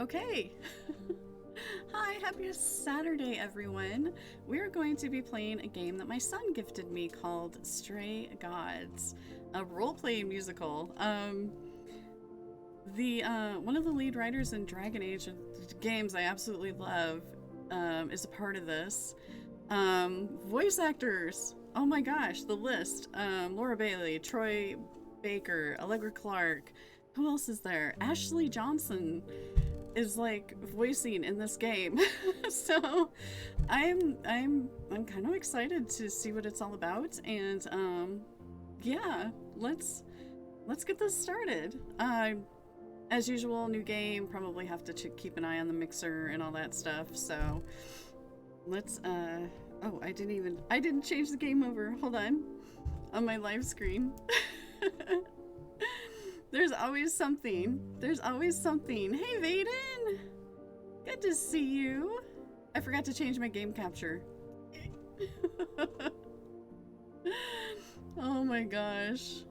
Okay. Hi, happy Saturday, everyone. We're going to be playing a game that my son gifted me called Stray Gods, a role-playing musical. The one of the lead writers in Dragon Age games I absolutely love is a part of this. Voice actors. Oh my gosh, the list. Laura Bailey, Troy Baker, Allegra Clark. Who else is there? Ashley Johnson is like voicing in this game. So I'm kind of excited to see what it's all about, and yeah, let's get this started. As usual, new game, probably have to keep an eye on the mixer and all that stuff. So let's oh, I didn't change the game over. Hold on my live screen. There's always something. There's always something. Hey, Vaden! Good to see you. I forgot to change my game capture. Oh my gosh.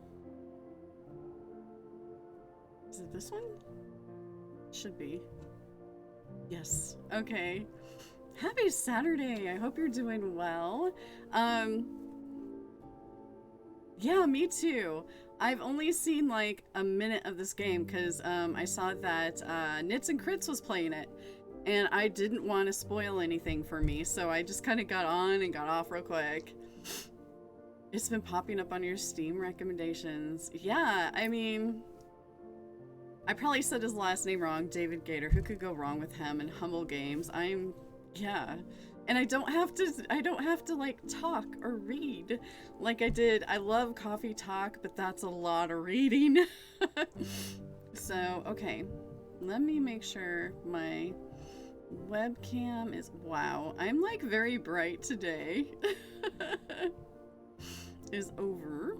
Is it this one? Should be. Yes. Okay. Happy Saturday. I hope you're doing well. Yeah, me too. I've only seen like a minute of this game because I saw that Nits and Crits was playing it, and I didn't want to spoil anything for me, so I just kind of got on and got off real quick. It's been popping up on your Steam recommendations. Yeah, I mean, I probably said his last name wrong, David Gator. Who could go wrong with him and Humble Games? Yeah. And I don't have to like talk or read like I did. I love coffee talk, but that's a lot of reading. So, okay. Let me make sure my webcam is, wow, I'm like very bright today. Is over.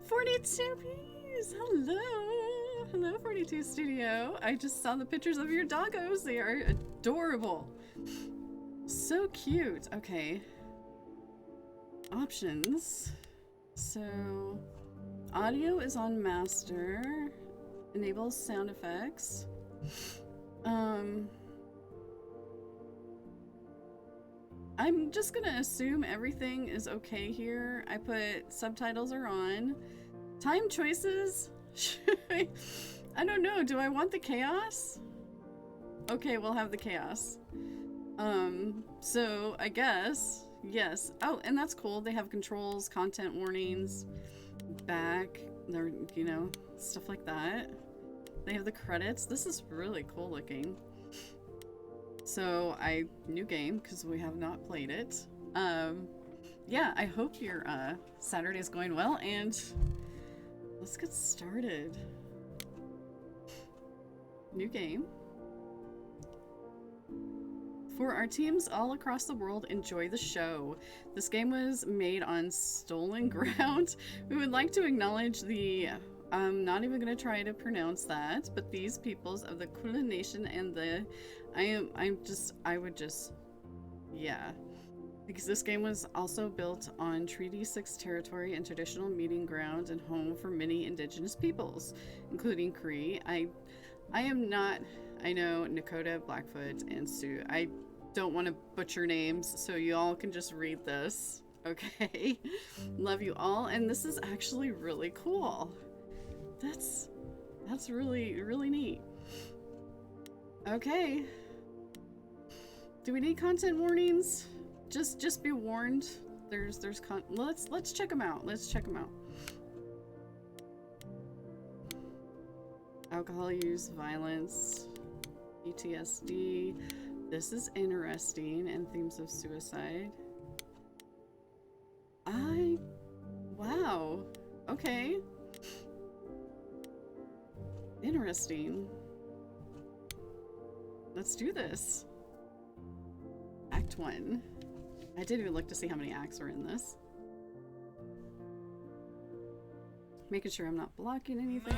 42 Ps! Hello! Hello, 42 Studio. I just saw the pictures of your doggos. They are adorable. So cute. Okay. Options. So, audio is on master. Enables sound effects. I'm just gonna assume everything is okay here. I put subtitles are on. Time choices? I don't know. Do I want the chaos? Okay, we'll have the chaos. So I guess, yes. Oh, and that's cool. They have controls, content warnings, back, they're, you know, stuff like that. They have the credits. This is really cool looking. So new game, because we have not played it. Yeah, I hope your Saturday's going well, and let's get started. New game. For our teams all across the world, enjoy the show. This game was made on stolen ground. We would like to acknowledge the, I'm not even going to try to pronounce that, but these peoples of the Kulin Nation and the, yeah. Because this game was also built on Treaty 6 territory and traditional meeting ground and home for many indigenous peoples, including Cree. I know Nakota, Blackfoot, and Sioux. I don't want to butcher names, so you all can just read this. Okay? Love you all, and this is actually really cool. That's really, really neat. Okay. Do we need content warnings? Just be warned. Let's check them out. Let's check them out. Alcohol use, violence, PTSD. This is interesting, and themes of suicide. Wow. Okay. Interesting. Let's do this. Act 1. I didn't even look to see how many acts are in this. Making sure I'm not blocking anything.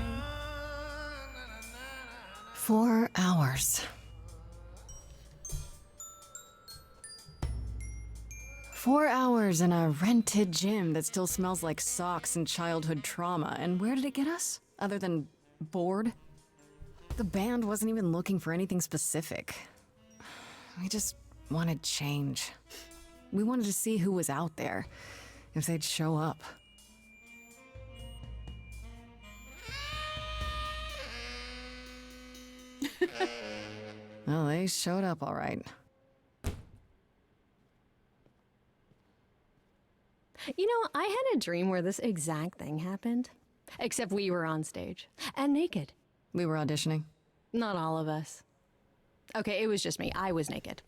4 hours. 4 hours in a rented gym that still smells like socks and childhood trauma. And where did it get us? Other than bored. The band wasn't even looking for anything specific. We just wanted change. We wanted to see who was out there, if they'd show up. Well, they showed up all right. You know, I had a dream where this exact thing happened. Except we were on stage. And naked. We were auditioning. Not all of us. Okay, it was just me. I was naked.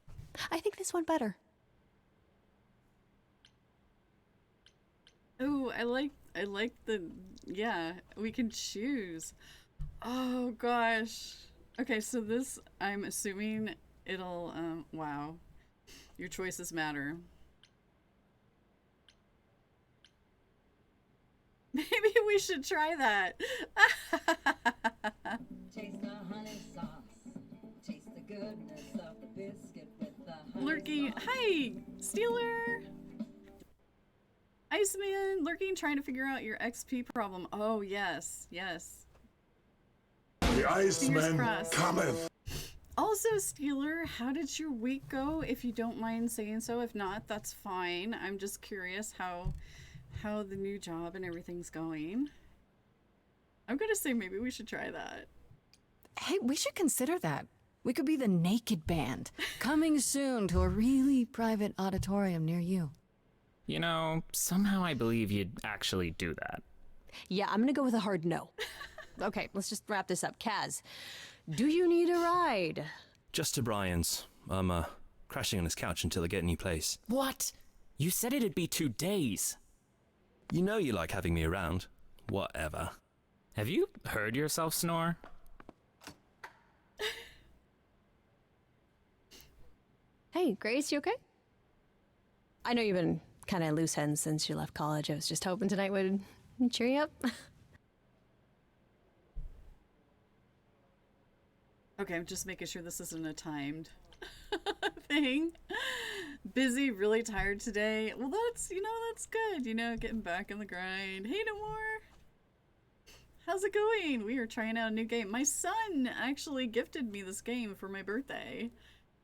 I think this went better. Oh, I like the, yeah, we can choose. Oh gosh. Okay, so this, I'm assuming it'll, wow. Your choices matter. Maybe we should try that. Taste the honey sauce. Taste the goodness of the biscuit with the honey Lurking, sauce. hi, Steeler. Iceman, lurking, trying to figure out your XP problem. Oh, yes, yes. The Iceman crossed. cometh. Also, Steeler, how did your week go? If you don't mind saying so. If not, that's fine. I'm just curious how the new job and everything's going. I'm gonna say maybe we should try that. Hey, we should consider that. We could be the Naked Band, coming soon to a really private auditorium near you. You know, somehow I believe you'd actually do that. Yeah, I'm gonna go with a hard no. Okay, let's just wrap this up. Kaz, do you need a ride? Just to Brian's. I'm crashing on his couch until I get a new place. What? You said it'd be 2 days. You know you like having me around. Whatever. Have you heard yourself snore? Hey, Grace, you okay? I know you've been kind of loose ends since you left college. I was just hoping tonight would cheer you up. Okay, I'm just making sure this isn't a timed thing. Busy, really tired today. Well, that's, that's good. Getting back in the grind. Hey, no more. How's it going? We are trying out a new game. My son actually gifted me this game for my birthday.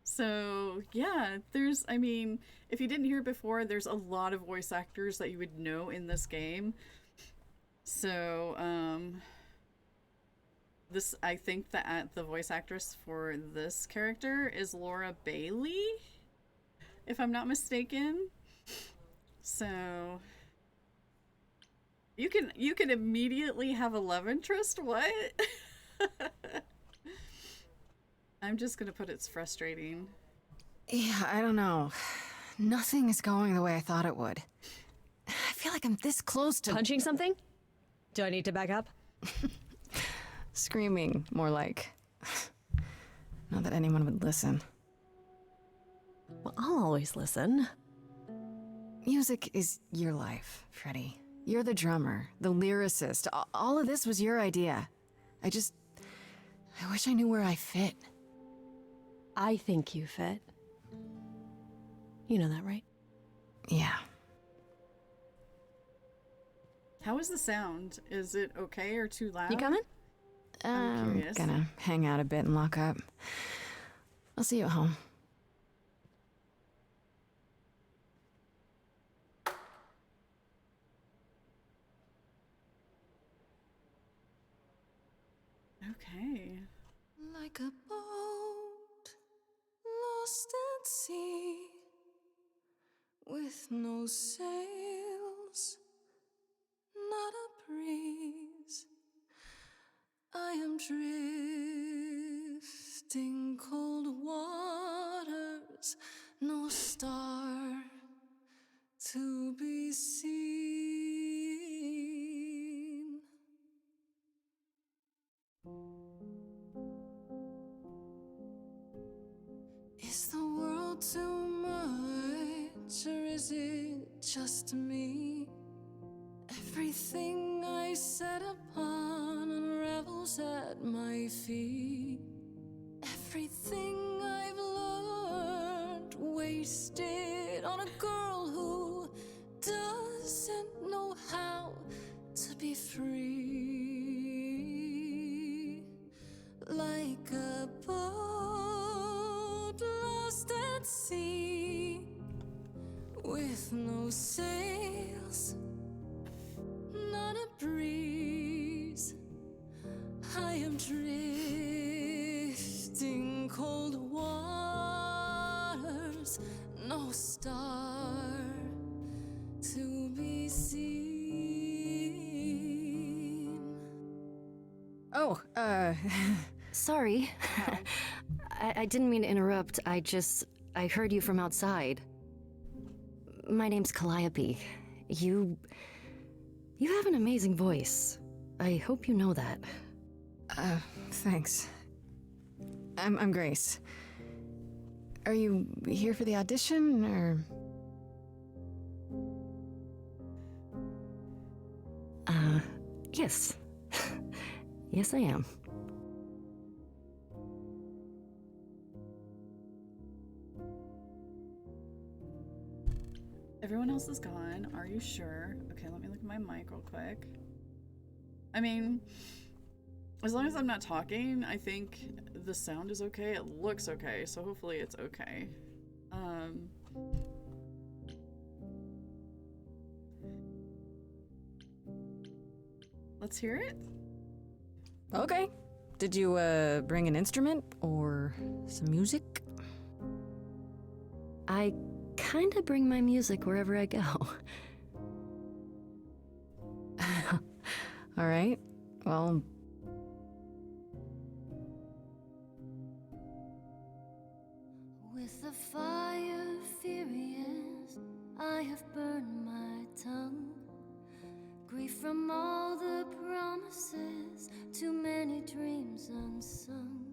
So, yeah, if you didn't hear it before, there's a lot of voice actors that you would know in this game. So, I think that the voice actress for this character is Laura Bailey, if I'm not mistaken. So you can immediately have a love interest. What? I'm just gonna put it's frustrating. Yeah, I don't know. Nothing is going the way I thought it would. I feel like I'm this close to Punching something? Do I need to back up? screaming, more like. Not that anyone would listen. Well, I'll always listen. Music is your life, Freddie. You're the drummer, the lyricist. All of this was your idea. I wish I knew where I fit. I think you fit. You know that, right? Yeah. How is the sound? Is it okay or too loud? You coming? I'm curious. gonna hang out a bit and lock up. I'll see you at home. Okay. Like a boat lost at sea with no sails, not a breeze. I am drifting cold waters, no star to be seen. Is the world too much, or is it just me? Everything I set upon unravels at my feet. Everything I've learned wasted on a girl who doesn't know how to be free. sails, not a breeze. I am drifting cold waters, no star to be seen. Oh, Sorry. I didn't mean to interrupt. I heard you from outside. My name's Calliope. You have an amazing voice. I hope you know that. Thanks. I'm Grace. Are you here for the audition, or? Yes. Yes, I am. Everyone else is gone. Are you sure? Okay, let me look at my mic real quick. I mean, as long as I'm not talking, I think the sound is okay. It looks okay, so hopefully it's okay. Let's hear it. Okay. Did you, bring an instrument or some music? I kinda bring my music wherever I go. All right. Well, With the fire furious, I have burned my tongue. Grief from all the promises, too many dreams unsung.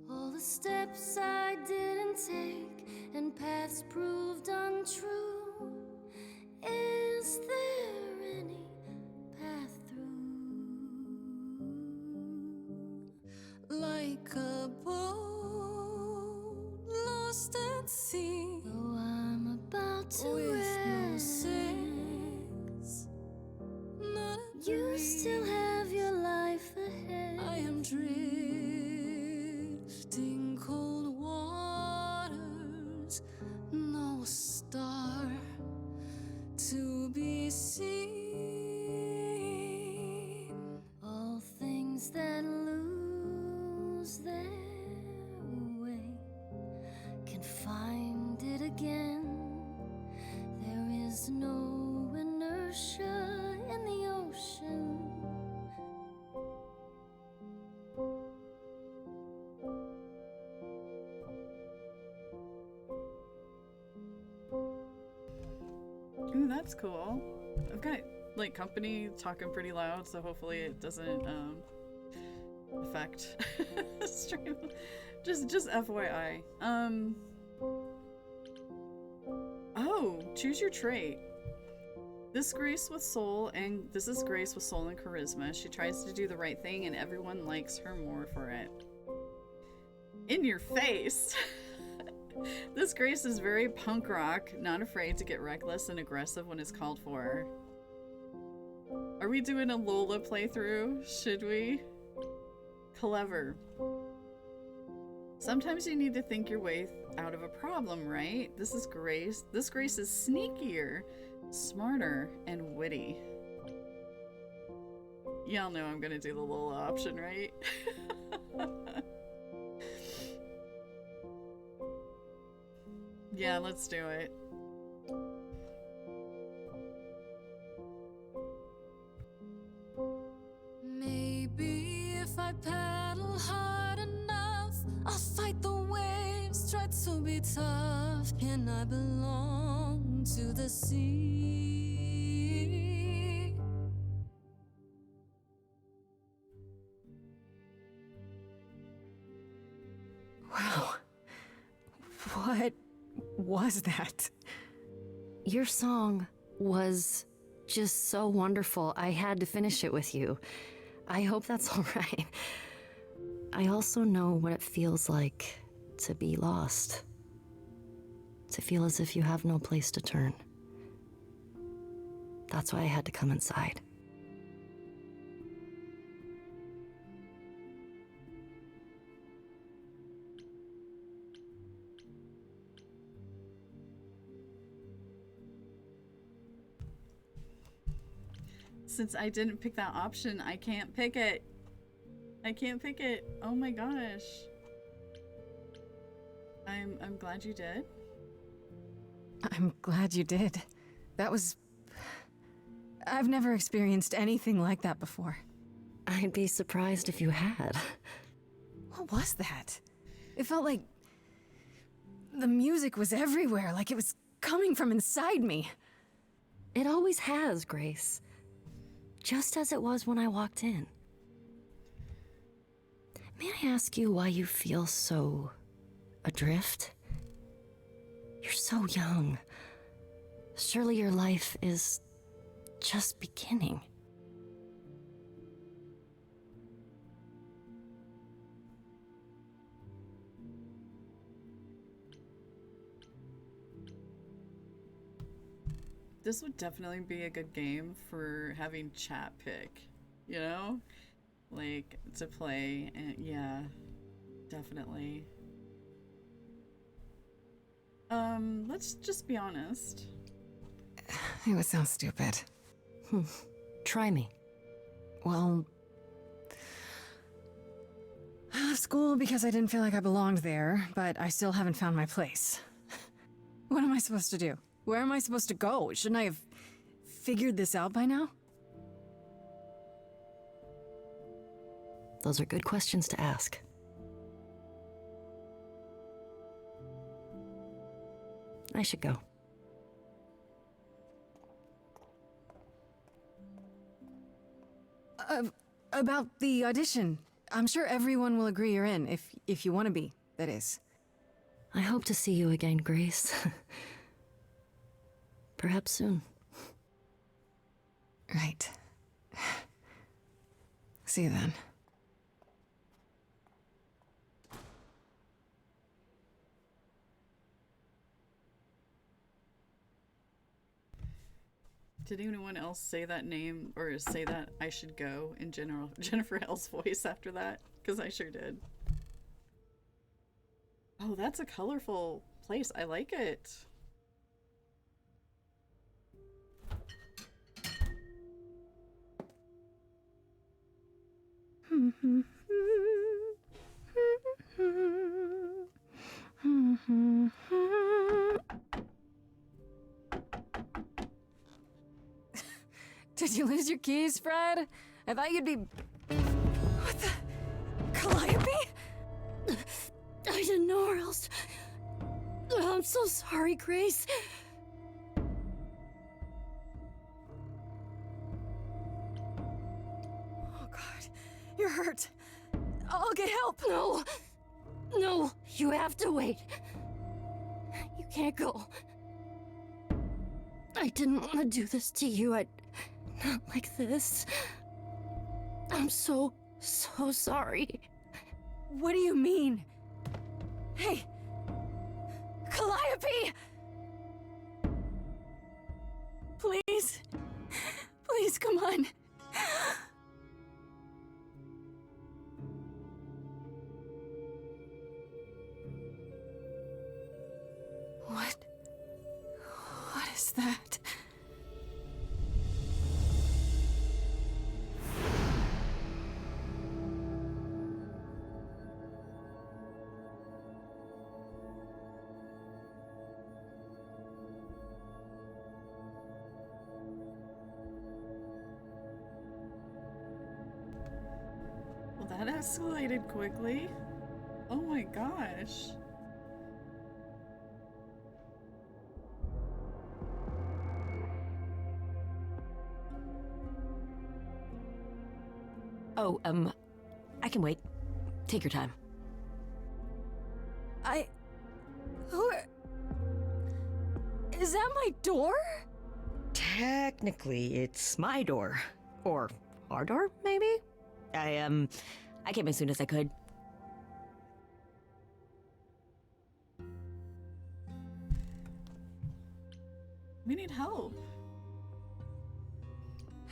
All the steps I didn't take and paths proved untrue. Is there any path through? Like a boat lost at sea, though I'm about to with no sails, not a you breeze. Still have your life ahead. I am drifting cold waters, no star to be seen. All things that lose their way can find it again. There is no inertia in the ocean. Ooh, that's cool. I've got like company talking pretty loud, so hopefully it doesn't affect stream. Just FYI. Oh, choose your trait. This is Grace with soul and charisma. She tries to do the right thing and everyone likes her more for it. In your face. This Grace is very punk rock, not afraid to get reckless and aggressive when it's called for. Are we doing a Lola playthrough? Should we? Clever. Sometimes you need to think your way out of a problem, right? This is Grace. This Grace is sneakier, smarter, and witty. Y'all know I'm gonna do the Lola option, right? Yeah, let's do it. Maybe if I paddle hard enough, I'll fight the waves, try to be tough. And I belong to the sea. Wow. What was that? Your song was just so wonderful. I had to finish it with you. I hope that's all right. I also know what it feels like to be lost. To feel as if you have no place to turn. That's why I had to come inside. since I didn't pick that option, I can't pick it. I can't pick it. Oh my gosh. I'm glad you did. I'm glad you did. That was... I've never experienced anything like that before. I'd be surprised if you had. What was that? It felt like... the music was everywhere, like it was coming from inside me. It always has, Grace. Just as it was when I walked in. May I ask you why you feel so... adrift? You're so young. Surely your life is just beginning. This would definitely be a good game for having chat pick, you know? Like, to play, and yeah, definitely. Let's just be honest. It would sound stupid. Try me. Well... I left school because I didn't feel like I belonged there, but I still haven't found my place. What am I supposed to do? Where am I supposed to go? Shouldn't I have figured this out by now? Those are good questions to ask. I should go. About the audition. I'm sure everyone will agree you're in, if you want to be, that is. I hope to see you again, Grace. Perhaps soon. Right. See you then. Did anyone else say that name or say that I should go in general? Jennifer Hale's voice after that? Because I sure did. Oh, that's a colorful place. I like it. Did you lose your keys, Fred? I thought you'd be... What the... Calliope? I didn't know where else. I'm so sorry, Grace. Oh, God. You're hurt. I'll get help. No. No, you have to wait. You can't go. I didn't want to do this to you. Not like this. I'm so sorry. What do you mean? Hey! Calliope! Please? Please, come on. What is that? Well, that escalated quickly. Oh my gosh. Oh, I can wait. Take your time. Is that my door? Technically, it's my door. Or our door, maybe? I came as soon as I could. We need help.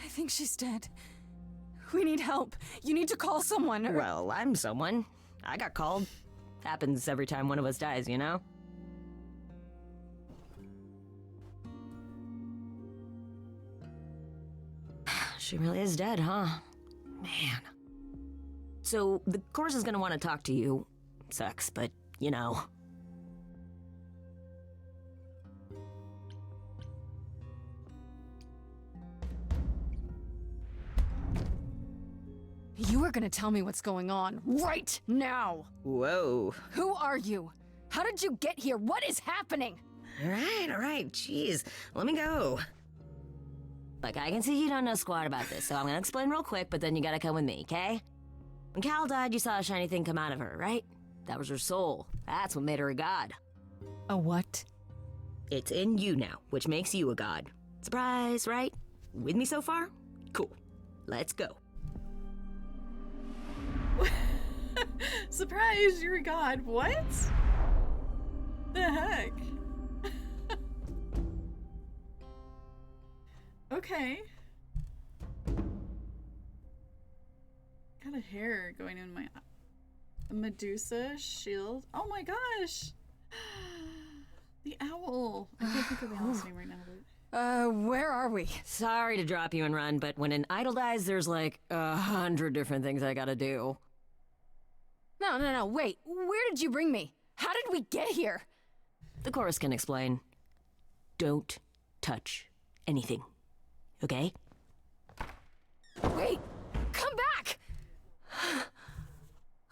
I think she's dead. We need help. You need to call someone. Well, I'm someone. I got called. Happens every time one of us dies, you know? she really is dead, huh? Man. So, the chorus is gonna want to talk to you. Sucks, but, you know. You are gonna tell me what's going on right now! Whoa. Who are you? How did you get here? What is happening? All right, jeez. Let me go. Look, I can see you don't know squat about this, so I'm gonna explain real quick, but then you gotta come with me, okay? When Cal died, you saw a shiny thing come out of her, right? That was her soul. That's what made her a god. A what? It's in you now, which makes you a god. Surprise, right? With me so far? Cool. Let's go. Surprise, you're a god. What? The heck? Okay. Got a hair going in my Medusa shield. Oh my gosh! The owl. I can't think of the owl's name right now, but... Where are we? Sorry to drop you and run, but when an idol dies, there's like 100 different things I gotta do. No, wait. Where did you bring me? How did we get here? The chorus can explain. Don't touch anything. Okay? Wait! Come back!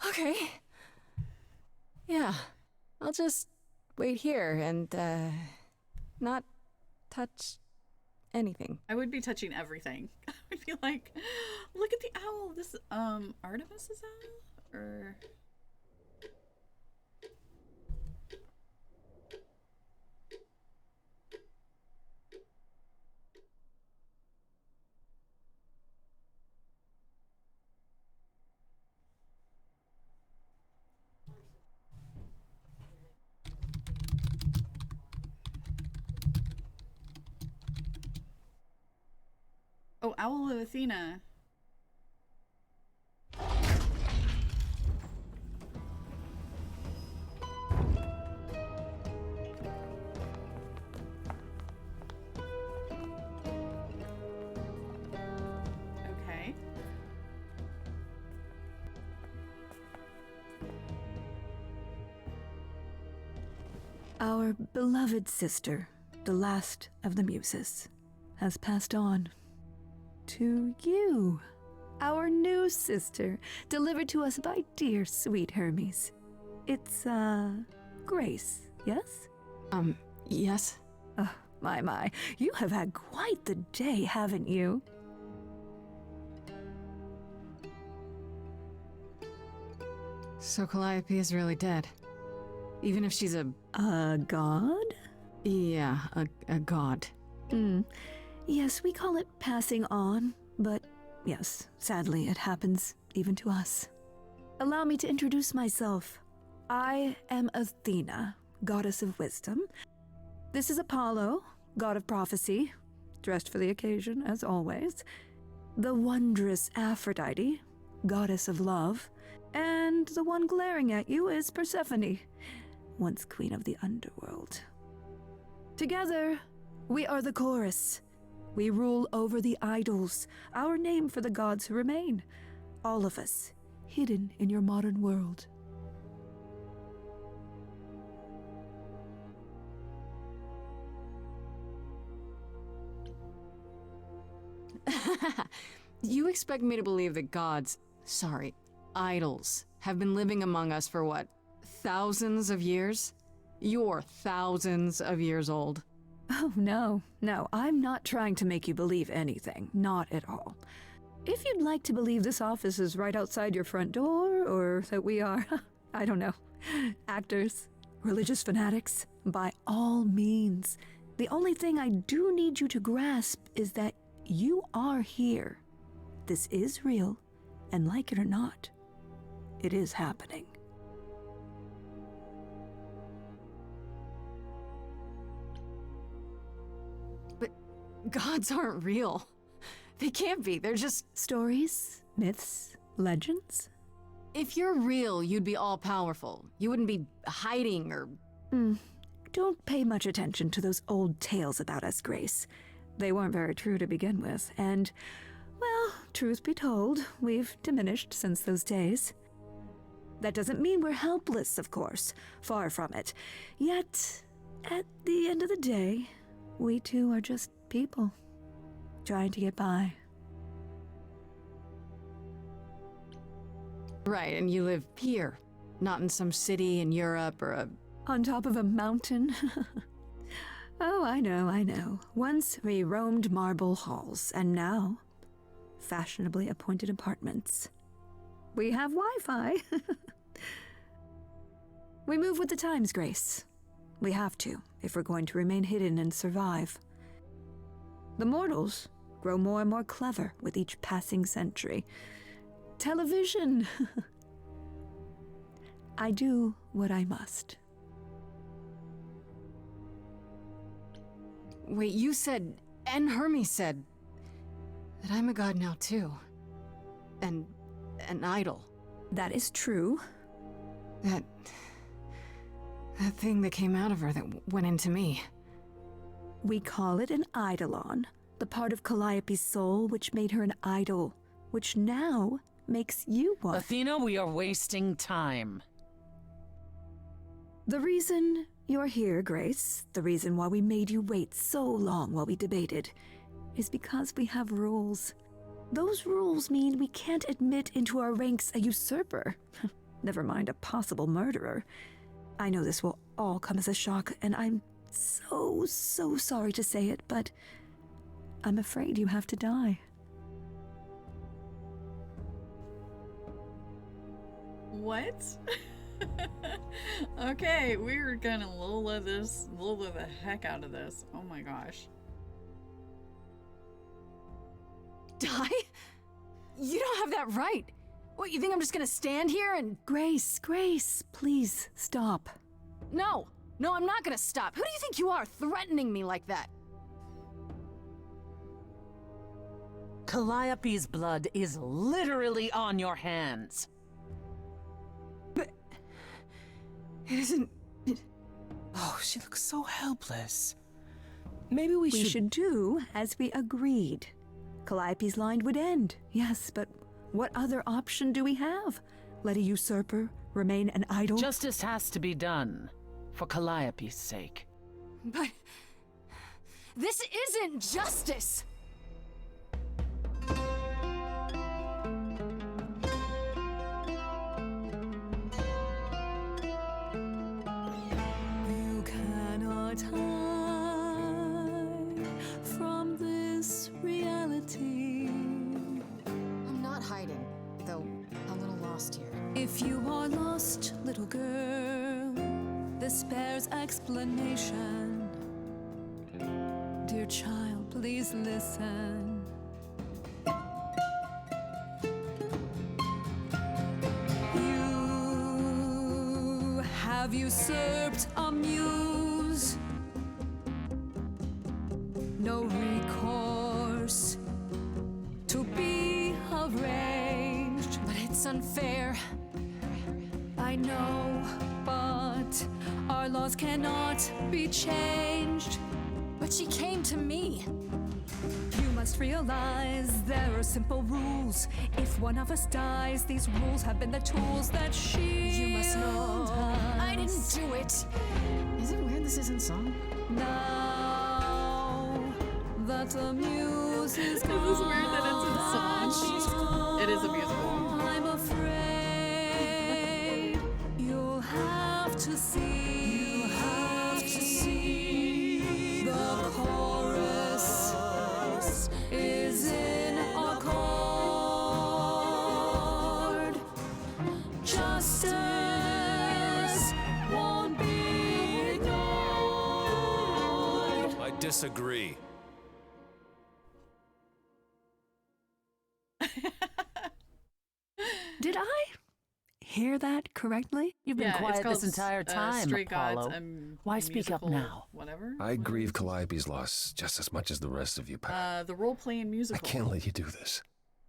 Okay. Yeah. I'll just wait here and, not touch anything. I would be touching everything. I would be like, look at the owl. This, Artemis's owl? Or... Oh, Owl of Athena. Okay. Our beloved sister, the last of the Muses, has passed on. To you, our new sister, delivered to us by dear sweet Hermes. It's, Grace, yes? Yes? Oh, my, you have had quite the day, haven't you? So Calliope is really dead. Even if she's a god? Yeah, a god. Yes, we call it passing on, but yes, sadly it happens even to us. Allow me to introduce myself. I am Athena, goddess of wisdom. This is Apollo, god of prophecy, dressed for the occasion as always. The wondrous Aphrodite, goddess of love. And the one glaring at you is Persephone, once queen of the underworld. Together, we are the chorus. We rule over the idols, our name for the gods who remain. All of us, hidden in your modern world. You expect me to believe that gods, idols, have been living among us for what, thousands of years? You're thousands of years old. Oh, no, I'm not trying to make you believe anything, not at all. If you'd like to believe this office is right outside your front door, or that we are, I don't know, actors, religious fanatics, by all means. The only thing I do need you to grasp is that you are here. This is real, and like it or not, it is happening. Gods aren't real. They can't be. They're just stories, myths, legends. If you're real, you'd be all-powerful. You wouldn't be hiding or... Don't pay much attention to those old tales about us, Grace. They weren't very true to begin with, and, truth be told, we've diminished since those days. That doesn't mean we're helpless, of course. Far from it. Yet, at the end of the day, we too are just people, trying to get by. Right, and you live here, not in some city in Europe or a... On top of a mountain? Oh, I know. Once we roamed marble halls, and now, fashionably appointed apartments. We have Wi-Fi. We move with the times, Grace. We have to, if we're going to remain hidden and survive. The mortals grow more and more clever with each passing century. Television! I do what I must. Wait, you said, and Hermes said, that I'm a god now too. And an idol. That is true. That thing that came out of her that went into me. We call it an eidolon, the part of Calliope's soul which made her an idol, which now makes you one. Athena, we are wasting time. The reason you're here, Grace, the reason why we made you wait so long while we debated, is because we have rules. Those rules mean we can't admit into our ranks a usurper. Never mind a possible murderer. I know this will all come as a shock, and I'm so sorry to say it, but I'm afraid you have to die. What? Okay, we're gonna Lola the heck out of this. Oh my gosh. Die? You don't have that right. What, you think I'm just gonna stand here and... Grace, please stop. No, I'm not gonna stop. Who do you think you are, threatening me like that? Calliope's blood is literally on your hands. But... it isn't... Oh, she looks so helpless. Maybe we should do as we agreed. Calliope's line would end, yes, but what other option do we have? Let a usurper remain an idol? Justice has to be done, for Calliope's sake. But... this isn't justice! You cannot hide from this reality. I'm not hiding, though a little lost here. If you are lost, little girl, this bears explanation. Dear child, please listen. You have usurped a muse. No recourse to be arranged. But it's unfair. I know, but our laws cannot be changed. But she came to me. You must realize there are simple rules. If one of us dies, these rules have been the tools that shield You must know I didn't us. do it. Is it weird this isn't song? Now that the muse is Is this weird that it's a song? It is a musical. I'm afraid you'll have to see. The chorus is in accord. Justice won't be ignored. I disagree. Did I hear that correctly? You've been Yeah, it's quiet called this entire time, Stray Apollo. Gods, Why speak up musical now? Whatever. I grieve Calliope's loss just as much as the rest of you, Pat. The role-playing I musical. can't let you do this.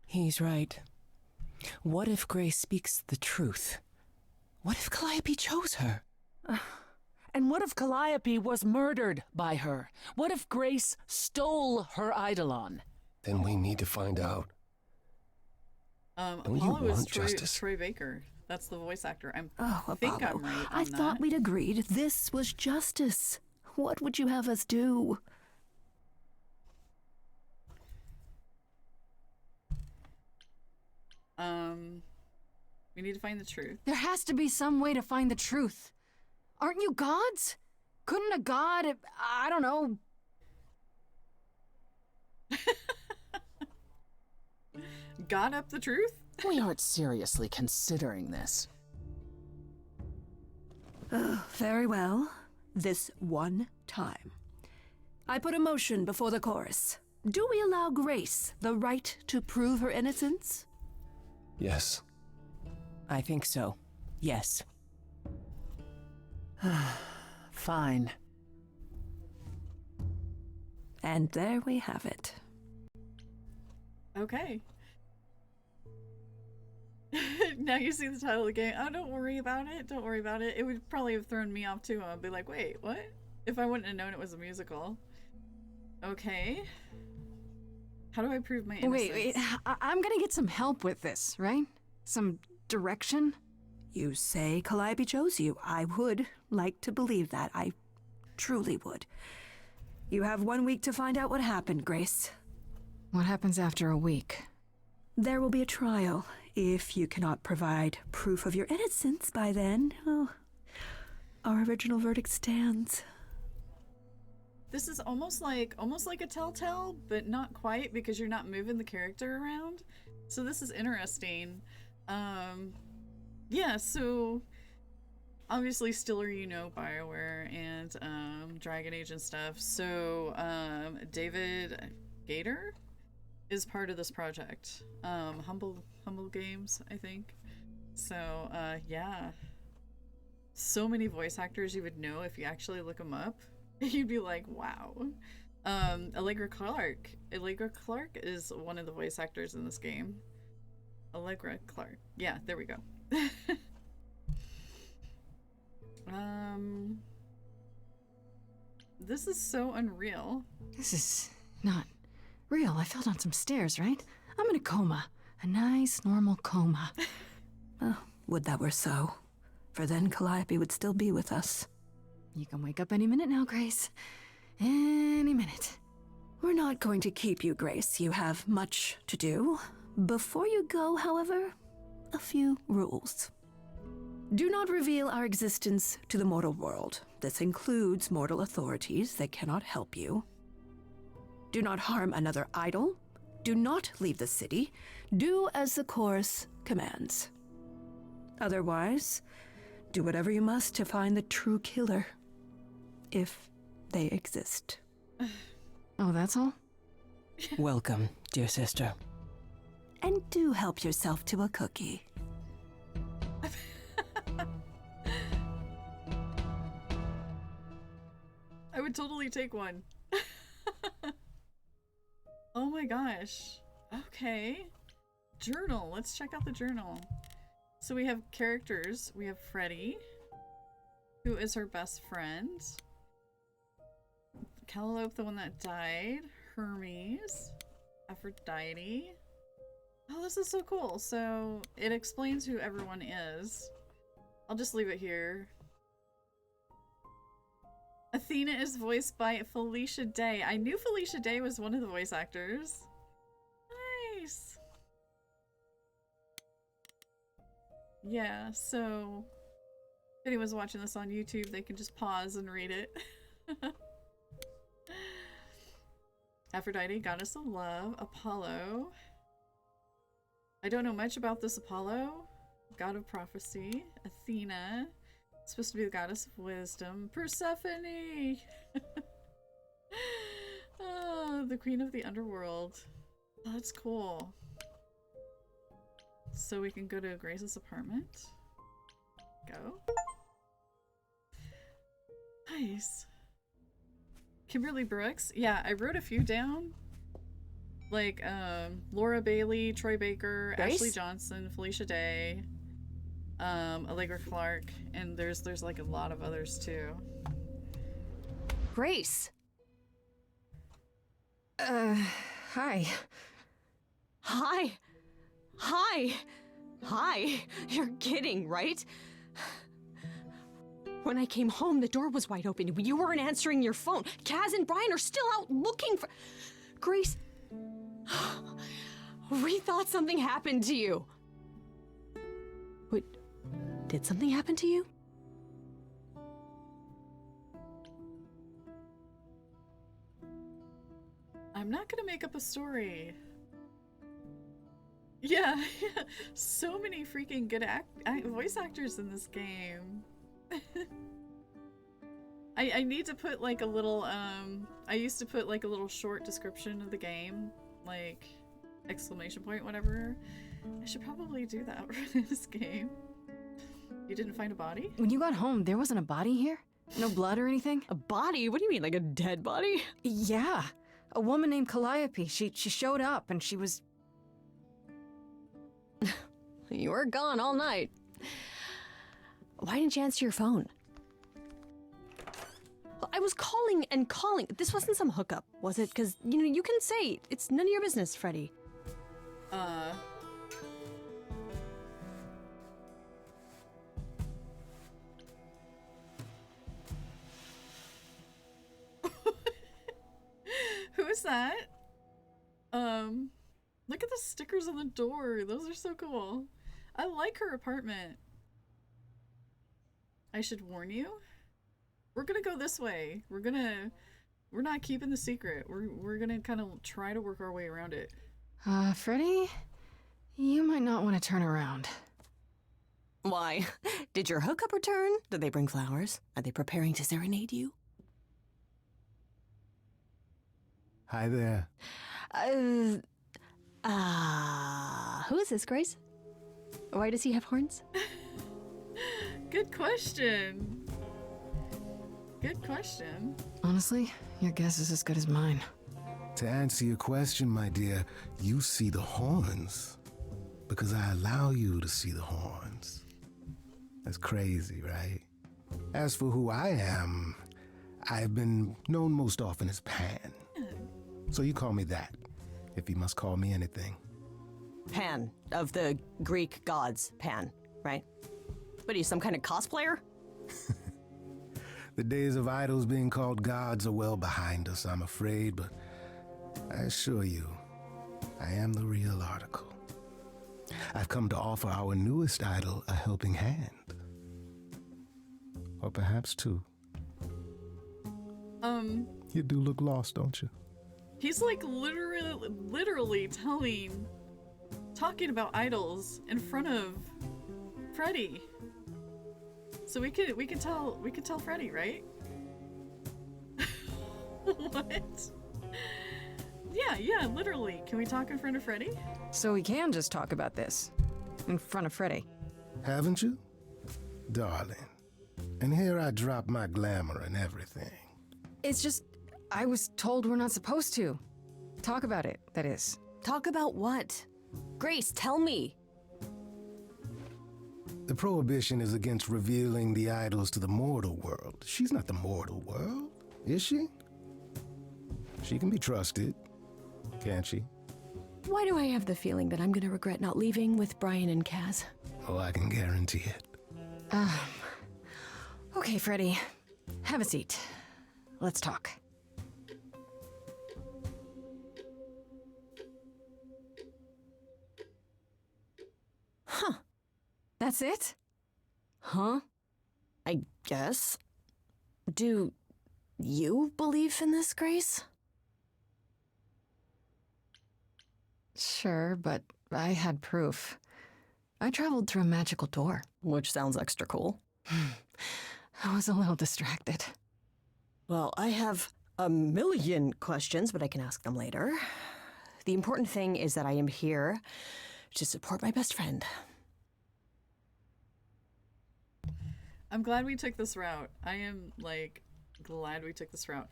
He's right. What if Grace speaks the truth? What if Calliope chose her? And what if Calliope was murdered by her? What if Grace stole her eidolon? Then we need to find out. Don't you Apollo is want justice? Troy Baker. That's the voice actor. Oh, think Apollo, I'm right on I thought that. we'd agreed this was justice. What would you have us do? We need to find the truth. There has to be some way to find the truth. Aren't you gods? Couldn't a god, I don't know, Got up the truth? We aren't seriously considering this. Very well. This one time. I put a motion before the chorus. Do we allow Grace the right to prove her innocence? Yes. I think so. Yes. Fine. And there we have it. Okay. Now you see the title of the game. Oh, don't worry about it. Don't worry about it. It would probably have thrown me off too. I'd be like, wait, what? If I wouldn't have known it was a musical. Okay. How do I prove my innocence? Wait, I'm gonna get some help with this, right? Some direction? You say Calliope chose you. I would like to believe that. I truly would. You have 1 week to find out what happened, Grace. What happens after a week? There will be a trial. If you cannot provide proof of your innocence by then, oh, our original verdict stands. This is almost like a Telltale, but not quite because you're not moving the character around. So this is interesting. Yeah, so obviously Stiller, you know, BioWare and Dragon Age and stuff. So David Gator is part of this project. Humble Games, I think. So yeah, so many voice actors you would know if you actually look them up. You'd be like, wow. Allegra Clark is one of the voice actors in this game. Allegra Clark, yeah, there we go. This is so unreal. This is not real. I fell down some stairs, right? I'm in a coma. A nice, normal coma. Oh, would that were so. For then Calliope would still be with us. You can wake up any minute now, Grace. Any minute. We're not going to keep you, Grace. You have much to do. Before you go, however, a few rules. Do not reveal our existence to the mortal world. This includes mortal authorities that cannot help you. Do not harm another idol. Do not leave the city. Do as the chorus commands. Otherwise, do whatever you must to find the true killer. If they exist. Oh, that's all? Welcome, dear sister. And do help yourself to a cookie. I would totally take one. Oh my gosh. Okay. Journal. Let's check out the journal. So we have characters. We have Freddy, who is her best friend. Calliope, the one that died. Hermes. Aphrodite. Oh, this is so cool. So it explains who everyone is. I'll just leave it here. Athena is voiced by Felicia Day. I knew Felicia Day was one of the voice actors. Nice. Yeah, so if anyone's watching this on YouTube, they can just pause and read it. Aphrodite, goddess of love. Apollo. I don't know much about this Apollo. God of prophecy. Athena. Supposed to be the goddess of wisdom. Persephone! Oh, the queen of the underworld. Oh, that's cool. So we can go to Grace's apartment. Go. Nice. Kimberly Brooks. Yeah, I wrote a few down. Like, Laura Bailey, Troy Baker, Grace? Ashley Johnson, Felicia Day, Allegra Clark, and there's like a lot of others too. Grace! Hi. Hi. Hi! Hi! You're kidding, right? When I came home, the door was wide open. You weren't answering your phone. Kaz and Brian are still out looking for... Grace... We thought something happened to you. Wait, did something happen to you? I'm not gonna make up a story. Yeah, yeah. So many freaking good voice actors in this game. I need to put like a little, I used to put like a little short description of the game, like exclamation point, whatever. I should probably do that for this game. You didn't find a body? When you got home, there wasn't a body here? No blood or anything? A body? What do you mean, like a dead body? Yeah. A woman named Calliope. She showed up and she was... You were gone all night. Why didn't you answer your phone? I was calling and calling. This wasn't some hookup, was it? Because, you know, you can say it's none of your business, Freddy. Who is that? Look at the stickers on the door. Those are so cool. I like her apartment. I should warn you. We're gonna go this way. We're not keeping the secret. We're gonna kind of try to work our way around it. Freddy? You might not want to turn around. Why? Did your hookup return? Did they bring flowers? Are they preparing to serenade you? Hi there. Who is this, Grace? Why does he have horns? Good question. Good question. Honestly, your guess is as good as mine. To answer your question, my dear, you see the horns because I allow you to see the horns. That's crazy, right? As for who I am, I've been known most often as Pan. So you call me that, if you must call me anything. Pan, of the Greek gods, Pan, right? What are you, some kind of cosplayer? The days of idols being called gods are well behind us, I'm afraid, but I assure you, I am the real article. I've come to offer our newest idol a helping hand. Or perhaps two. You do look lost, don't you? He's like literally talking about idols in front of Freddy. So we could tell Freddy, right? What? Yeah, literally. Can we talk in front of Freddy? So we can just talk about this in front of Freddy. Haven't you? Darling. And here I drop my glamour and everything. It's just, I was told we're not supposed to. Talk about it, that is. Talk about what? Grace, tell me. The prohibition is against revealing the idols to the mortal world. She's not the mortal world, is she? She can be trusted, can't she? Why do I have the feeling that I'm gonna regret not leaving with Brian and Kaz? Oh, I can guarantee it. Okay, Freddy. Have a seat. Let's talk. Huh. That's it? Huh? I guess. Do you believe in this, Grace? Sure, but I had proof. I traveled through a magical door. Which sounds extra cool. I was a little distracted. Well, I have a million questions, but I can ask them later. The important thing is that I am here to support my best friend. I'm glad we took this route. I am, like, glad we took this route.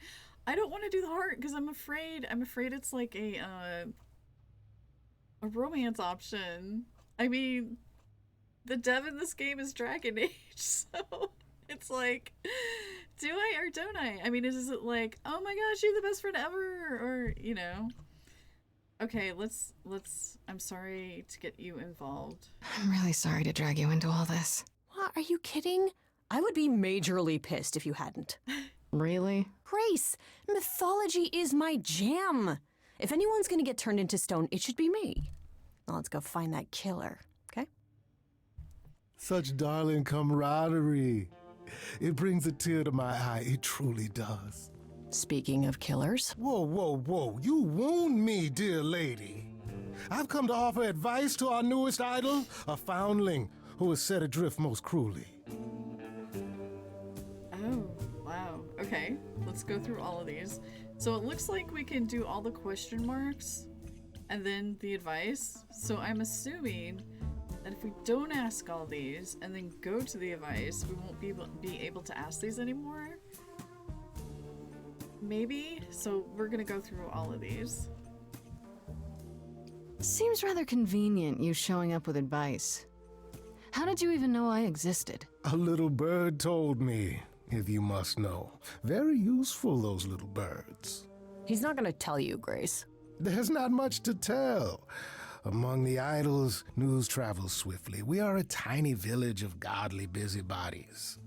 I don't want to do the heart because I'm afraid it's like a romance option. I mean, the dev in this game is Dragon Age, so it's like, do I or don't I? I mean, is it like, oh my gosh, you're the best friend ever, or, you know? Okay, let's I'm sorry to get you involved. I'm really sorry to drag you into all this. What? Are you kidding? I would be majorly pissed if you hadn't. Really? Grace, mythology is my jam. If anyone's gonna get turned into stone, it should be me. Now let's go find that killer, okay? Such darling camaraderie. It brings a tear to my eye. It truly does. Speaking of killers. Whoa, whoa, whoa. You wound me, dear lady. I've come to offer advice to our newest idol, a foundling who was set adrift most cruelly. Oh, wow. Okay, let's go through all of these. So it looks like we can do all the question marks and then the advice. So I'm assuming that if we don't ask all these and then go to the advice, we won't be able to ask these anymore. Maybe? So we're gonna go through all of these. Seems rather convenient, you showing up with advice. How did you even know I existed? A little bird told me, if you must know. Very useful, those little birds. He's not gonna tell you, Grace. There's not much to tell. Among the idols, news travels swiftly. We are a tiny village of godly busybodies.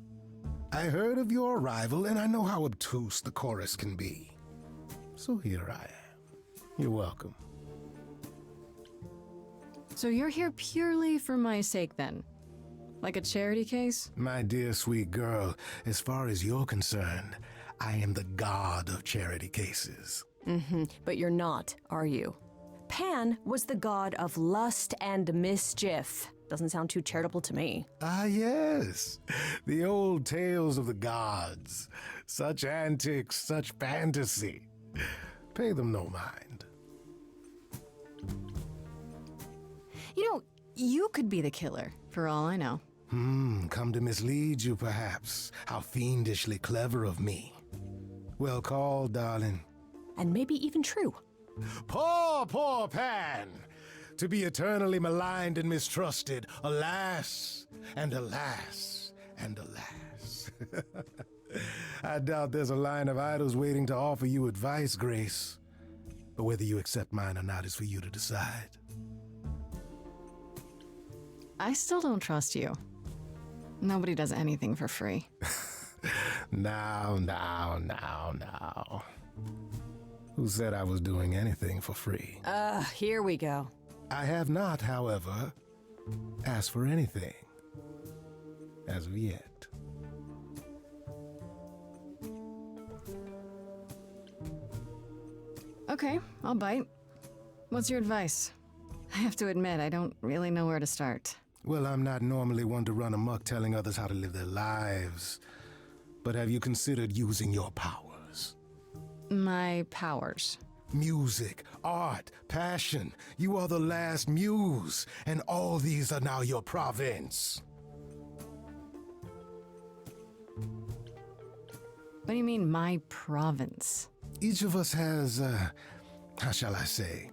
I heard of your arrival, and I know how obtuse the chorus can be. So here I am. You're welcome. So you're here purely for my sake, then? Like a charity case? My dear sweet girl, as far as you're concerned, I am the god of charity cases. But you're not, are you? Pan was the god of lust and mischief. Doesn't sound too charitable to me. Ah, yes. The old tales of the gods. Such antics, such fantasy. Pay them no mind. You know, you could be the killer, for all I know. Come to mislead you, perhaps. How fiendishly clever of me. Well called, darling. And maybe even true. Poor, poor Pan! To be eternally maligned and mistrusted. Alas, and alas, and alas. I doubt there's a line of idols waiting to offer you advice, Grace. But whether you accept mine or not is for you to decide. I still don't trust you. Nobody does anything for free. Now. Who said I was doing anything for free? Here we go. I have not, however, asked for anything. As of yet. Okay, I'll bite. What's your advice? I have to admit, I don't really know where to start. Well, I'm not normally one to run amok telling others how to live their lives. But have you considered using your powers? My powers? Music, art, passion. You are the last muse, and all these are now your province. What do you mean, my province? Each of us has, how shall I say,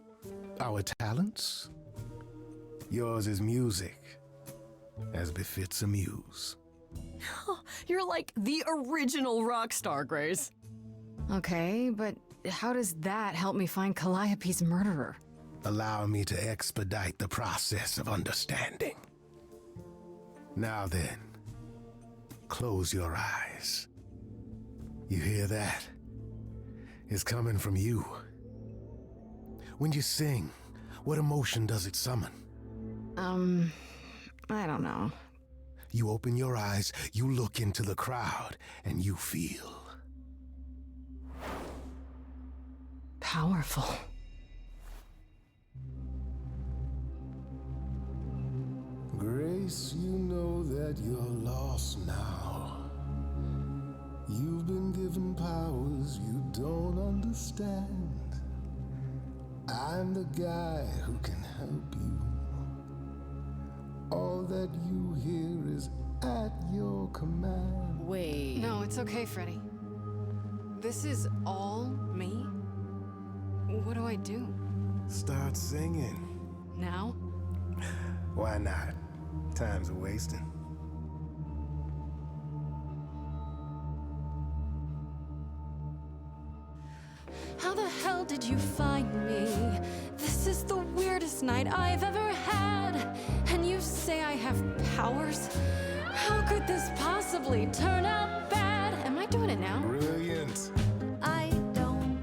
our talents. Yours is music, as befits a muse. You're like the original rock star, Grace. Okay, but how does that help me find Calliope's murderer? Allow me to expedite the process of understanding. Now then, close your eyes. You hear that? It's coming from you. When you sing, what emotion does it summon? I don't know. You open your eyes, you look into the crowd, and you feel powerful. Grace, you know that you're lost now. You've been given powers you don't understand. I'm the guy who can help you. All that you hear is at your command. Wait. No, it's okay, Freddy. This is all me? What do I do? Start singing. Now? Why not? Time's a wasting. How the hell did you find me? This best night I've ever had. And you say I have powers? How could this possibly turn out bad? Am I doing it now? Brilliant. I don't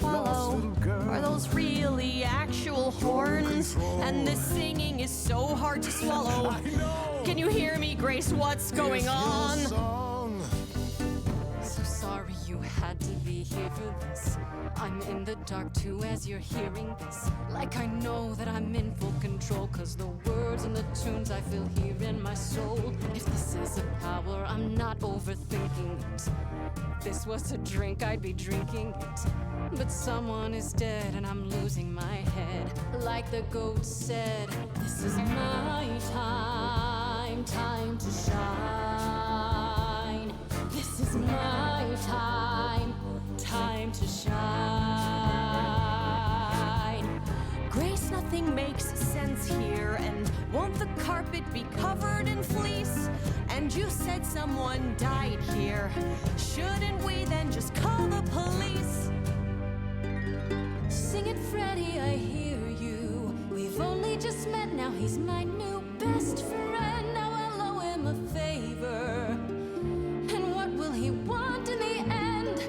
follow. Are those really actual horns? And this singing is so hard to swallow. Can you hear me, Grace? What's going on? So sorry you had to be here for this. I'm in the dark too as you're hearing this. Like I know that I'm in full control, 'cause the words and the tunes I feel here in my soul. If this is a power, I'm not overthinking it. If this was a drink, I'd be drinking it. But someone is dead and I'm losing my head. Like the goat said, this is my time, time to shine. This is my time, time to shine. Grace, nothing makes sense here. And won't the carpet be covered in fleece? And you said someone died here. Shouldn't we then just call the police? Sing it, Freddie, I hear you. We've only just met, now he's my new best friend. Now I'll owe him a favor. And what will he want in the end?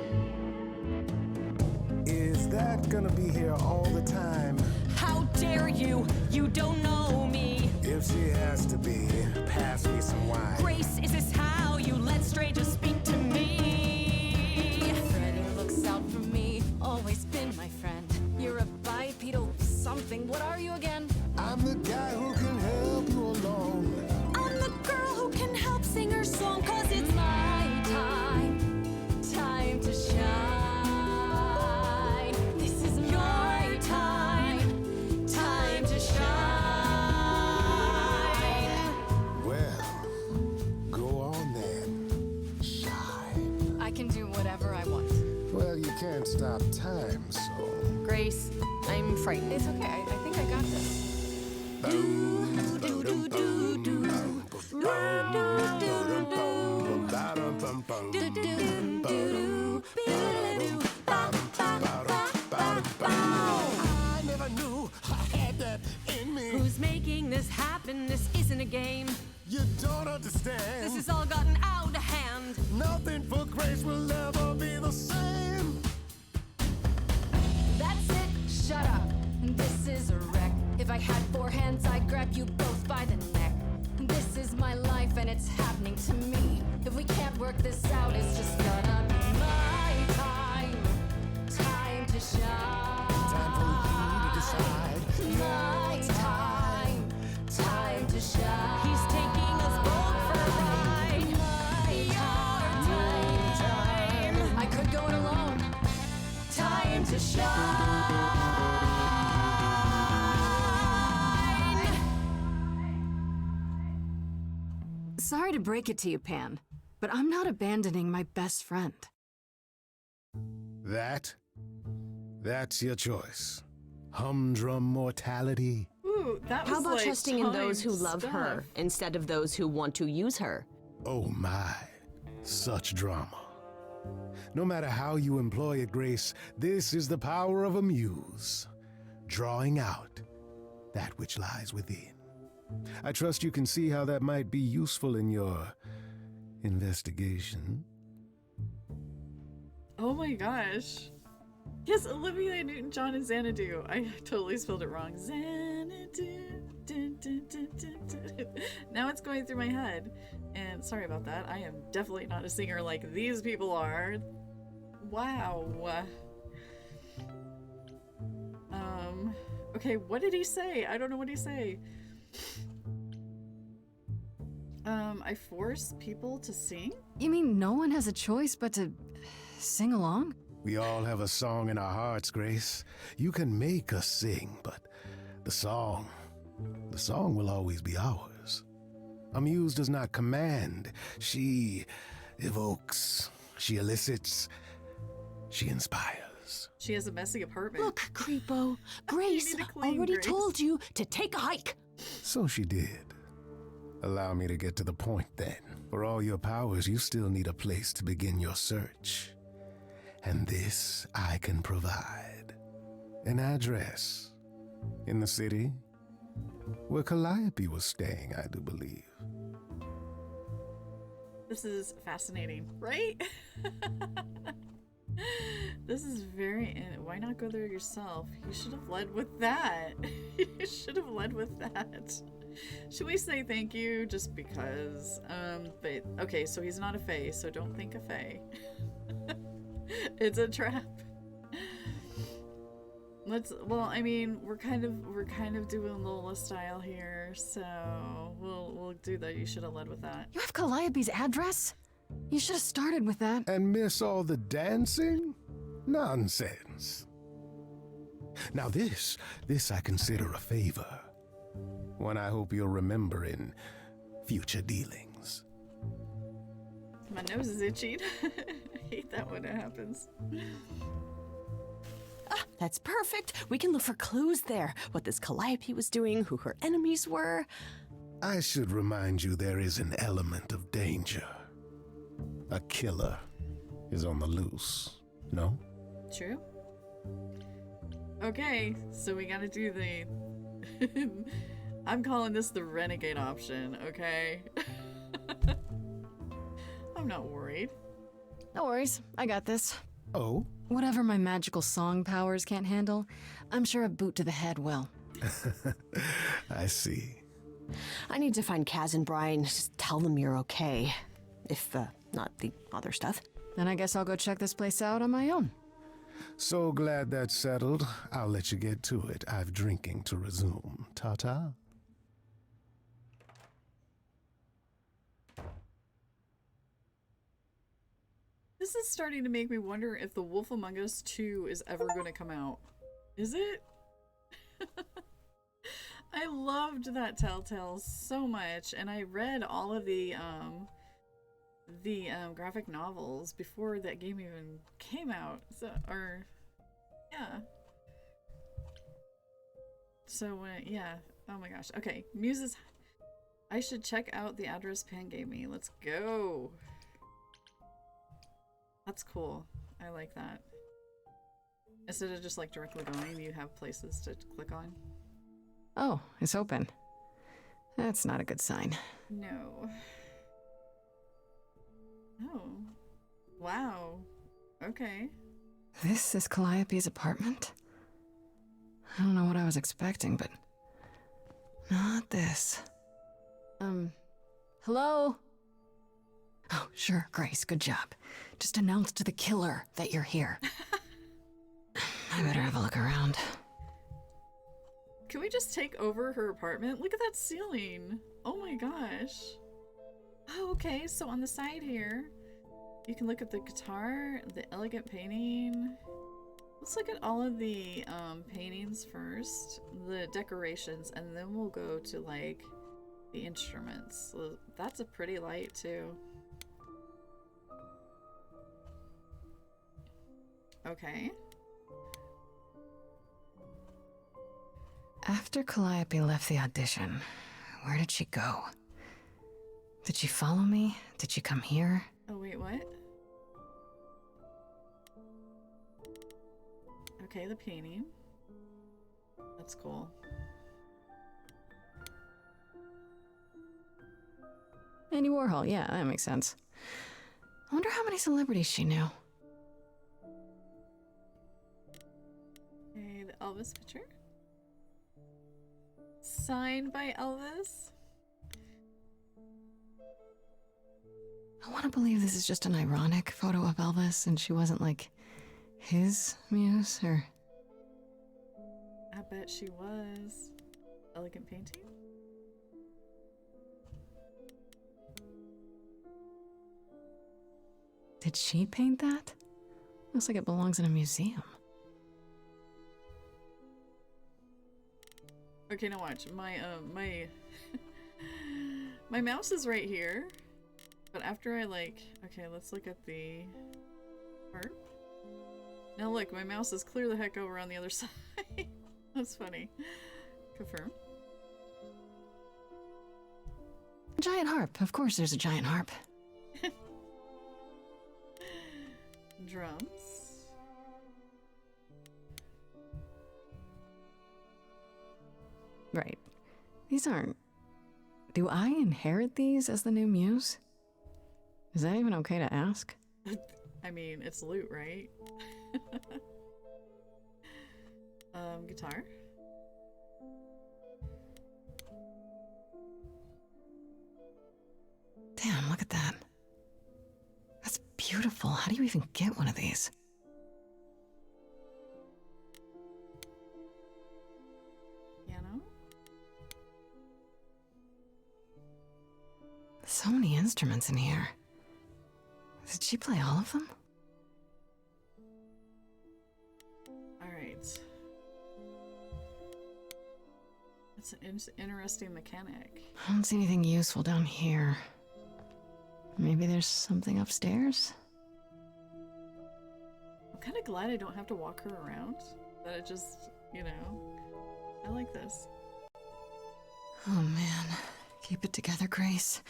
Is that gonna be here all the time? How dare you? You don't know me. If she has to be, pass me some wine. Grace, is this how you let strangers speak to me? Freddie looks out for me, always been my friend. You're a bipedal something, what are you again? I'm the guy who can help you along. I'm the girl who can help sing her song, 'cause it's my time, time to shine. This is my time, time to shine. Well, go on then. Shine. I can do whatever I want. Well, you can't stop time, so. Grace, I'm frightened. It's okay, I think I got this. I never knew I had that in me. Who's making this happen? This isn't a game. You don't understand. This has all gotten out of hand. Nothing for Grace will ever be the same. That's it, shut up. This is a wreck. If I had 4 hands, I'd grab you both by the neck. This is my life and it's happening to me. If we can't work this out, it's just gonna be my time. Time to shine. Time for you to decide. My time. Time to shine. He's taking us both for a ride. My time. I could go it alone. Time to shine. Sorry to break it to you, Pan, but I'm not abandoning my best friend. That's your choice. Humdrum mortality. Ooh, that How was about like trusting in those who timed love her stuff. instead of those who want to use her? Oh my, such drama. No matter how you employ it, Grace, this is the power of a muse, drawing out that which lies within. I trust you can see how that might be useful in your investigation. Oh my gosh. Yes, Olivia Newton-John and Xanadu. I totally spelled it wrong. Xanadu. Dun, dun, dun, dun, dun. Now it's going through my head. And sorry about that. I am definitely not a singer like these people are. Wow. Okay, what did he say? I don't know what he say. I force people to sing? You mean no one has a choice but to sing along? We all have a song in our hearts, Grace. You can make us sing, but the song will always be ours. A muse does not command. She evokes, she elicits, she inspires. She has a messy apartment. Look, Creepo, Grace already told you to take a hike. So she did. Allow me to get to the point then. For all your powers, you still need a place to begin your search. And this I can provide. An address, In the city? Where Calliope was staying, I do believe. This is fascinating, right? This is very... Why not go there yourself? You should have led with that. You should have led with that. Should we say thank you just because? But okay, so he's not a fae, so don't think a fae. It's a trap. Well, I mean, we're kind of doing Lola style here, so we'll do that. You should have led with that. You have Calliope's address? You should have started with that. And miss all the dancing? Nonsense. Now this I consider a favor. One I hope you'll remember in future dealings. My nose is itching. I hate that when it happens. Ah, that's perfect. We can look for clues there. What this Calliope was doing, who her enemies were. I should remind you there is an element of danger. A killer is on the loose, no? True. Okay, so we gotta do the... I'm calling this the renegade option, okay? I'm not worried. No worries, I got this. Oh? Whatever my magical song powers can't handle, I'm sure a boot to the head will. I see. I need to find Kaz and Brian. Just tell them you're okay. If, not the other stuff. Then I guess I'll go check this place out on my own. So glad that's settled. I'll let you get to it. I've drinking to resume. Ta-ta. This is starting to make me wonder if The Wolf Among Us 2 is ever going to come out. Is it? I loved that Telltale so much, and I read all of the graphic novels before that game even came out. So, or, yeah. So, yeah. Oh my gosh. Okay, Muses. I should check out the address Pan gave me. Let's go. That's cool. I like that. Instead of just like directly going, you have places to click on. Oh, it's open. That's not a good sign. No. Oh. Wow. Okay. This is Calliope's apartment? I don't know what I was expecting, but not this. Hello? Oh, sure, Grace, good job. Just announce to the killer that you're here. I better have a look around. Can we just take over her apartment? Look at that ceiling. Oh my gosh. Oh, okay, so on the side here, you can look at the guitar, the elegant painting. Let's look at all of the paintings first, the decorations, and then we'll go to like the instruments. So that's a pretty light too. Okay. After Calliope left the audition, where did she go? Did she follow me? Did she come here? Oh wait, what? Okay, the painting. That's cool. Andy Warhol, yeah, that makes sense. I wonder how many celebrities she knew. Okay, the Elvis picture. Signed by Elvis. I want to believe this is just an ironic photo of Elvis and she wasn't like his muse, or... I bet she was. Elegant painting? Did she paint that? Looks like it belongs in a museum. Okay, now watch. My my mouse is right here. But after I like... Okay, let's look at the art. Now look, my mouse is clear the heck over on the other side. That's funny. Confirm. Giant harp. Of course there's a giant harp. Drums. Right. These aren't... Do I inherit these as the new muse? Is that even okay to ask? I mean, it's loot, right? Guitar? Damn, look at that. That's beautiful. How do you even get one of these? Piano? So many instruments in here. Did she play all of them? Alright. That's an interesting mechanic. I don't see anything useful down here. Maybe there's something upstairs? I'm kind of glad I don't have to walk her around. That it just, you know, I like this. Oh man, keep it together, Grace.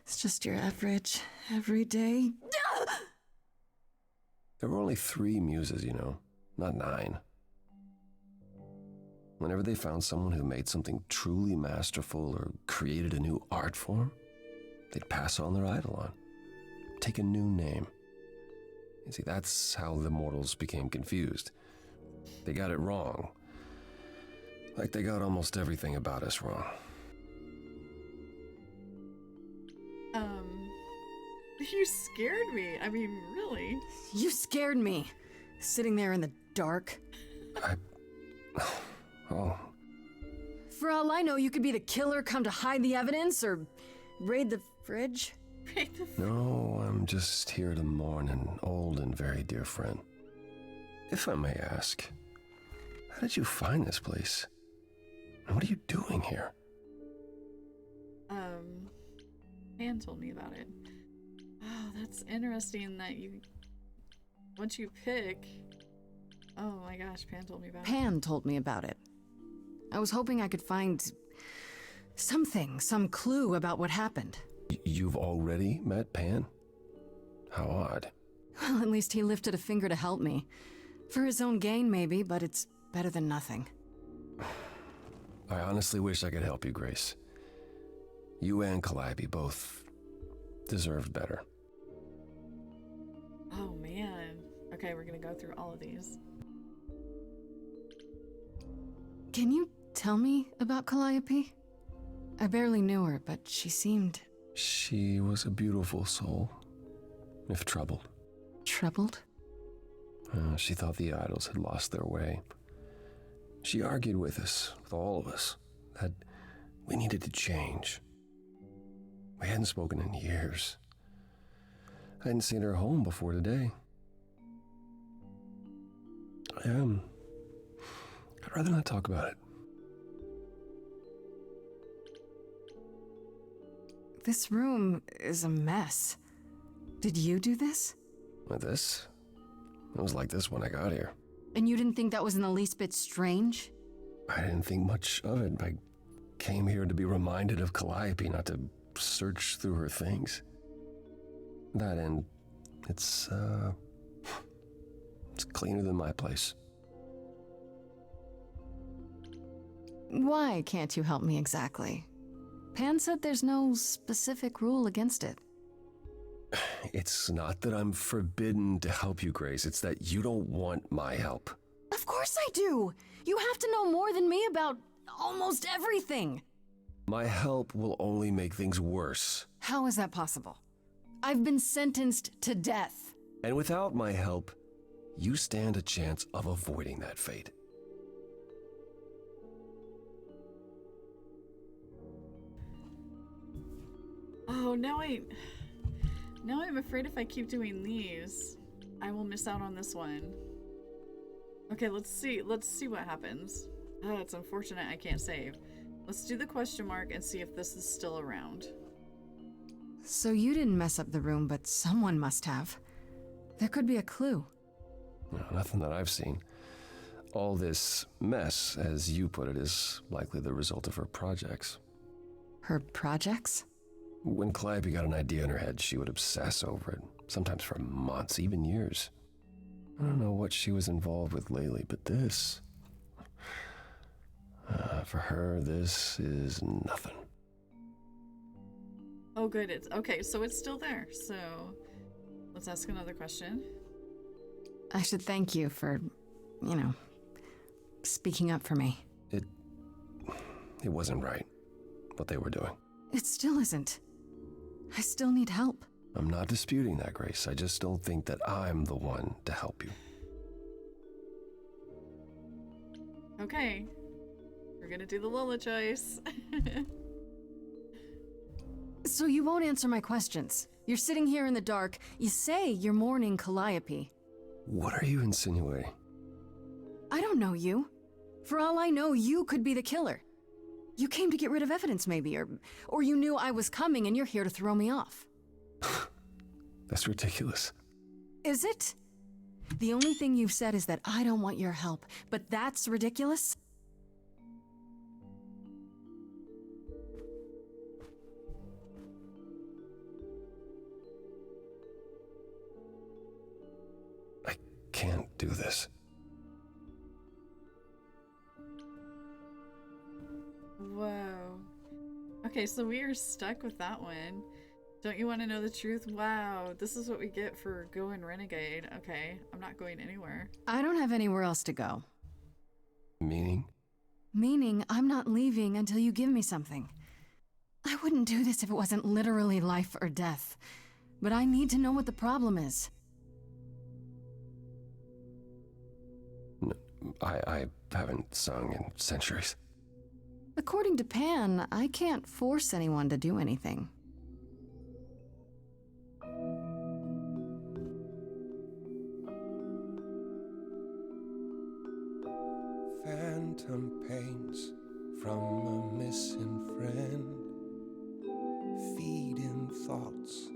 It's just your average, everyday... There were only 3 muses, you know, not 9. Whenever they found someone who made something truly masterful or created a new art form, they'd pass on their eidolon, take a new name. You see, that's how the mortals became confused. They got it wrong. Like they got almost everything about us wrong. You scared me. I mean, really. You scared me. Sitting there in the dark. Oh. For all I know, you could be the killer come to hide the evidence or raid the fridge. No, I'm just here to mourn an old and very dear friend. If I may ask, how did you find this place? And what are you doing here? Pan told me about it. Oh, that's interesting that you... Once you pick... Oh my gosh, Pan told me about it. Pan told me about it. I was hoping I could find... something, some clue about what happened. You've already met Pan? How odd. Well, at least he lifted a finger to help me. For his own gain, maybe, but it's better than nothing. I honestly wish I could help you, Grace. You and Calliope both deserved better. Oh man. Okay, we're gonna go through all of these. Can you tell me about Calliope? I barely knew her, but she seemed... She was a beautiful soul, if troubled. Troubled? She thought the idols had lost their way. She argued with us, with all of us, that we needed to change. We hadn't spoken in years. I hadn't seen her home before today. I'd rather not talk about it. This room is a mess. Did you do this? With this? It was like this when I got here. And you didn't think that was in the least bit strange? I didn't think much of it. I came here to be reminded of Calliope, not to search through her things. That and it's cleaner than my place. Why can't you help me exactly? Pan said there's no specific rule against it. It's not that I'm forbidden to help you, Grace. It's that you don't want my help. Of course I do! You have to know more than me about almost everything! My help will only make things worse. How is that possible? I've been sentenced to death. And without my help, you stand a chance of avoiding that fate. Oh, now I'm afraid if I keep doing these, I will miss out on this one. Okay, let's see what happens. Oh, it's unfortunate I can't save. Let's do the question mark and see if this is still around. So you didn't mess up the room, but someone must have. There could be a clue. No, nothing that I've seen. All this mess, as you put it, is likely the result of her projects. Her projects? When Calliope got an idea in her head, she would obsess over it, sometimes for months, even years. I don't know what she was involved with lately, but this... For her, this is nothing. Oh, good. It's okay. So it's still there. So let's ask another question. I should thank you for, speaking up for me. It wasn't right, what they were doing. It still isn't. I still need help. I'm not disputing that, Grace. I just don't think that I'm the one to help you. Okay. We're gonna do the Lola choice. So you won't answer my questions. You're sitting here in the dark. You say you're mourning Calliope. What are you insinuating? I don't know you. For all I know, you could be the killer. You came to get rid of evidence, maybe, or you knew I was coming and you're here to throw me off. That's ridiculous. Is it? The only thing you've said is that I don't want your help, but that's ridiculous? I can't do this. Whoa. Okay, so we are stuck with that one. Don't you want to know the truth? Wow, this is what we get for going renegade. Okay, I'm not going anywhere. I don't have anywhere else to go. Meaning? Meaning I'm not leaving until you give me something. I wouldn't do this if it wasn't literally life or death. But I need to know what the problem is. I haven't sung in centuries. According to Pan, I can't force anyone to do anything. Phantom pains from a missing friend, feeding thoughts,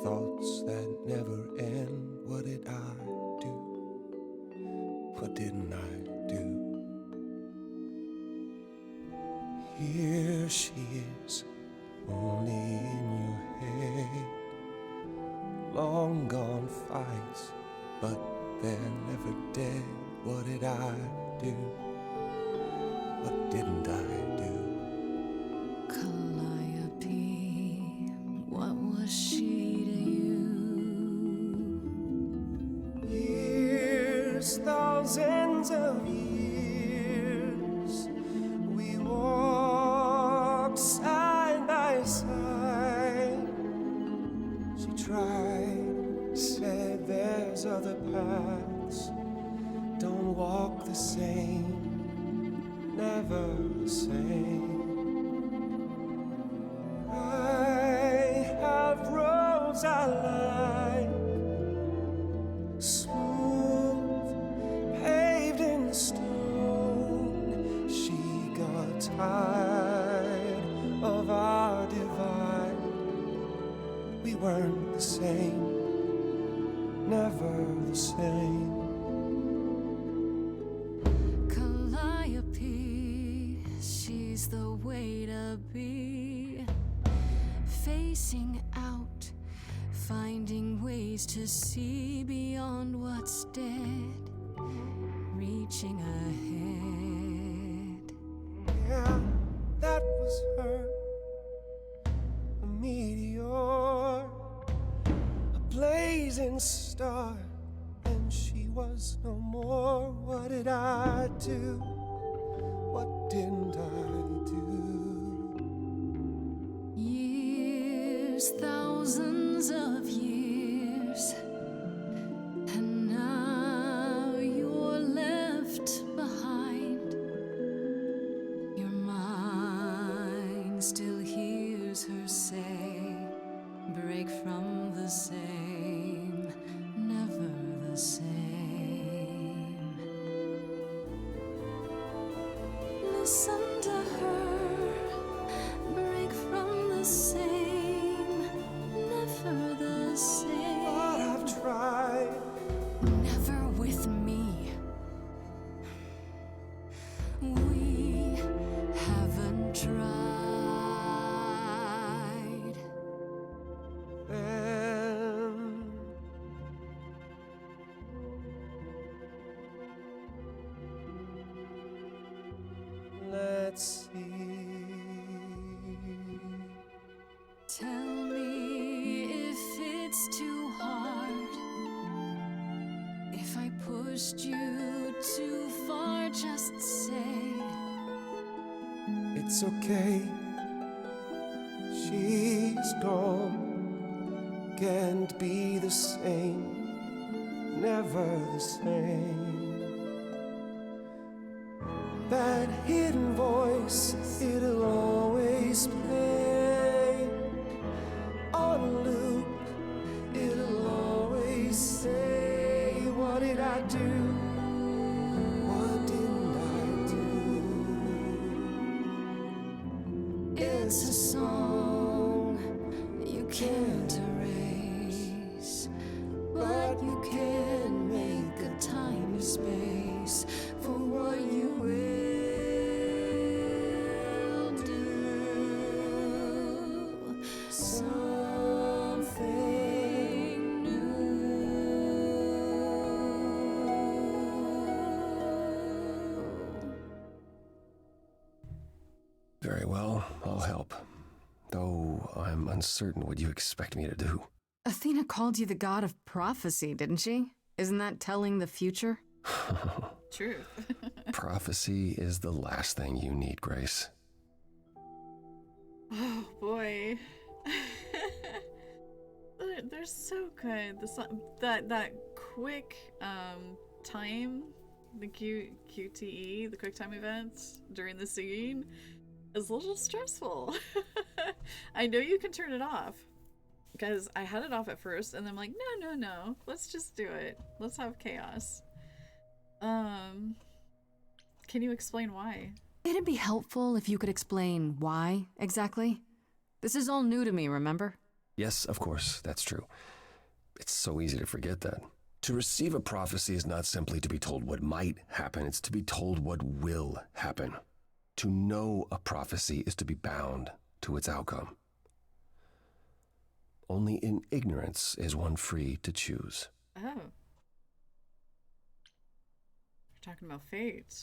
thoughts that never end. What did I do? What didn't I do? Here she is, only in your head. Long gone fights, but they're never dead. What did I do? What didn't I do? Calliope, what was she to you? Years, thousands of years, we walked side by side. She tried, said there's other paths. Don't walk the same, never the same. I have roads I like, smooth, paved in stone. She got tired of our divide. We weren't the same, never the same. Calliope, she's the way to be. Facing out, finding ways to see beyond what's dead, reaching ahead. Yeah, that was her. A meteor, a blazing star, and she was no more. What did I do? What didn't I do? Years, thousands of years, and now you're left behind. Your mind still hears her say, break from the same, never the same. Listen to her, break from the same, never the same. But I've pushed you too far, just say it's okay. She's gone, can't be the same, never the same. That hidden voice, it'll always play on a loop. It'll always say, what did I do? What didn't I do? it's a song you can't erase, but you can make a tiny space for what you will do. Something new. Very well, I'll help. Though I'm uncertain what you expect me to do. Athena called you the god of prophecy, didn't she? Isn't that telling the future? Truth. Prophecy is the last thing you need, Grace. Oh boy. They're so good. That quick time, the QTE, the quick time events during the scene is a little stressful. I know you can turn it off, because I had it off at first and I'm like, no, let's just do it. Let's have chaos. Can you explain why? It'd be helpful if you could explain why, exactly. This is all new to me, remember? Yes, of course, that's true. It's so easy to forget that. To receive a prophecy is not simply to be told what might happen, it's to be told what will happen. To know a prophecy is to be bound to its outcome. Only in ignorance is one free to choose. Oh. We're talking about fate.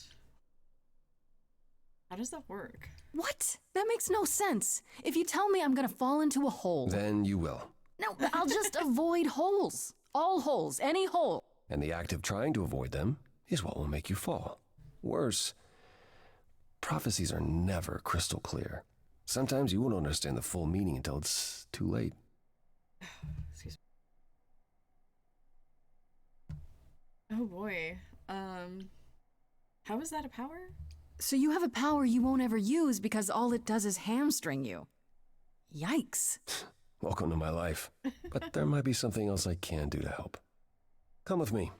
How does that work? What? That makes no sense. If you tell me I'm gonna fall into a hole... Then you will. No, I'll just avoid holes. All holes, any hole. And the act of trying to avoid them is what will make you fall. Worse, prophecies are never crystal clear. Sometimes you won't understand the full meaning until it's too late. Excuse me. Oh boy. How is that a power? So you have a power you won't ever use because all it does is hamstring you. Yikes. Welcome to my life. But there might be something else I can do to help. Come with me.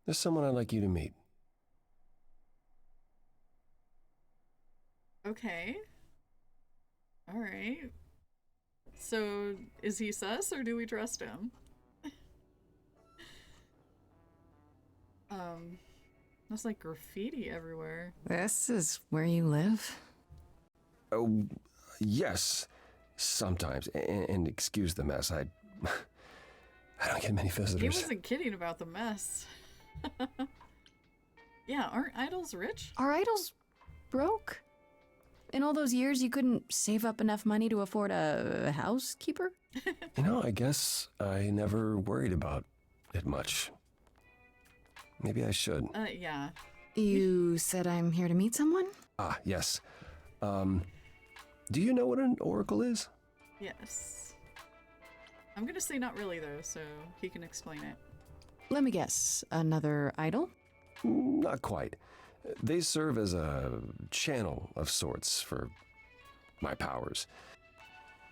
There's someone I'd like you to meet. Okay. Alright. So, is he sus or do we trust him? There's like graffiti everywhere. This is where you live? Oh, yes. Sometimes. And excuse the mess. I don't get many visitors. He wasn't kidding about the mess. Yeah, aren't idols rich? Are idols broke? In all those years, you couldn't save up enough money to afford a housekeeper? You know, I guess I never worried about it much. Maybe I should. Yeah. You said I'm here to meet someone? Ah, yes. Do you know what an oracle is? Yes. I'm gonna say not really though, so he can explain it. Let me guess. Another idol? Not quite. They serve as a channel of sorts for my powers.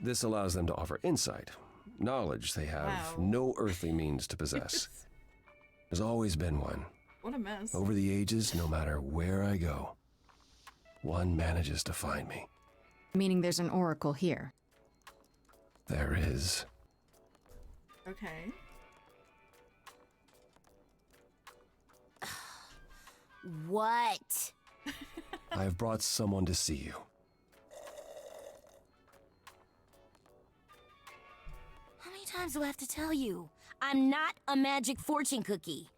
This allows them to offer insight, knowledge they have no earthly means to possess. There's always been one. What a mess. Over the ages, no matter where I go, one manages to find me. Meaning there's an oracle here. There is. Okay. What? I've brought someone to see you. How many times do I have to tell you? I'm not a magic fortune cookie.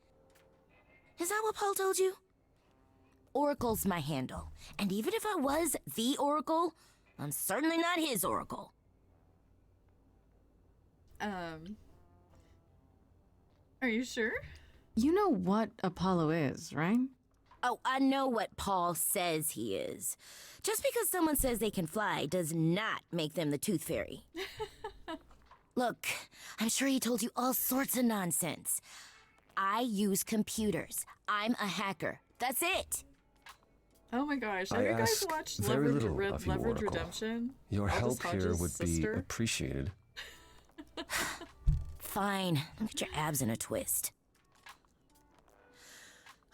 Is that what Paul told you? Oracle's my handle. And even if I was the Oracle, I'm certainly not his Oracle. Are you sure? You know what Apollo is, right? Oh, I know what Paul says he is. Just because someone says they can fly does not make them the Tooth Fairy. Look, I'm sure he told you all sorts of nonsense. I use computers. I'm a hacker. That's it. Oh my gosh, I have you guys ask watched very Leverage, little of you, Leverage Oracle. Redemption? Your Aldous help here Hodge's would sister? be appreciated. Fine. Look at your abs in a twist.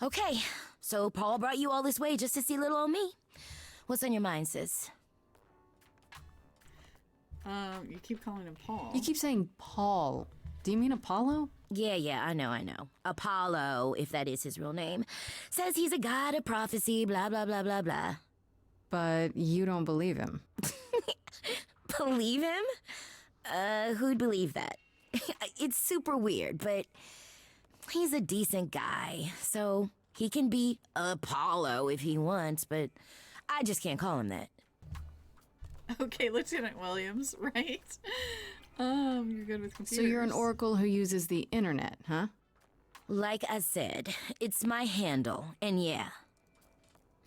Okay, so Paul brought you all this way just to see little old me. What's on your mind, sis? You keep calling him Paul. You keep saying Paul. Do you mean Apollo? Yeah, I know. Apollo, if that is his real name, says he's a god of prophecy, blah, blah, blah, blah, blah. But you don't believe him. Believe him? Who'd believe that? It's super weird, but he's a decent guy, so he can be Apollo if he wants, but I just can't call him that. Okay, Lieutenant Williams, right? You're good with computers. So you're an oracle who uses the internet, huh? Like I said, it's my handle, and yeah.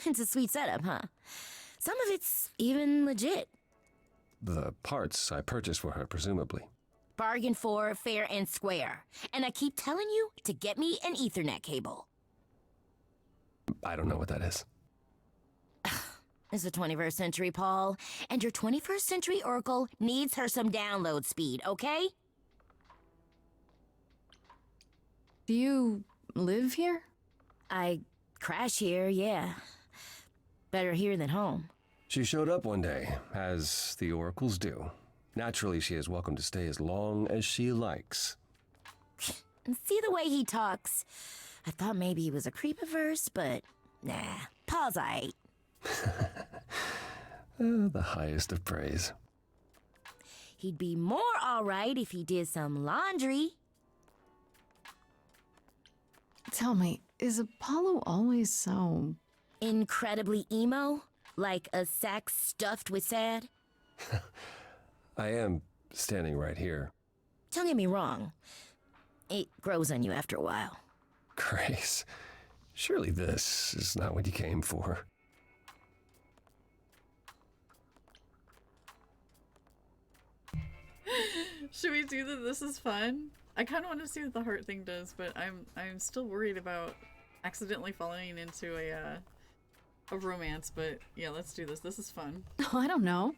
It's a sweet setup, huh? Some of it's even legit. The parts I purchased for her, presumably. Bargain for, fair and square. And I keep telling you to get me an Ethernet cable. I don't know what that is. It's the 21st century, Paul, and your 21st century Oracle needs her some download speed, okay? Do you live here? I crash here, yeah. Better here than home. She showed up one day, as the oracles do. Naturally, she is welcome to stay as long as she likes. And see the way he talks. I thought maybe he was a creepiverse, but nah, Paul's aight. The highest of praise. He'd be more alright if he did some laundry. Tell me, is Apollo always so... incredibly emo? Like a sack stuffed with sad? I am standing right here. Don't get me wrong. It grows on you after a while. Grace, surely this is not what you came for. Should we do the This Is Fun? I kind of want to see what the heart thing does, but I'm still worried about accidentally falling into a romance. But yeah, let's do this. This is fun. Oh, I don't know.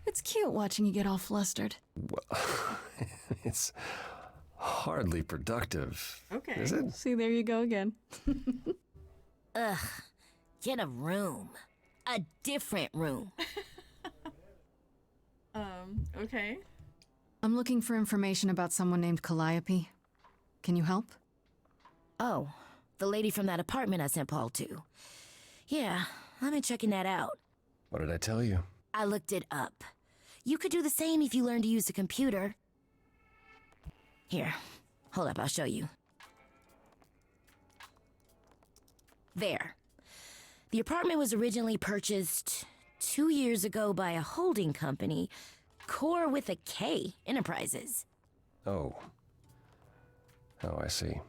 It's cute watching you get all flustered. Well, it's hardly productive. Okay. Is it? See, there you go again. Ugh. Get a room. A different room. Okay. I'm looking for information about someone named Calliope. Can you help? Oh, the lady from that apartment I sent Paul to. Yeah, I've been checking that out. What did I tell you? I looked it up. You could do the same if you learned to use a computer. Here, hold up, I'll show you. There. The apartment was originally purchased 2 years ago by a holding company, Core with a K Enterprises. Oh. Oh, I see.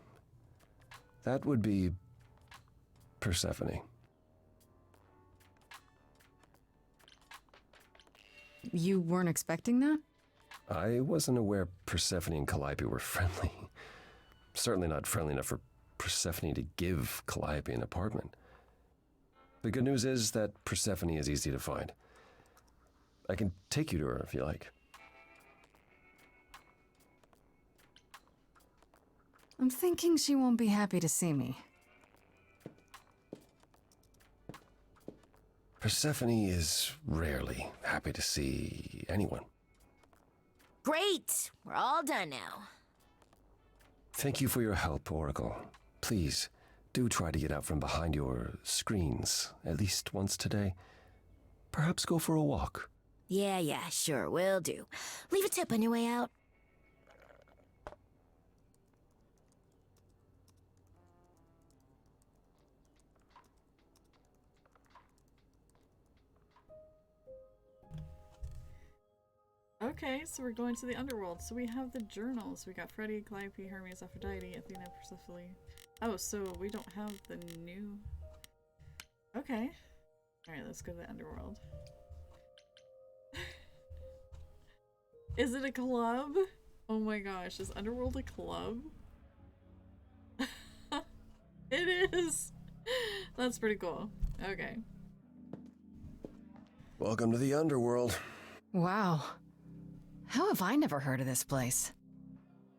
That would be Persephone. You weren't expecting that? I wasn't aware Persephone and Calliope were friendly. Certainly not friendly enough for Persephone to give Calliope an apartment. The good news is that Persephone is easy to find. I can take you to her if you like. I'm thinking she won't be happy to see me. Persephone is rarely happy to see anyone. Great! We're all done now. Thank you for your help, Oracle. Please, do try to get out from behind your screens at least once today. Perhaps go for a walk. Yeah, sure, will do. Leave a tip on your way out. Okay, so we're going to the underworld. So we have the journals. We got Freddie, Calliope, Hermes, Aphrodite, Athena, Persephone, Oh, so we don't have the new... Okay. Alright, let's go to the underworld. Is it a club? Oh my gosh, is Underworld a club? It is! That's pretty cool. Okay. Welcome to the underworld. Wow. How have I never heard of this place?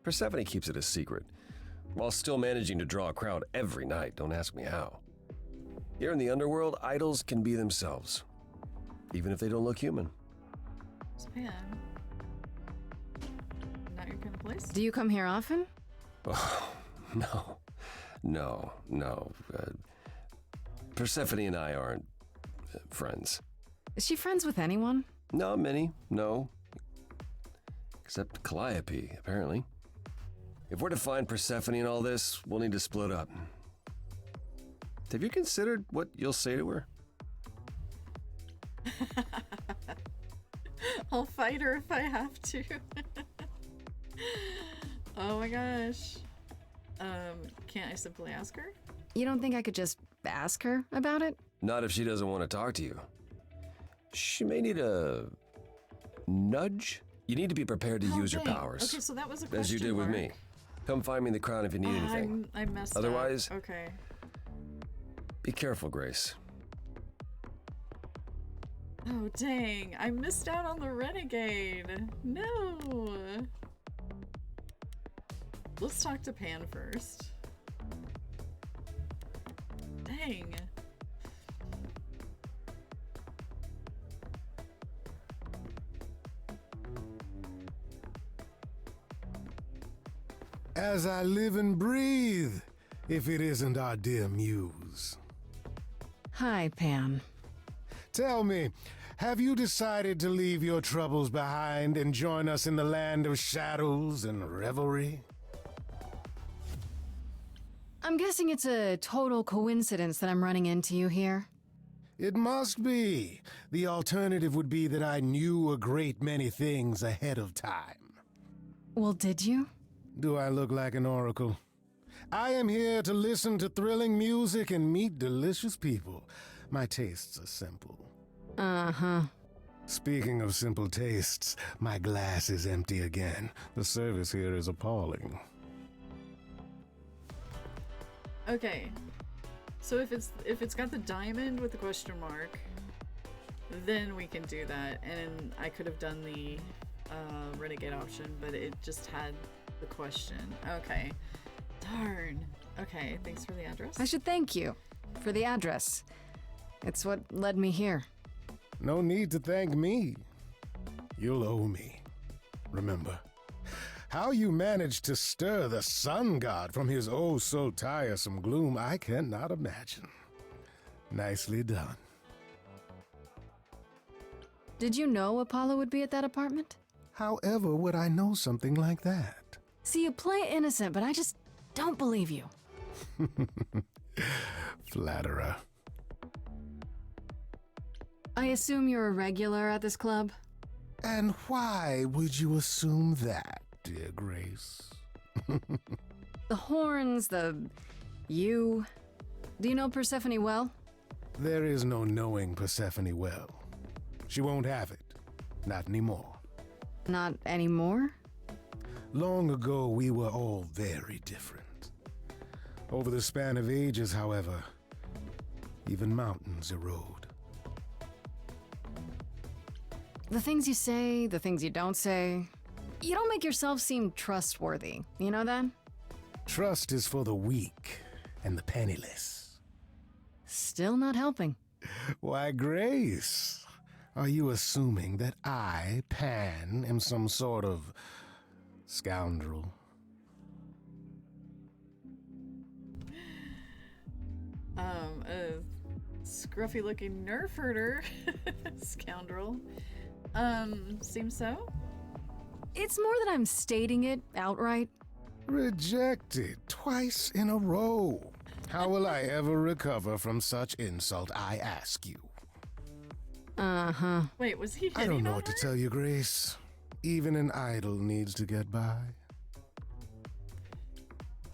Persephone keeps it a secret, while still managing to draw a crowd every night. Don't ask me how. Here in the underworld, idols can be themselves, even if they don't look human. Japan. Not your kind of place? Do you come here often? Oh, no. Persephone and I aren't friends. Is she friends with anyone? Not many, no. Except Calliope, apparently. If we're to find Persephone in all this, we'll need to split up. Have you considered what you'll say to her? I'll fight her if I have to. Oh my gosh. Can't I simply ask her? You don't think I could just ask her about it? Not if she doesn't want to talk to you. She may need a nudge. You need to be prepared to use your powers. Okay, so that was a question as you did with me. Come find me in the crown if you need anything. I messed Otherwise, up. Okay. Be careful, Grace. Oh dang, I missed out on the renegade. No. Let's talk to Pan first. Dang. As I live and breathe, if it isn't our dear muse. Hi, Pan. Tell me, have you decided to leave your troubles behind and join us in the land of shadows and revelry? I'm guessing it's a total coincidence that I'm running into you here. It must be. The alternative would be that I knew a great many things ahead of time. Well, did you? Do I look like an oracle? I am here to listen to thrilling music and meet delicious people. My tastes are simple. Uh-huh. Speaking of simple tastes, my glass is empty again. The service here is appalling. Okay. So if it's got the diamond with the question mark, then we can do that. And I could have done the renegade option, but it just had the question. Okay. Darn. Okay, thanks for the address. I should thank you for the address. It's what led me here. No need to thank me. You'll owe me. Remember, how you managed to stir the sun god from his oh so tiresome gloom, I cannot imagine. Nicely done. Did you know Apollo would be at that apartment? However would I know something like that? See, you play innocent, but I just don't believe you. Flatterer. I assume you're a regular at this club? And why would you assume that, dear Grace? The horns, you. Do you know Persephone well? There is no knowing Persephone well. She won't have it. Not anymore. Not anymore? Long ago, we were all very different. Over the span of ages, however, even mountains erode. The things you say, the things you don't say. You don't make yourself seem trustworthy. You know that? Trust is for the weak and the penniless. Still not helping. Why, Grace, are you assuming that I, Pan, am some sort of scoundrel? A scruffy-looking nerf herder. Scoundrel. Seems so? It's more that I'm stating it outright. Rejected twice in a row. How will I ever recover from such insult, I ask you? Uh-huh. Wait, was he hitting I don't know on what to her? tell you, Grace. Even an idol needs to get by.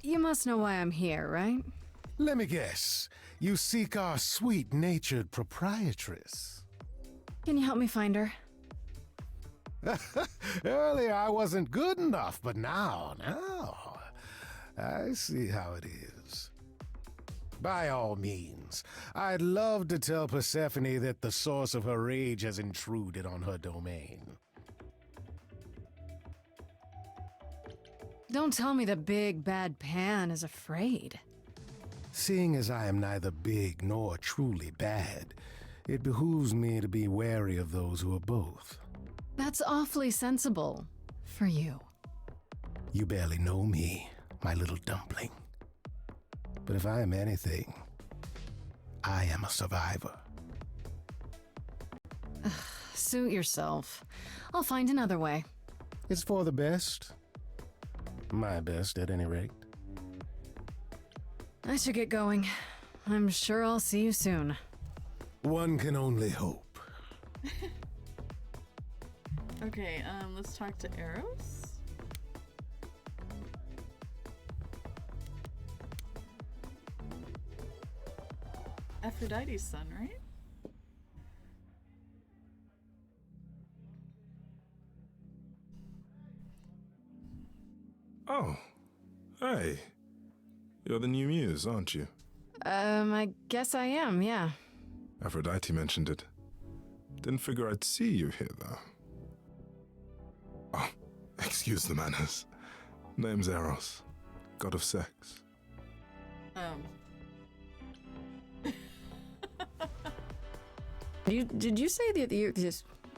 You must know why I'm here, right? Let me guess. You seek our sweet-natured proprietress. Can you help me find her? Earlier I wasn't good enough, but now, I see how it is. By all means, I'd love to tell Persephone that the source of her rage has intruded on her domain. Don't tell me the big bad Pan is afraid. Seeing as I am neither big nor truly bad, it behooves me to be wary of those who are both. That's awfully sensible for you. You barely know me, my little dumpling. But if I am anything, I am a survivor. Suit yourself. I'll find another way. It's for the best. My best, at any rate. I should get going. I'm sure I'll see you soon. One can only hope. Okay, let's talk to Eros. Aphrodite's son, right? Oh, hey. You're the new muse, aren't you? I guess I am, yeah. Aphrodite mentioned it. Didn't figure I'd see you here, though. Oh, excuse the manners. Name's Eros, god of sex. Did you say that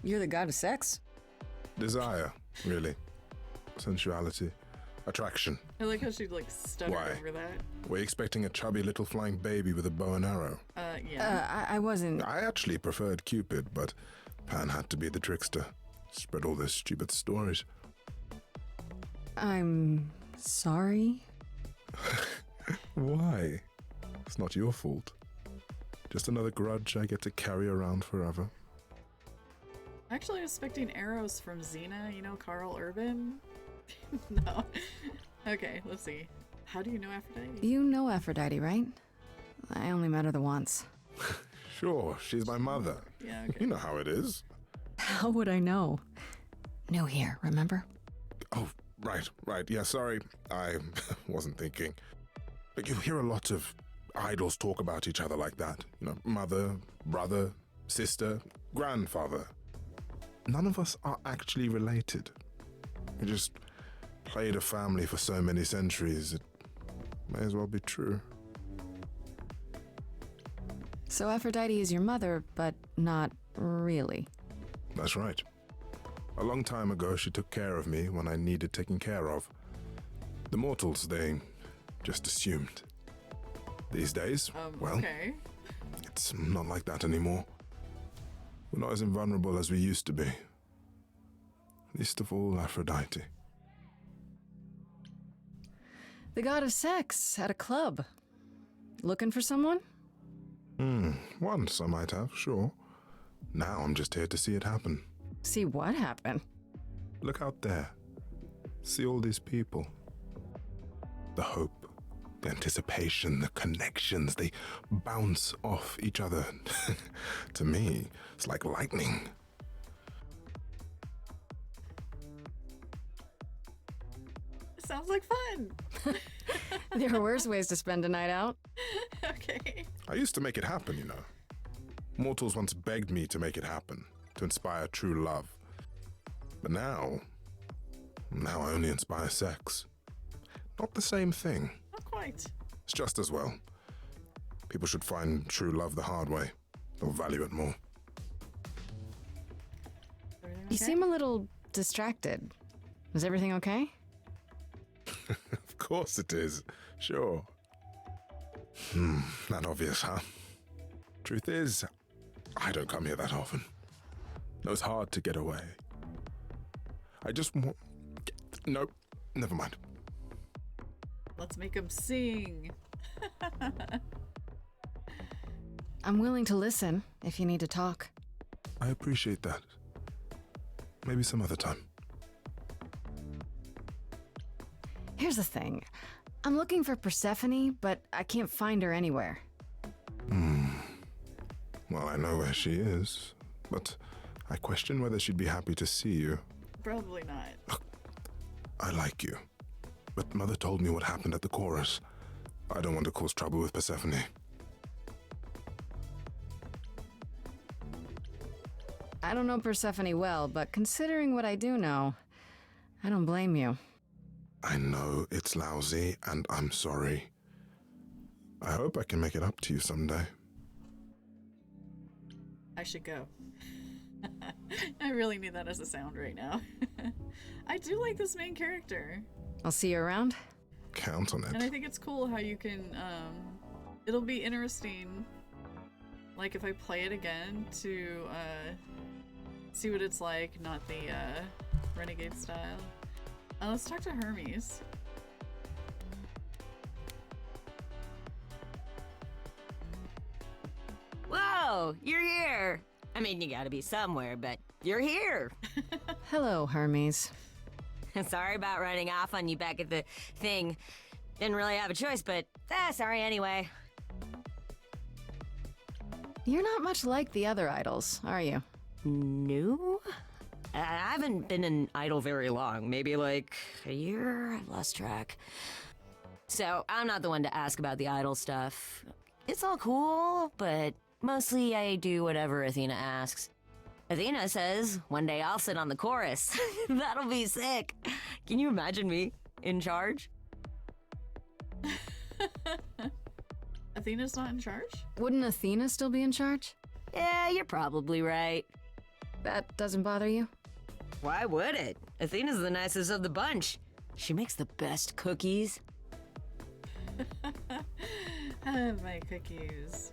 you're the god of sex? Desire, really. Sensuality. Attraction. I like how she like stuttered Why? over that. Were you expecting a chubby little flying baby with a bow and arrow? Yeah. I wasn't. I actually preferred Cupid, but Pan had to be the trickster. Spread all those stupid stories. I'm sorry. Why? It's not your fault. Just another grudge I get to carry around forever. Actually, I was expecting Eros from Xena, you know, Carl Urban. No. Okay, let's see. How do you know Aphrodite? You know Aphrodite, right? I only met her the once. Sure, she's my mother. Yeah, okay. You know how it is. How would I know? New here, remember? Oh, right. Yeah, sorry. I wasn't thinking. But you hear a lot of idols talk about each other like that. You know, mother, brother, sister, grandfather. None of us are actually related. We just played a family for so many centuries, it may as well be true. So Aphrodite is your mother, but not really. That's right. A long time ago, she took care of me when I needed taking care of. The mortals, they just assumed. These days, well, okay. It's not like that anymore. We're not as invulnerable as we used to be. Least of all, Aphrodite. The god of sex at a club. Looking for someone? Once I might have, sure. Now I'm just here to see it happen. See what happen? Look out there. See all these people. The hope, the anticipation, the connections, they bounce off each other. To me, it's like lightning. Sounds like fun. There are worse ways to spend a night out. Okay. I used to make it happen, you know. Mortals once begged me to make it happen, to inspire true love. But now I only inspire sex. Not the same thing. Not quite. It's just as well. People should find true love the hard way. They'll value it more. You seem a little distracted. Is everything okay? Of course it is. Sure. Not obvious, huh? Truth is, I don't come here that often. No, it's hard to get away. I just want... Nope, never mind. Let's make him sing. I'm willing to listen if you need to talk. I appreciate that. Maybe some other time. Here's the thing. I'm looking for Persephone, but I can't find her anywhere. Well, I know where she is, but I question whether she'd be happy to see you. Probably not. I like you, but Mother told me what happened at the chorus. I don't want to cause trouble with Persephone. I don't know Persephone well, but considering what I do know, I don't blame you. I know it's lousy, and I'm sorry. I hope I can make it up to you someday. I should go. I really need that as a sound right now. I do like this main character. I'll see you around. Count on it. And I think it's cool how you can, it'll be interesting, like if I play it again, to see what it's like, not the Renegade style. Let's talk to Hermes. Whoa, you're here. I mean, you gotta be somewhere, but you're here. Hello, Hermes. Sorry about running off on you back at the thing. Didn't really have a choice, but sorry anyway. You're not much like the other idols, are you? No? I haven't been an idol very long. Maybe like a year? I've lost track. So, I'm not the one to ask about the idol stuff. It's all cool, but mostly I do whatever Athena asks. Athena says, one day I'll sit on the chorus. That'll be sick. Can you imagine me in charge? Athena's not in charge? Wouldn't Athena still be in charge? Yeah, you're probably right. That doesn't bother you? Why would it? Athena's the nicest of the bunch. She makes the best cookies. My cookies.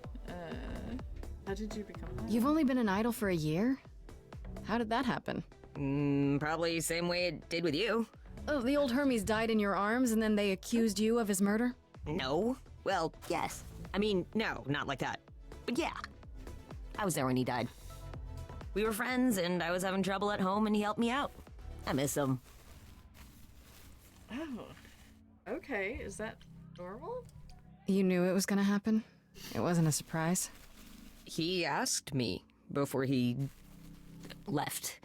How did you become that? You've only been an idol for a year? How did that happen? Probably same way it did with you. Oh, the old Hermes died in your arms and then they accused you of his murder? No. Well, yes. I mean, no, not like that. But yeah. I was there when he died. We were friends and I was having trouble at home and he helped me out. I miss him. Oh. Okay, is that normal? You knew it was gonna happen? It wasn't a surprise? He asked me before he left.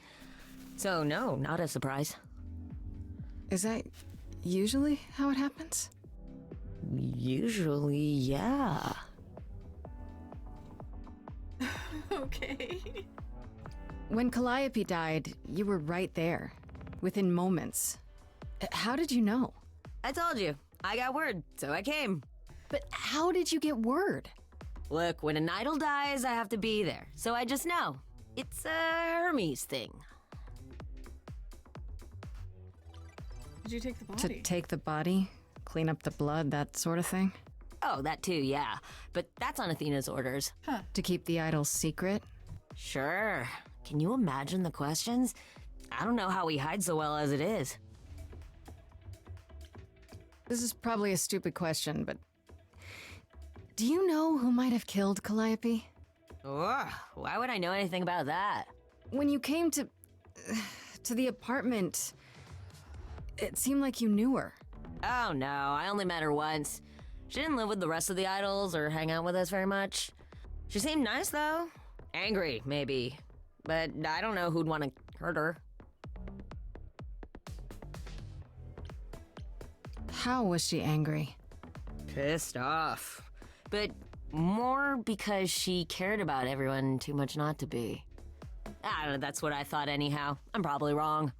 So no, not a surprise. Is that usually how it happens? Usually, yeah. Okay. When Calliope died, you were right there, within moments. How did you know? I told you. I got word, so I came. But how did you get word? Look, when an idol dies, I have to be there. So I just know. It's a Hermes thing. Did you take the body? To take the body? Clean up the blood, that sort of thing? Oh, that too, yeah. But that's on Athena's orders. Huh. To keep the idol secret? Sure. Can you imagine the questions? I don't know how we hide so well as it is. This is probably a stupid question, but do you know who might have killed Calliope? Ugh, why would I know anything about that? When you came to the apartment, it seemed like you knew her. Oh no, I only met her once. She didn't live with the rest of the idols or hang out with us very much. She seemed nice though. Angry, maybe. But I don't know who'd want to hurt her. How was she angry? Pissed off. But more because she cared about everyone too much not to be. I don't know, that's what I thought anyhow. I'm probably wrong.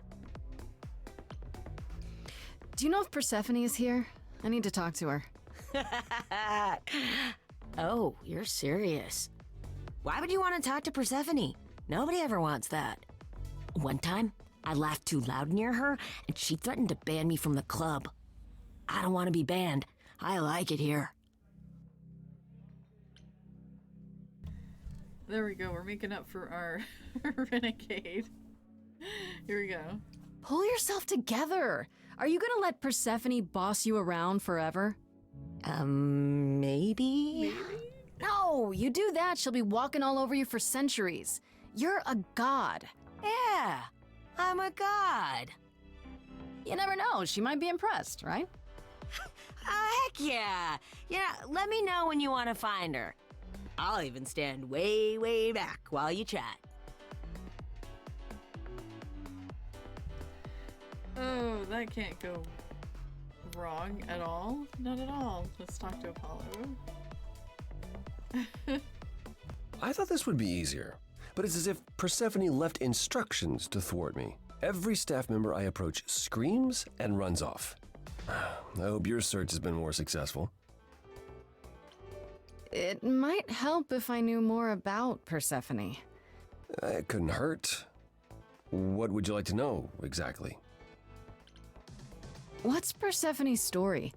Do you know if Persephone is here? I need to talk to her. Oh, you're serious. Why would you want to talk to Persephone? Nobody ever wants that. One time, I laughed too loud near her, and she threatened to ban me from the club. I don't want to be banned. I like it here. There we go, we're making up for our renegade. Here we go. Pull yourself together. Are you gonna let Persephone boss you around forever? Maybe? No, you do that, she'll be walking all over you for centuries. You're a god. Yeah, I'm a god. You never know, she might be impressed, right? Heck yeah! Yeah, let me know when you want to find her. I'll even stand way, way back while you chat. Oh, that can't go wrong at all. Not at all. Let's talk to Apollo. I thought this would be easier, but it's as if Persephone left instructions to thwart me. Every staff member I approach screams and runs off. I hope your search has been more successful. It might help if I knew more about Persephone. It couldn't hurt. What would you like to know, exactly? What's Persephone's story?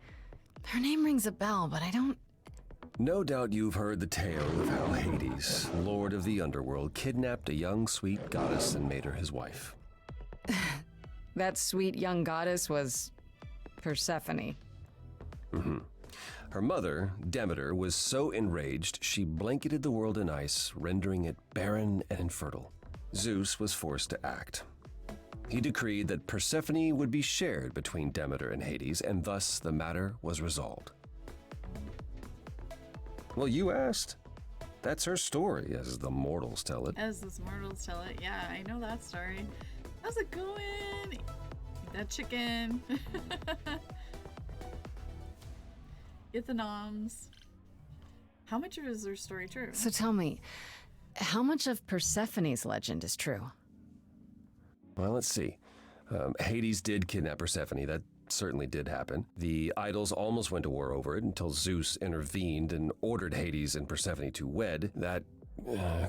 Her name rings a bell, but I don't... No doubt you've heard the tale of how Hades, lord of the underworld, kidnapped a young sweet goddess and made her his wife. That sweet young goddess was Persephone. Mm-hmm. Her mother, Demeter, was so enraged she blanketed the world in ice, rendering it barren and infertile. Zeus was forced to act. He decreed that Persephone would be shared between Demeter and Hades, and thus the matter was resolved. Well, you asked. That's her story, as the mortals tell it. As the mortals tell it. Yeah, I know that story. How's it going? Eat that chicken. Get the noms. How much is their story true? So tell me, how much of Persephone's legend is true? Well, let's see. Hades did kidnap Persephone. That certainly did happen. The idols almost went to war over it until Zeus intervened and ordered Hades and Persephone to wed. That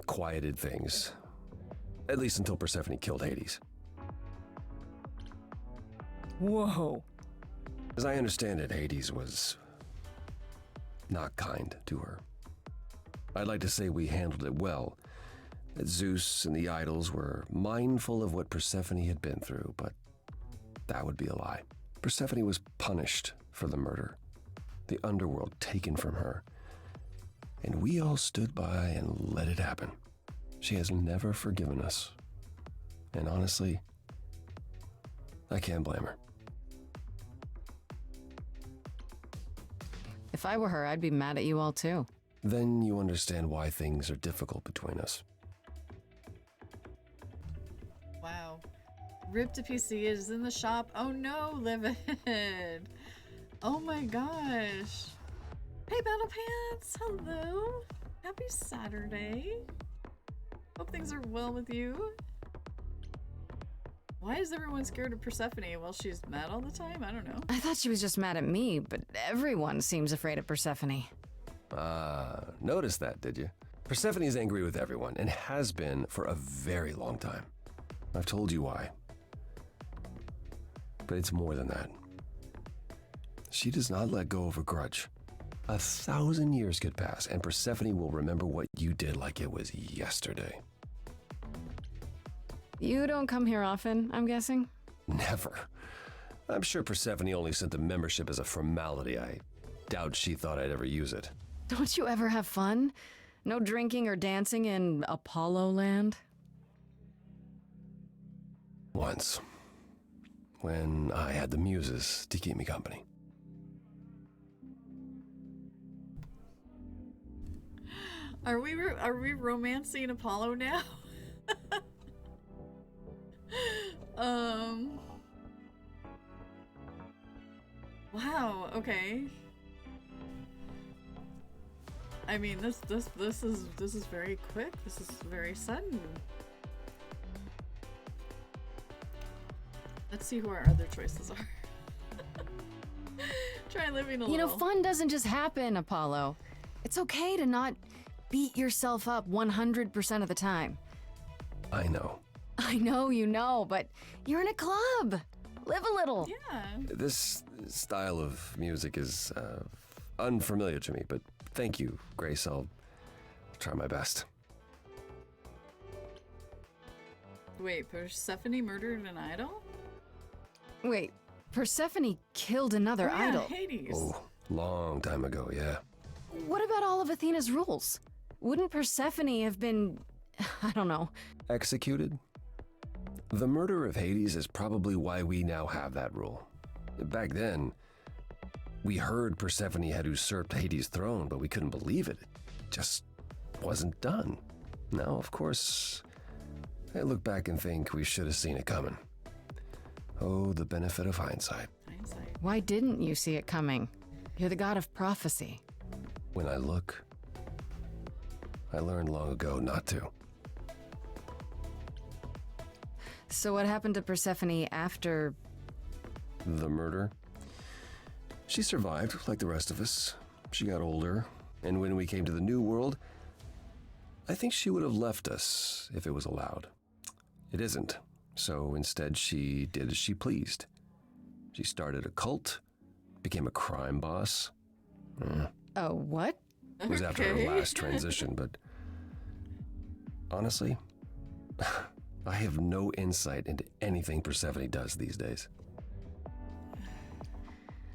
quieted things. At least until Persephone killed Hades. Whoa. As I understand it, Hades was not kind to her. I'd like to say we handled it well, that Zeus and the idols were mindful of what Persephone had been through, but that would be a lie. Persephone was punished for the murder, the underworld taken from her, and we all stood by and let it happen. She has never forgiven us, and honestly, I can't blame her. If I were her, I'd be mad at you all too. Then you understand why things are difficult between us. Wow. Ripped to PC is in the shop. Oh no, Livid. Oh my gosh. Hey, Battle Pants. Hello. Happy Saturday. Hope things are well with you. Why is everyone scared of Persephone? Well, she's mad all the time? I don't know. I thought she was just mad at me, but everyone seems afraid of Persephone. Noticed that, did you? Persephone is angry with everyone and has been for a very long time. I've told you why. But it's more than that. She does not let go of a grudge. 1,000 years could pass, and Persephone will remember what you did like it was yesterday. You don't come here often, I'm guessing? Never. I'm sure Persephone only sent the membership as a formality. I doubt she thought I'd ever use it. Don't you ever have fun? No drinking or dancing in Apollo land? Once. When I had the muses to keep me company. Are we romancing Apollo now? Wow, okay. I mean, this is very quick. This is very sudden. Let's see who our other choices are. Try living a little. You know, fun doesn't just happen, Apollo. It's okay to not beat yourself up 100% of the time. I know. I know you know, but you're in a club. Live a little. Yeah. This style of music is unfamiliar to me, but thank you, Grace. I'll try my best. Wait, Persephone murdered an idol? Wait, Persephone killed another idol? Hades. Oh, long time ago, yeah. What about all of Athena's rules? Wouldn't Persephone have been, I don't know... Executed? The murder of Hades is probably why we now have that rule. Back then, We heard Persephone had usurped Hades' throne, but we couldn't believe it. It just wasn't done. Now, of course, I look back and think we should have seen it coming. Oh, the benefit of hindsight. Why didn't you see it coming? You're the god of prophecy. When I look, I learned long ago not to. So what happened to Persephone after... The murder? She survived, like the rest of us. She got older, and when we came to the New World, I think she would have left us if it was allowed. It isn't, so instead she did as she pleased. She started a cult, became a crime boss. Oh, what? It was after her last transition, but honestly, I have no insight into anything Persephone does these days.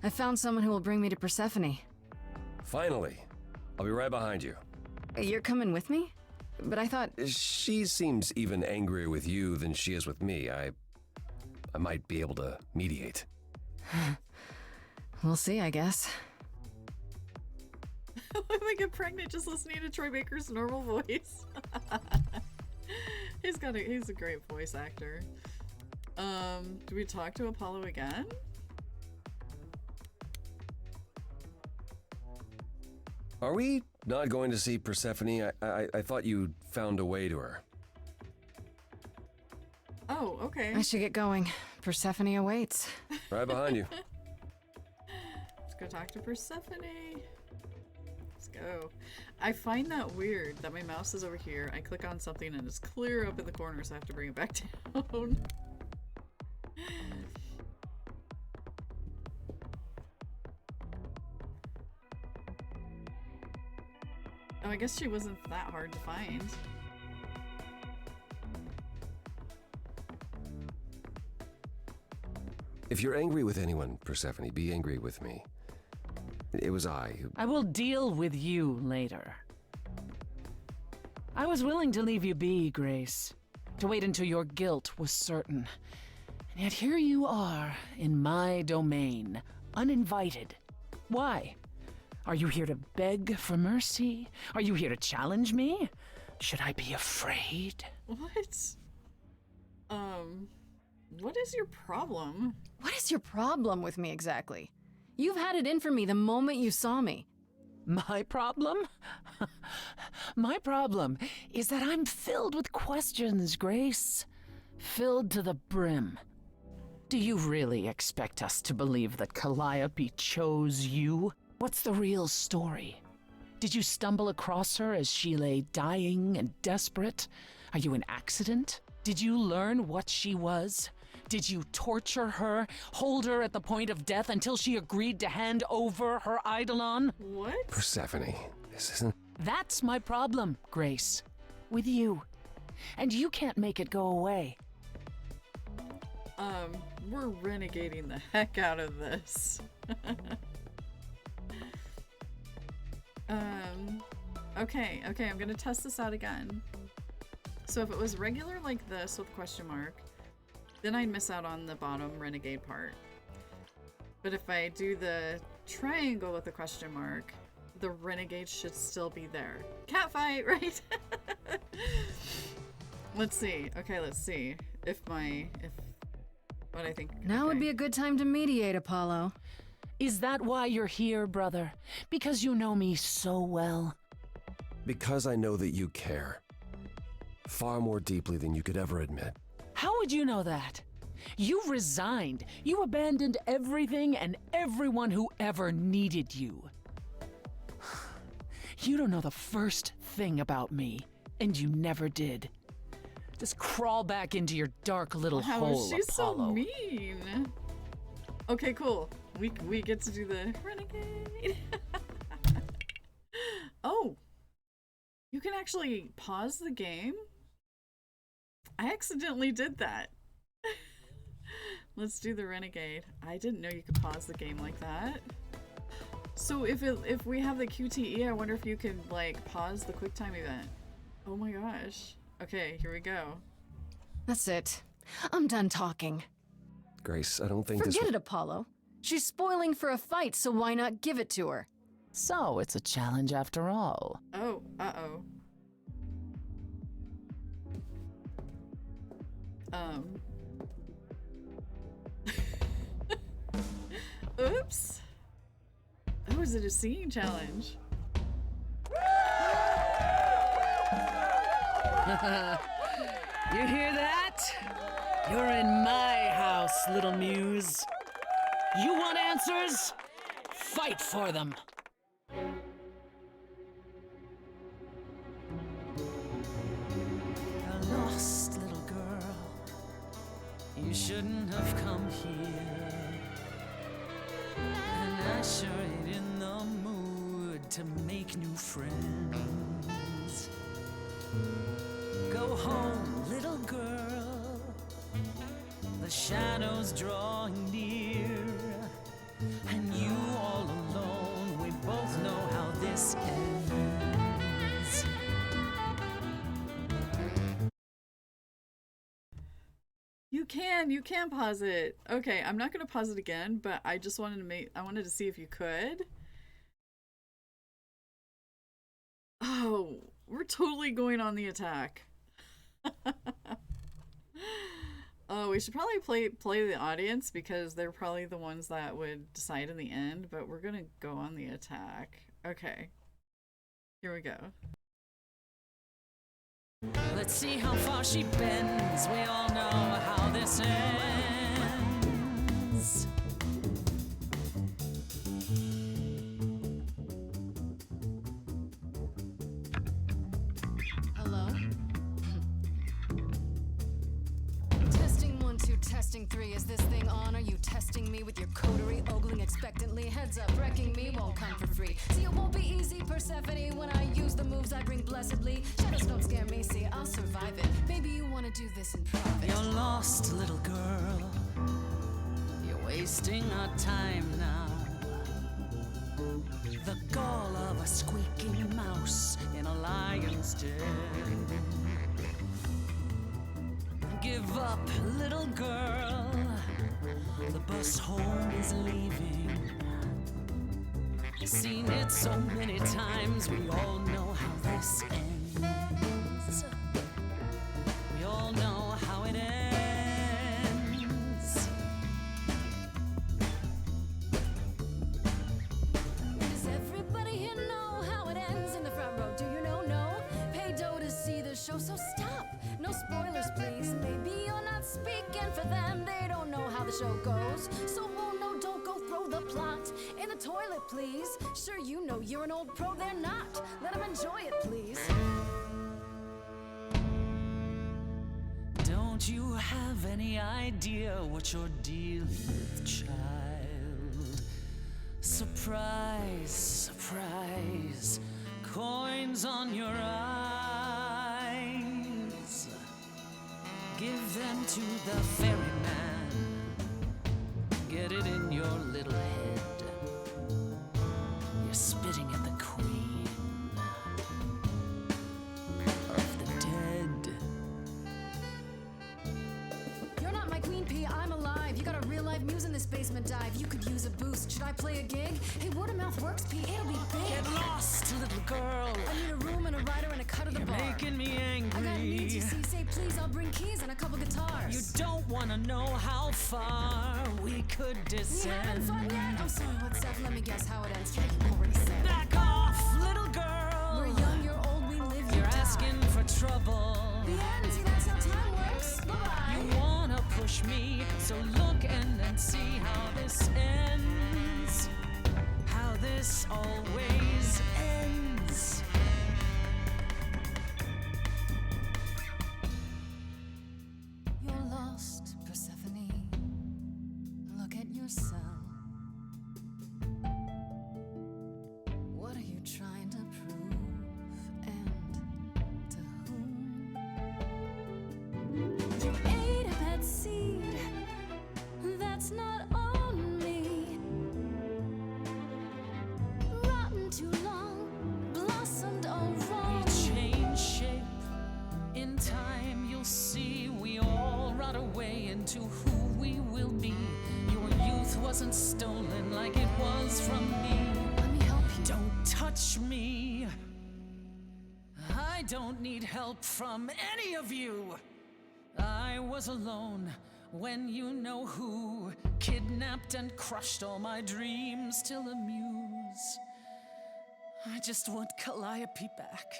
I found someone who will bring me to Persephone. Finally, I'll be right behind you. You're coming with me? But I thought... She seems even angrier with you than she is with me. I might be able to mediate. We'll see, I guess. I might get pregnant just listening to Troy Baker's normal voice. He's a great voice actor. Do we talk to Apollo again? Are we not going to see Persephone? I thought you found a way to her. Oh, okay. I should get going. Persephone awaits. Right behind you. Let's go talk to Persephone. Let's go. I find that weird that my mouse is over here. I click on something and it's clear up in the corner, so I have to bring it back down. Oh, I guess she wasn't that hard to find. If you're angry with anyone, Persephone, be angry with me. It was I who... I will deal with you later. I was willing to leave you be, Grace, to wait until your guilt was certain. And yet here you are, in my domain, uninvited. Why? Are you here to beg for mercy? Are you here to challenge me? Should I be afraid? What? What is your problem? What is your problem with me exactly? You've had it in for me the moment you saw me. My problem? My problem is that I'm filled with questions, Grace. Filled to the brim. Do you really expect us to believe that Calliope chose you? What's the real story? Did you stumble across her as she lay dying and desperate? Are you an accident? Did you learn what she was? Did you torture her, hold her at the point of death until she agreed to hand over her Eidolon? What? Persephone, this isn't... That's my problem, Grace. With you. And you can't make it go away. We're renegading the heck out of this. Okay, I'm gonna test this out again. So if it was regular like this with question mark, then I'd miss out on the bottom renegade part. But if I do the triangle with the question mark, the renegade should still be there. Catfight, right? Let's see. Okay, let's see. What I think. Now would be a good time to mediate, Apollo. Is that why you're here, brother? Because you know me so well? Because I know that you care. Far more deeply than you could ever admit. How would you know that? You resigned. You abandoned everything and everyone who ever needed you. You don't know the first thing about me, and you never did. Just crawl back into your dark little hole, She's Apollo. so mean. Okay, cool. We get to do the renegade. Oh, you can actually pause the game? I accidentally did that. Let's do the renegade. I didn't know you could pause the game like that. So if we have the QTE, I wonder if you could like pause the QuickTime event. Oh my gosh. Okay, here we go. That's it. I'm done talking. Grace, I don't think Forget it, Apollo. She's spoiling for a fight, so why not give it to her? So it's a challenge after all. Oh, uh-oh. Oops. Oh, is it a singing challenge? You hear that? You're in my house, little muse. You want answers? Fight for them. A lost little girl. You shouldn't have come here. And I sure ain't in the mood to make new friends. Go home, little girl. The shadows drawing near. And you all alone, we both know how this ends. You can pause it. Okay, I'm not gonna pause it again, but I just wanted to I wanted to see if you could. Oh, we're totally going on the attack. Oh, we should probably play the audience because they're probably the ones that would decide in the end, but we're gonna go on the attack. Okay. Here we go. Let's see how far she bends. We all know how this ends. Hello? Testing 1, 2, testing 3. Is this thing on? Are you testing me with your coterie, ogling expectantly? Heads up, wrecking me won't come for free. See, it won't be easy, Persephone, when I use the moves I bring blessedly. Shadows don't scare me, see, I'll survive it. Maybe you want to do this in private. You're lost, little girl. You're wasting our time now. The gall of a squeaking mouse in a lion's den. Give up, little girl. The bus home is leaving. Seen it so many times, we all know how this ends. We all know how it ends. Does everybody here know how it ends in the front row? Do you know? No? Pay dough to see the show, so stop. No spoilers, please. Maybe you're not speaking for them. They don't know how the show goes. So, oh no, don't go throw the plot in the toilet, please. Sure, you know you're an old pro, they're not. Let them enjoy it, please. Don't you have any idea what you're dealing with, child? Surprise, surprise, coins on your eyes. Give them to the ferryman. Get it in your little head. You're spitting at the queen of the dead. You're not my queen pea, I'm alive. You got a real life muse in this basement dive. You could use a boost. Should I play a gig? Hey, word of mouth works, P. It'll be big. Get lost, little girl. I need a room and a rider and a cut of the bar. Making me angry. I got needs, you see. Say please, I'll bring keys and a couple guitars. You don't want to know how far we could descend. We haven't fun yet? I'm sorry, what's up? Let me guess how it ends. Yeah, you already said. Back off, little girl. We're young, you're old, we live, you You're die. asking for trouble. The end, see, that's how time works. Bye-bye. You wanna push me, so look and then see how this ends. How this always ends. You're lost, Persephone. Look at yourself. What are you trying to prove? And to whom? You ate a bad seed. That's not on me. Rotten too long. like it was from me. Let me help you. Don't touch me. I don't need help from any of you. I was alone when you know who kidnapped and crushed all my dreams till a muse. I just want Calliope back.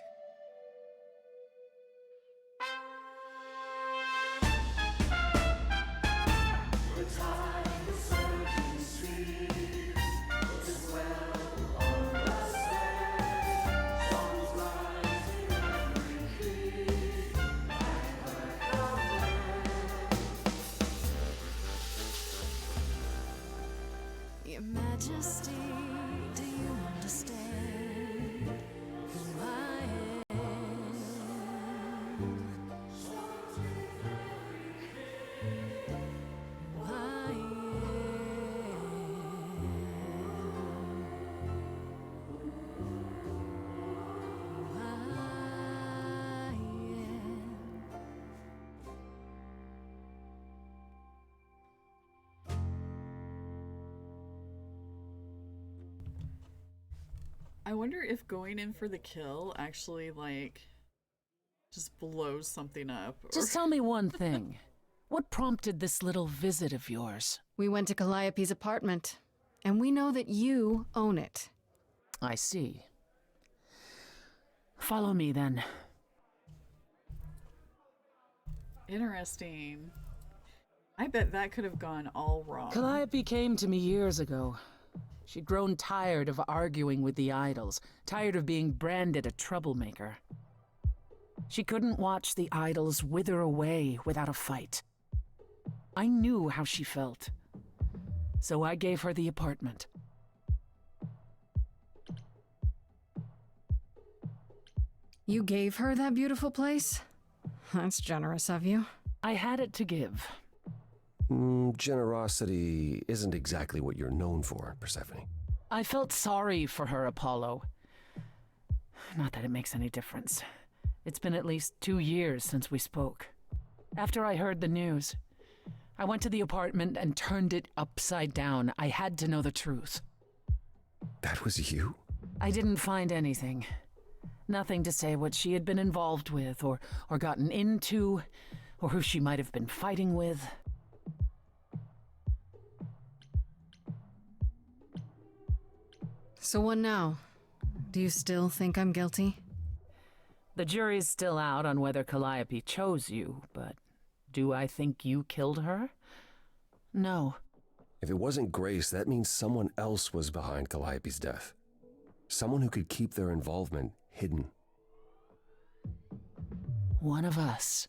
Your Majesty, do you understand who I am? Who I I wonder if going in for the kill actually, like, just blows something up. Just tell me one thing. What prompted this little visit of yours? We went to Calliope's apartment, and we know that you own it. I see. Follow me, then. Interesting. I bet that could have gone all wrong. Calliope came to me years ago. She'd grown tired of arguing with the idols, tired of being branded a troublemaker. She couldn't watch the idols wither away without a fight. I knew how she felt, so I gave her the apartment. You gave her that beautiful place? That's generous of you. I had it to give. Generosity isn't exactly what you're known for, Persephone. I felt sorry for her, Apollo. Not that it makes any difference. It's been at least 2 years since we spoke. After I heard the news, I went to the apartment and turned it upside down. I had to know the truth. That was you? I didn't find anything. Nothing to say what she had been involved with, or gotten into, or who she might have been fighting with. So what now? Do you still think I'm guilty? The jury's still out on whether Calliope chose you, but do I think you killed her? No. If it wasn't Grace, that means someone else was behind Calliope's death. Someone who could keep their involvement hidden. One of us.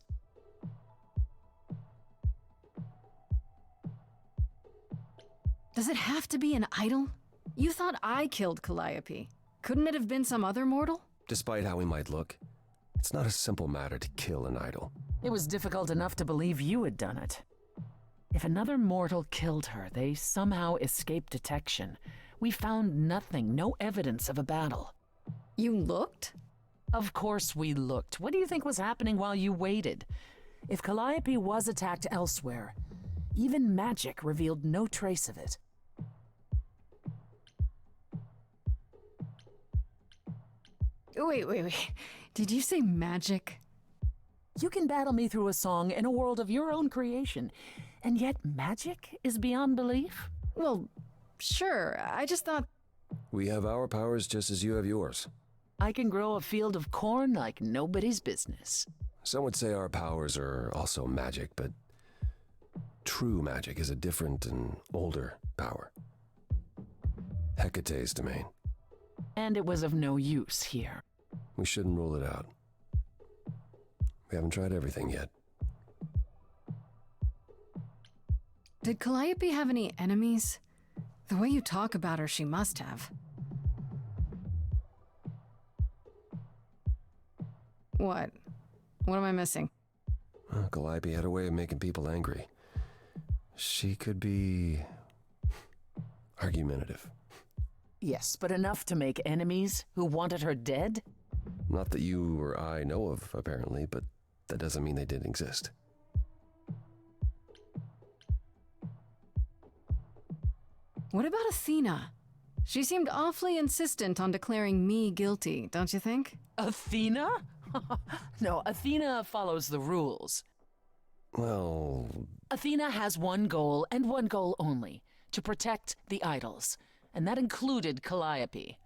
Does it have to be an idol? You thought I killed Calliope. Couldn't it have been some other mortal? Despite how he might look, it's not a simple matter to kill an idol. It was difficult enough to believe you had done it. If another mortal killed her, they somehow escaped detection. We found nothing, no evidence of a battle. You looked? Of course we looked. What do you think was happening while you waited? If Calliope was attacked elsewhere, even magic revealed no trace of it. Wait. Did you say magic? You can battle me through a song in a world of your own creation, and yet magic is beyond belief? Well, sure. I just thought... We have our powers just as you have yours. I can grow a field of corn like nobody's business. Some would say our powers are also magic, but true magic is a different and older power. Hecate's domain. And it was of no use here. We shouldn't rule it out. We haven't tried everything yet. Did Calliope have any enemies? The way you talk about her, she must have. What? What am I missing? Calliope had a way of making people angry. She could be argumentative. Yes, but enough to make enemies who wanted her dead? Not that you or I know of, apparently, but that doesn't mean they didn't exist. What about Athena? She seemed awfully insistent on declaring me guilty, don't you think? Athena? No, Athena follows the rules. Well, Athena has one goal and one goal only, to protect the idols, and that included Calliope.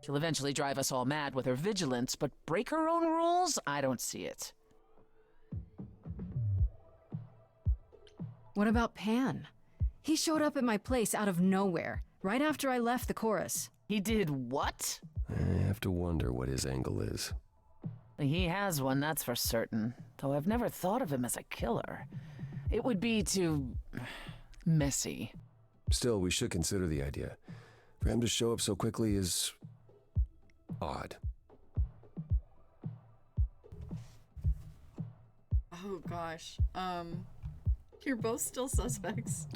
She'll eventually drive us all mad with her vigilance, but break her own rules? I don't see it. What about Pan? He showed up at my place out of nowhere, right after I left the chorus. He did what? I have to wonder what his angle is. He has one, that's for certain, though I've never thought of him as a killer. It would be too messy. Still, we should consider the idea. For him to show up so quickly is odd. Oh gosh. You're both still suspects.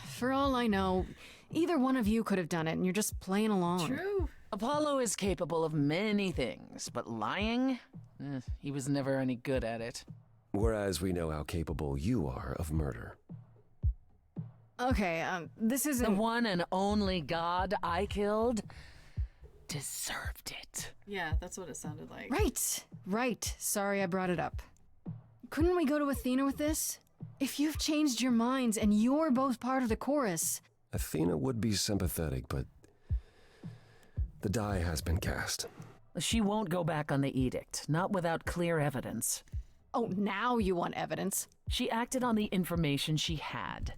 For all I know, either one of you could have done it and you're just playing along. True. Apollo is capable of many things, but lying? He was never any good at it. Whereas we know how capable you are of murder. Okay, this isn't... The one and only god I killed deserved it. Yeah, that's what it sounded like. Right. Sorry I brought it up. Couldn't we go to Athena with this? If you've changed your minds and you're both part of the chorus... Athena would be sympathetic, but the die has been cast. She won't go back on the edict, not without clear evidence. Oh, now you want evidence? She acted on the information she had.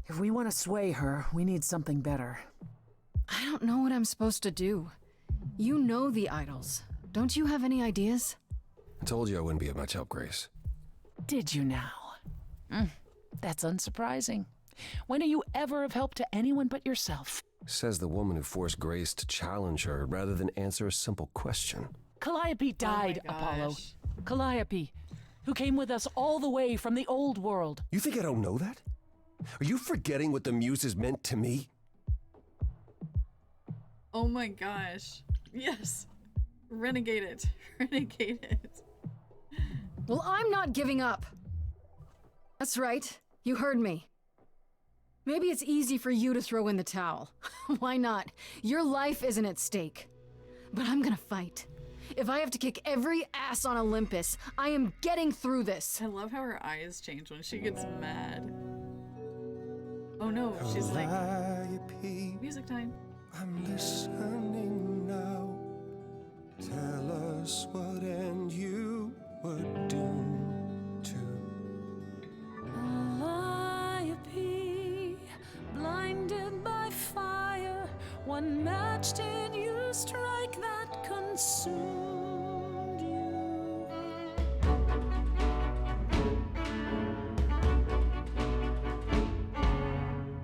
If we want to sway her, we need something better. I don't know what I'm supposed to do. You know the idols. Don't you have any ideas? I told you I wouldn't be of much help, Grace. Did you now? That's unsurprising. When are you ever of help to anyone but yourself? Says the woman who forced Grace to challenge her rather than answer a simple question. Calliope died, Apollo. Calliope, who came with us all the way from the old world. You think I don't know that? Are you forgetting what the Muses meant to me? Oh my gosh. Yes. Renegade it. Renegade it. Well, I'm not giving up. That's right. You heard me. Maybe it's easy for you to throw in the towel. Why not? Your life isn't at stake. But I'm gonna fight. If I have to kick every ass on Olympus, I am getting through this. I love how her eyes change when she gets mad. Oh no, she's like... Music time. I'm listening now. Tell us what end you were doomed to. Calliope, blinded by fire, one match did you strike that consumed you.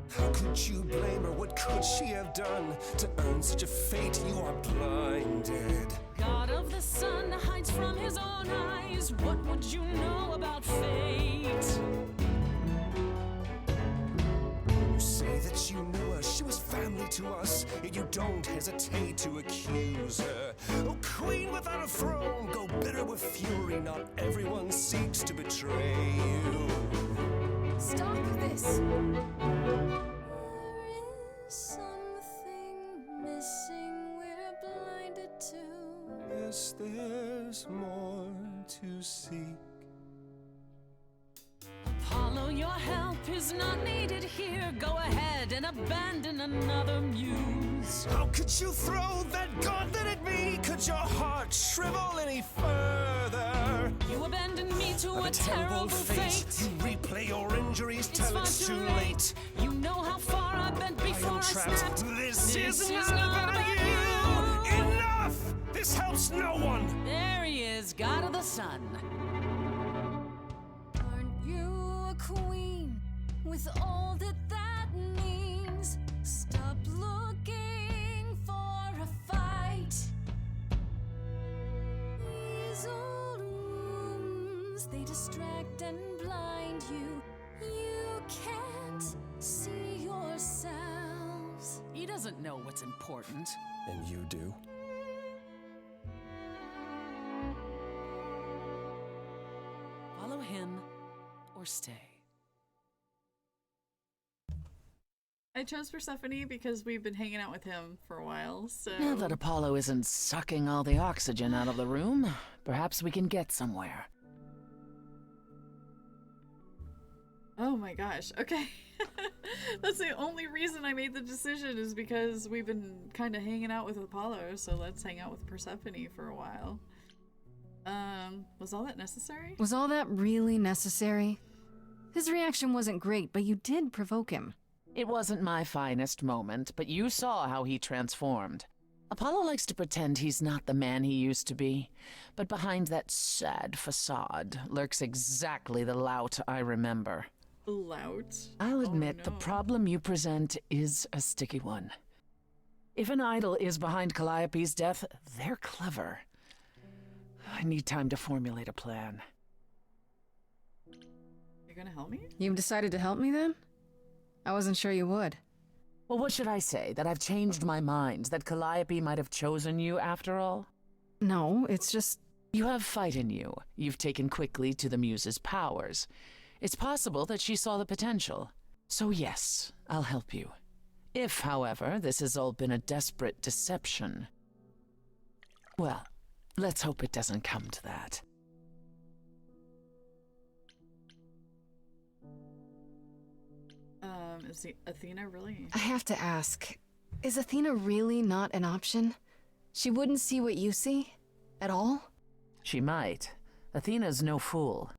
How could you blame her? What could she have done to earn such a fate? You are blinded. God of the sun hides from his own eyes. What would you know about fate? You say that you knew her, she was family to us, yet you don't hesitate to accuse her. Oh, queen without a throne, go bitter with fury. Not everyone seeks to betray you. Stop this! Yes, there's more to seek. Apollo, your help is not needed here. Go ahead and abandon another muse. How could you throw that gauntlet at me? Could your heart shrivel any further? You abandoned me to a terrible fate. You replay your injuries till it's too late. You know how far I've been before I snapped. This is not about you. Enough! This helps no one. There he is, God of the Sun. Aren't you a queen with all that that means? Stop looking for a fight. These old wounds, they distract and blind you. You can't see yourselves. He doesn't know what's important. And you do? Follow him or stay. I chose Persephone because we've been hanging out with him for a while, so... Now that Apollo isn't sucking all the oxygen out of the room, perhaps we can get somewhere. Oh my gosh, okay. That's the only reason I made the decision is because we've been kind of hanging out with Apollo, so let's hang out with Persephone for a while. Was all that necessary? Was all that really necessary? His reaction wasn't great, but you did provoke him. It wasn't my finest moment, but you saw how he transformed. Apollo likes to pretend he's not the man he used to be, but behind that sad facade lurks exactly the lout I remember. Lout? I'll admit the problem you present is a sticky one. If an idol is behind Calliope's death, they're clever. I need time to formulate a plan. You're gonna help me? You've decided to help me then? I wasn't sure you would. Well, what should I say? That I've changed my mind? That Calliope might have chosen you after all? No, it's just... You have fight in you. You've taken quickly to the Muse's powers. It's possible that she saw the potential. So yes, I'll help you. If, however, this has all been a desperate deception... Well, let's hope it doesn't come to that. Is Athena really? I have to ask, is Athena really not an option? She wouldn't see what you see? At all? She might. Athena's no fool.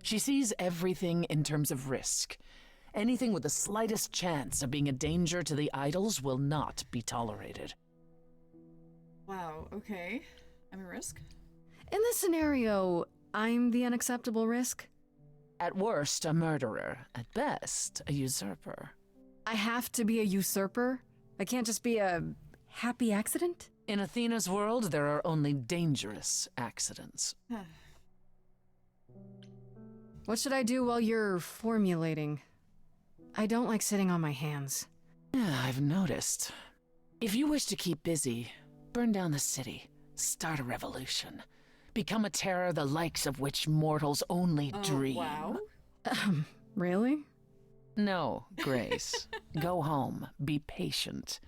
She sees everything in terms of risk. Anything with the slightest chance of being a danger to the idols will not be tolerated. Wow, okay. I'm a risk? In this scenario, I'm the unacceptable risk? At worst, a murderer. At best, a usurper. I have to be a usurper? I can't just be a happy accident? In Athena's world, there are only dangerous accidents. What should I do while you're formulating? I don't like sitting on my hands. Yeah, I've noticed. If you wish to keep busy, burn down the city, start a revolution. Become a terror the likes of which mortals only dream. Wow. Really? No, Grace. Go home. Be patient.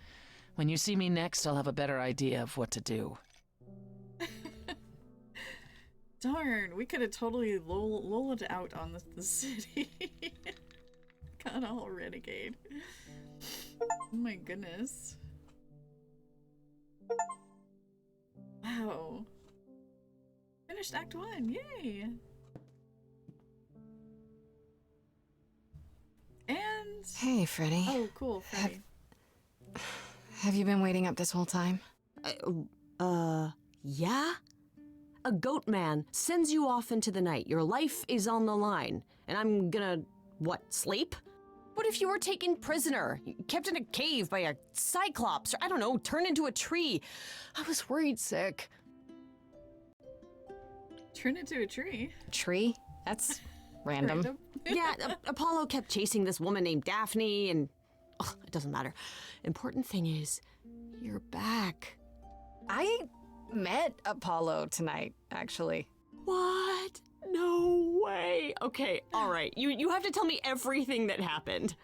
When you see me next, I'll have a better idea of what to do. Darn, we could have totally lulled out on the city. Got all renegade. Oh my goodness. Wow. Finished Act 1, yay! And... Hey, Freddy. Oh, cool, Freddy. Have you been waiting up this whole time? Yeah? A goat man sends you off into the night. Your life is on the line. And I'm gonna, what, sleep? What if you were taken prisoner, kept in a cave by a cyclops, or I don't know, turned into a tree? I was worried sick. Turn into a tree? Tree? That's random. Yeah, Apollo kept chasing this woman named Daphne, and it doesn't matter. Important thing is, you're back. I met Apollo tonight, actually. What? No way. Okay, all right. You have to tell me everything that happened.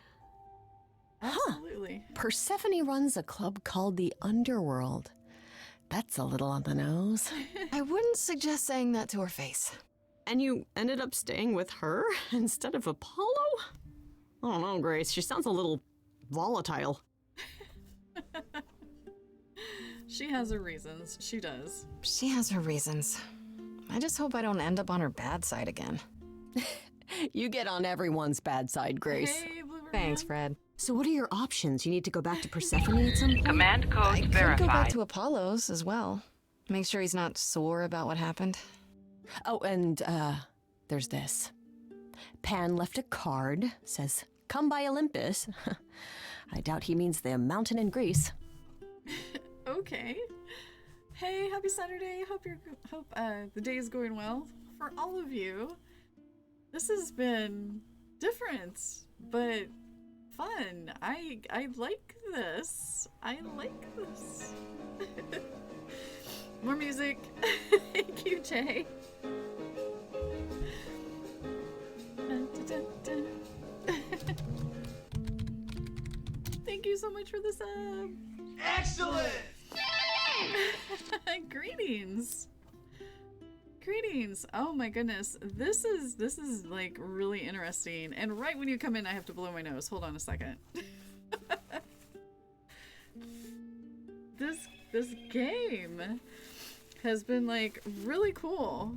Absolutely. Persephone runs a club called the Underworld. That's a little on the nose. I wouldn't suggest saying that to her face. And you ended up staying with her instead of Apollo? I don't know, Grace. She sounds a little volatile. She has her reasons. She does. She has her reasons. I just hope I don't end up on her bad side again. You get on everyone's bad side, Grace. Hey, Bluebird. Thanks, Fred. So what are your options? You need to go back to Persephone at some point? Command code I verified. could go back to Apollo's as well. Make sure he's not sore about what happened. Oh, and, there's this. Pan left a card, says, "Come by Olympus." I doubt he means the mountain in Greece. Okay. Hey, happy Saturday. Hope the day is going well for all of you. This has been different, but fun. I like this. I like this. More music. Thank you, Jay. Dun, dun, dun, dun. Thank you so much for the sub. Excellent! Greetings. Greetings. Oh my goodness. This is like really interesting. And right when you come in, I have to blow my nose. Hold on a second. This game has been like really cool.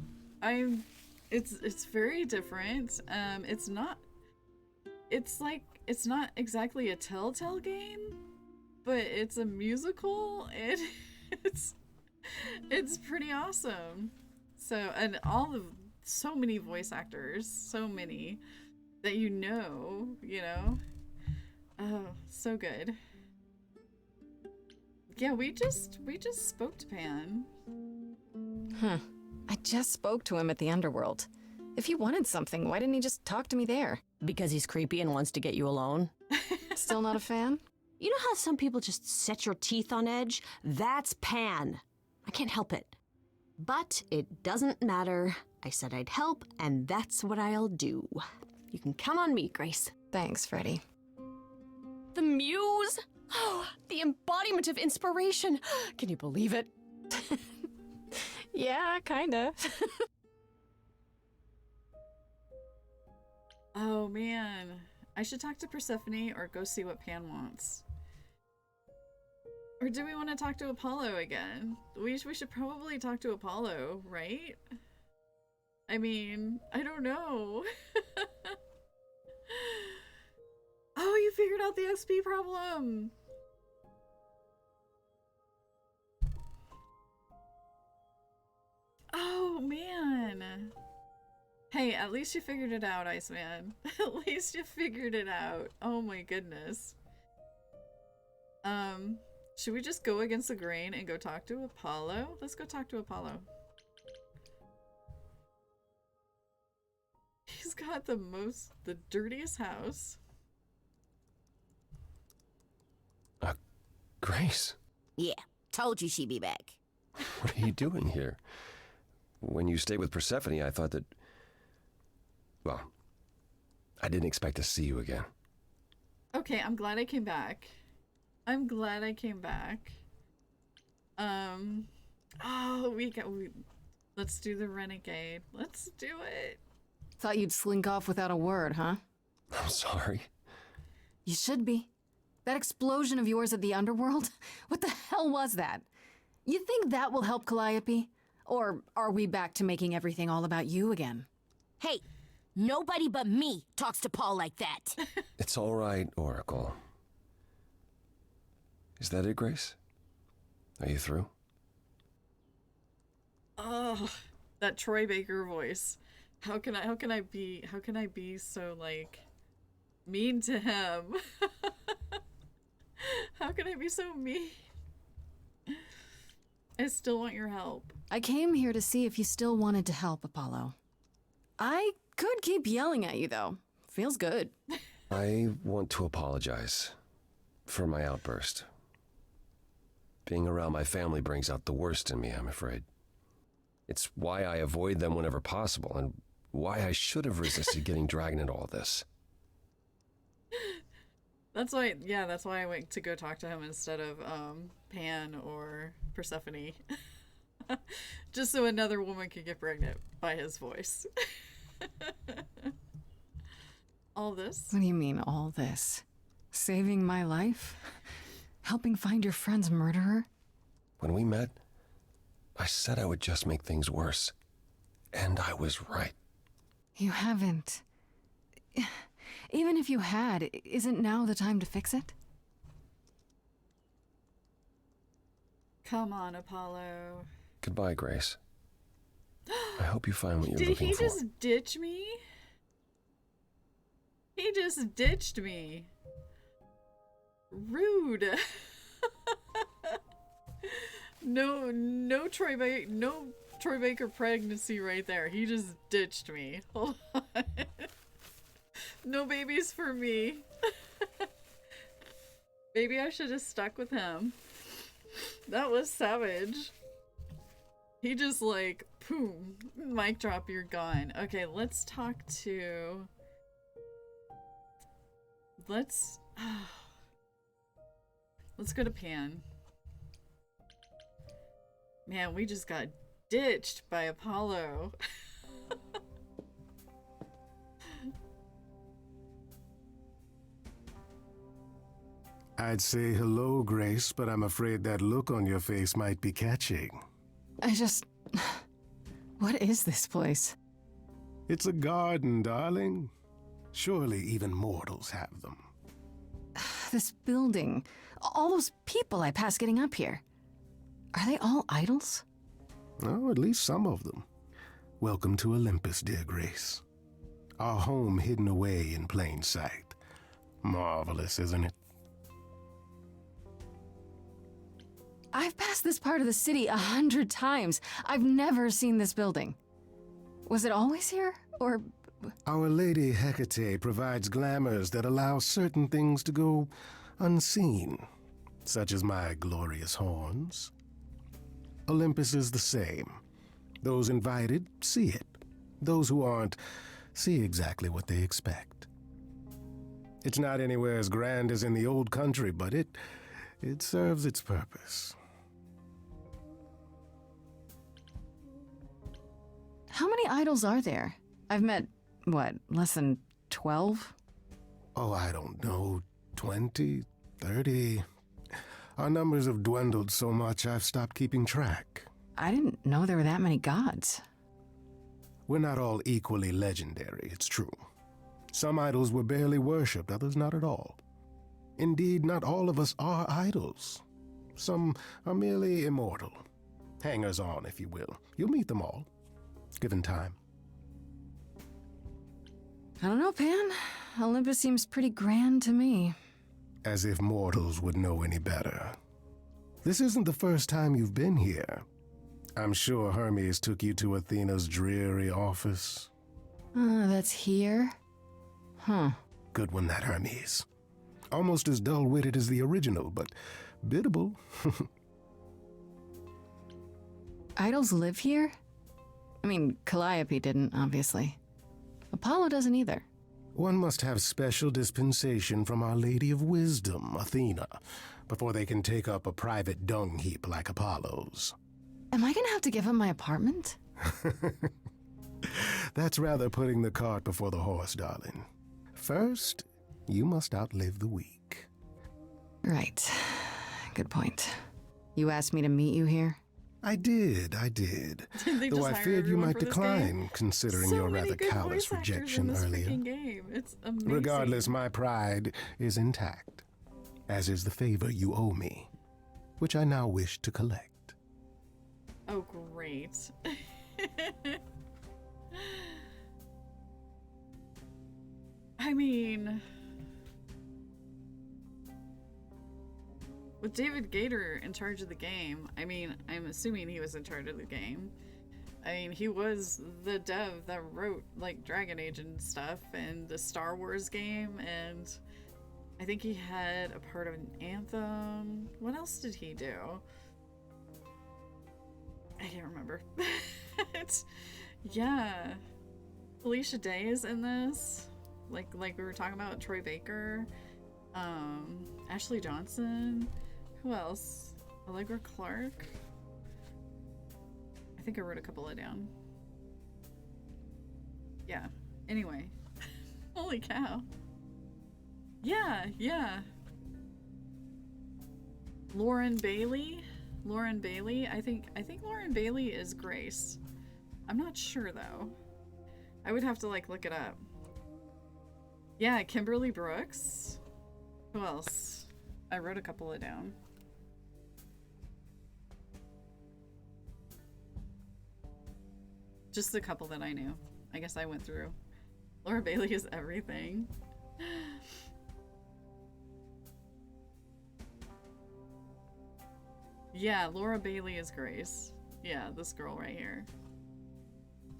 It's very different. It's not exactly a Telltale game, but it's a musical and it's pretty awesome. So, and so many voice actors, so many that you know. Oh, so good. Yeah, we just spoke to Pan. Huh. I just spoke to him at the Underworld. If he wanted something, why didn't he just talk to me there? Because he's creepy and wants to get you alone. Still not a fan? You know how some people just set your teeth on edge? That's Pan. I can't help it. But it doesn't matter. I said I'd help, and that's what I'll do. You can count on me, Grace. Thanks, Freddy. The muse? Oh, the embodiment of inspiration. Can you believe it? Yeah, kinda. Oh man, I should talk to Persephone or go see what Pan wants. Or do we want to talk to Apollo again? We should probably talk to Apollo, right? I mean, I don't know. Oh, you figured out the XP problem! Oh, man. Hey, at least you figured it out, Iceman. At least you figured it out. Oh my goodness. Should we just go against the grain and go talk to Apollo? Let's go talk to Apollo. He's got the dirtiest house. Grace. Yeah, told you she'd be back. What are you doing here? When you stayed with Persephone, I thought that... Well, I didn't expect to see you again. Okay, I'm glad I came back. I'm glad I came back. Oh, let's do the renegade. Let's do it. Thought you'd slink off without a word, huh? I'm sorry. You should be. That explosion of yours at the Underworld? What the hell was that? You think that will help Calliope? Or are we back to making everything all about you again? Hey, nobody but me talks to Paul like that. It's all right, Oracle. Is that it, Grace? Are you through? Oh, that Troy Baker voice. How can I be so like mean to him? How can I be so mean? I still want your help. I came here to see if you still wanted to help, Apollo. I could keep yelling at you, though. Feels good. I want to apologize for my outburst. Being around my family brings out the worst in me, I'm afraid. It's why I avoid them whenever possible, and why I should have resisted getting dragged into all this. That's why I went to go talk to him instead of Pan or Persephone. Just so another woman could get pregnant by his voice. All this? What do you mean, all this? Saving my life? Helping find your friend's murderer? When we met, I said I would just make things worse. And I was right. You haven't. Even if you had, isn't now the time to fix it? Come on, Apollo. Goodbye, Grace. I hope you find what you're looking for. Did he just ditch me? He just ditched me. Rude. No Troy Baker pregnancy right there. He just ditched me. Hold on. No babies for me. Maybe I should have stuck with him. That was savage. He just like, boom, mic drop, you're gone. Okay, let's talk to... Let's go to Pan. Man, we just got ditched by Apollo. I'd say hello, Grace, but I'm afraid that look on your face might be catching. What is this place? It's a garden, darling. Surely even mortals have them. This building. All those people I pass getting up here. Are they all idols? Oh, at least some of them. Welcome to Olympus, dear Grace. Our home hidden away in plain sight. Marvelous, isn't it? I've passed this part of the city 100 times. I've never seen this building. Was it always here, or...? Our Lady Hecate provides glamours that allow certain things to go unseen, such as my glorious horns. Olympus is the same. Those invited see it. Those who aren't see exactly what they expect. It's not anywhere as grand as in the old country, but it serves its purpose. How many idols are there? I've met, what, less than 12? Oh, I don't know, 20, 30. Our numbers have dwindled so much I've stopped keeping track. I didn't know there were that many gods. We're not all equally legendary, it's true. Some idols were barely worshipped, others not at all. Indeed, not all of us are idols. Some are merely immortal. Hangers-on, if you will. You'll meet them all, given time. I don't know, Pan. Olympus seems pretty grand to me. As if mortals would know any better. This isn't the first time you've been here. I'm sure Hermes took you to Athena's dreary office. That's here? Huh. Good one, that Hermes. Almost as dull-witted as the original, but biddable. Idols live here? I mean, Calliope didn't, obviously. Apollo doesn't either. One must have special dispensation from Our Lady of Wisdom, Athena, before they can take up a private dung heap like Apollo's. Am I gonna have to give him my apartment? That's rather putting the cart before the horse, darling. First, you must outlive the week. Right. Good point. You asked me to meet you here? I did. Though I feared you might decline, considering your rather callous rejection earlier. It's amazing. Regardless, my pride is intact, as is the favor you owe me, which I now wish to collect. Oh, great. I mean, with David Gator in charge of the game, I mean, I'm assuming he was in charge of the game. I mean, he was the dev that wrote, like, Dragon Age and stuff, and the Star Wars game, and I think he had a part of an Anthem. What else did he do? I can't remember. Yeah. Felicia Day is in this. Like we were talking about, Troy Baker. Ashley Johnson. Who else? Allegra Clark. I think I wrote a couple of down. Yeah. Anyway. Holy cow. Yeah. Lauren Bailey. I think Lauren Bailey is Grace. I'm not sure though. I would have to like look it up. Yeah, Kimberly Brooks. Who else? I wrote a couple of down. Just a couple that I knew. I guess I went through. Laura Bailey is everything. Yeah, Laura Bailey is Grace. Yeah, this girl right here.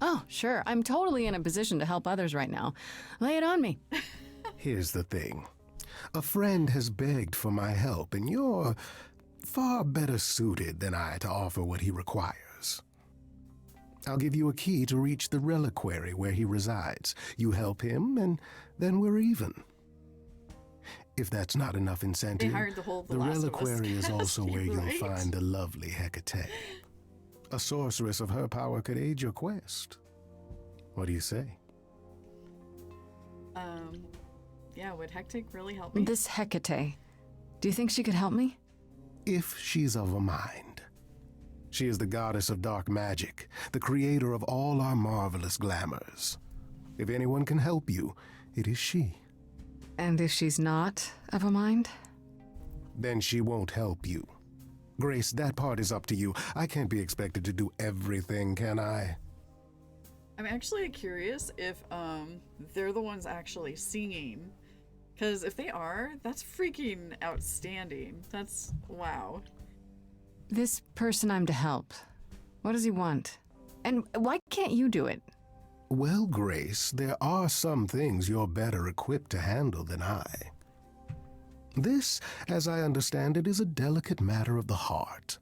Oh, sure. I'm totally in a position to help others right now. Lay it on me. Here's the thing. A friend has begged for my help, and you're far better suited than I to offer what he requires. I'll give you a key to reach the reliquary where he resides. You help him, and then we're even. if that's not enough incentive, They hired the whole the Last of Us reliquary is cast, also where you're you'll right. find the lovely Hecate. A sorceress of her power could aid your quest. What do you say? Yeah, would Hectic really help me? This Hecate. Do you think she could help me? If she's of a mind. She is the goddess of dark magic, the creator of all our marvelous glamours. If anyone can help you, it is she. And if she's not of a mind? Then she won't help you. Grace, that part is up to you. I can't be expected to do everything, can I? I'm actually curious if they're the ones actually singing. Because if they are, that's freaking outstanding. That's wow. This person I'm to help. What does he want? And why can't you do it? Well, Grace, there are some things you're better equipped to handle than I. This, as I understand it, is a delicate matter of the heart.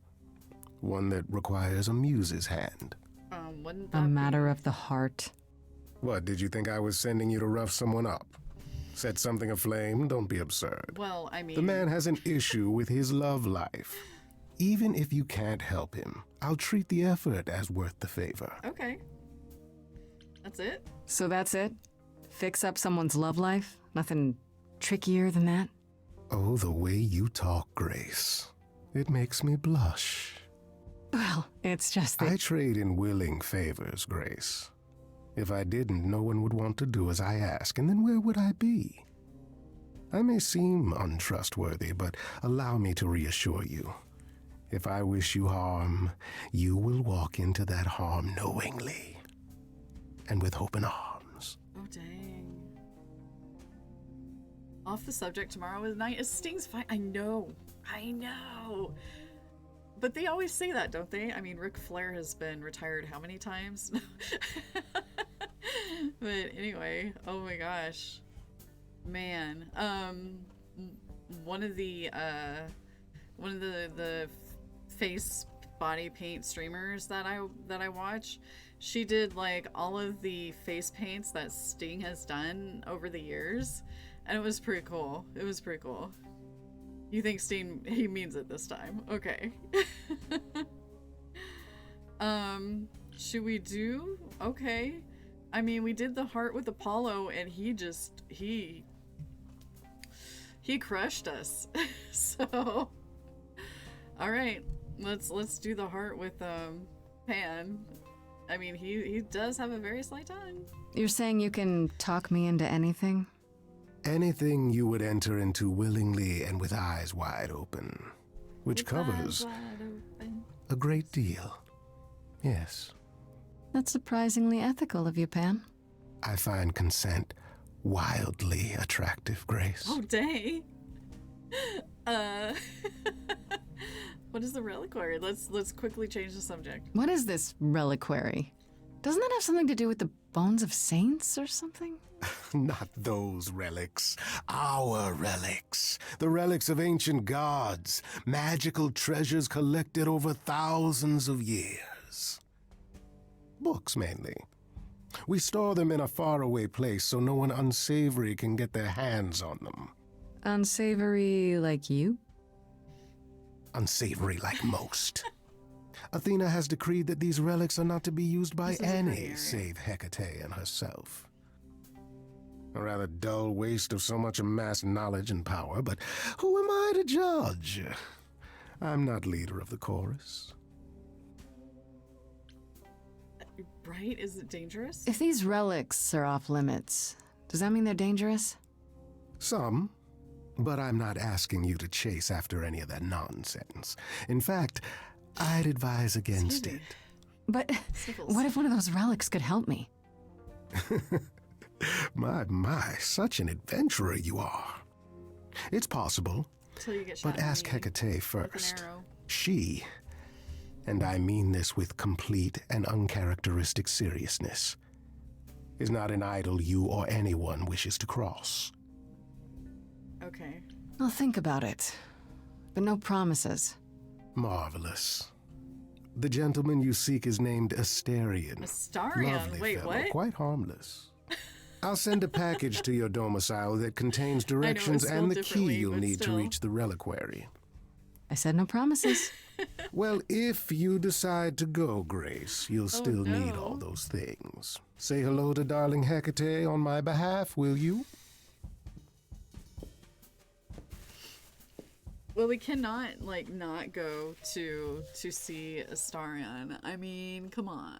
One that requires a muse's hand. Wouldn't A matter of the heart. What, did you think I was sending you to rough someone up? Set something aflame? Don't be absurd. Well, I mean... The man has an issue with his love life. Even if you can't help him, I'll treat the effort as worth the favor. Okay. That's it? So that's it? Fix up someone's love life? Nothing trickier than that? Oh, the way you talk, Grace. It makes me blush. Well, it's just that... I trade in willing favors, Grace. If I didn't, no one would want to do as I ask, and then where would I be? I may seem untrustworthy, but allow me to reassure you. If I wish you harm, you will walk into that harm knowingly, and with open arms. Oh, dang. Off the subject, tomorrow night is Sting's fight. I know. But they always say that, don't they? I mean, Ric Flair has been retired how many times? But anyway, oh my gosh. Man. One of the face body paint streamers that I watch, she did like all of the face paints that Sting has done over the years, and it was pretty cool. You think Sting, he means it this time. Okay. Should we do? Okay. I mean, we did the heart with Apollo, and he crushed us. So, all right, let's do the heart with Pan. I mean, he does have a very slight tongue. You're saying you can talk me into anything? Anything you would enter into willingly and with eyes wide open, which covers a great deal. Yes. That's surprisingly ethical of you, Pan. I find consent wildly attractive, Grace. Oh, dang. What is the reliquary? Let's quickly change the subject. What is this reliquary? Doesn't that have something to do with the bones of saints or something? Not those relics. Our relics. The relics of ancient gods. Magical treasures collected over thousands of years. Books, mainly. We store them in a faraway place so no one unsavory can get their hands on them. Unsavory like you? Unsavory like most. Athena has decreed that these relics are not to be used by any save Hecate and herself. A rather dull waste of so much amassed knowledge and power, but who am I to judge? I'm not leader of the chorus. Right? Is it dangerous? If these relics are off limits, does that mean they're dangerous? Some, but I'm not asking you to chase after any of that nonsense. In fact, I'd advise against it. But what if one of those relics could help me? My, such an adventurer you are. It's possible, Till you get shot but in ask the Hecate with an first. arrow. She, and I mean this with complete and uncharacteristic seriousness, is not an idol you or anyone wishes to cross. Okay. I'll think about it, but no promises. Marvelous. The gentleman you seek is named Astarion. Astarion? Lovely Wait, fellow, what? quite harmless. I'll send a package to your domicile that contains it's directions spelled and the key differently, you'll but need to still. reach the reliquary. I said no promises. Well, if you decide to go, Grace, you'll still need no. all those things. Say hello to darling Hecate on my behalf, will you? Well, we cannot like not go to see Astarion. I mean, come on.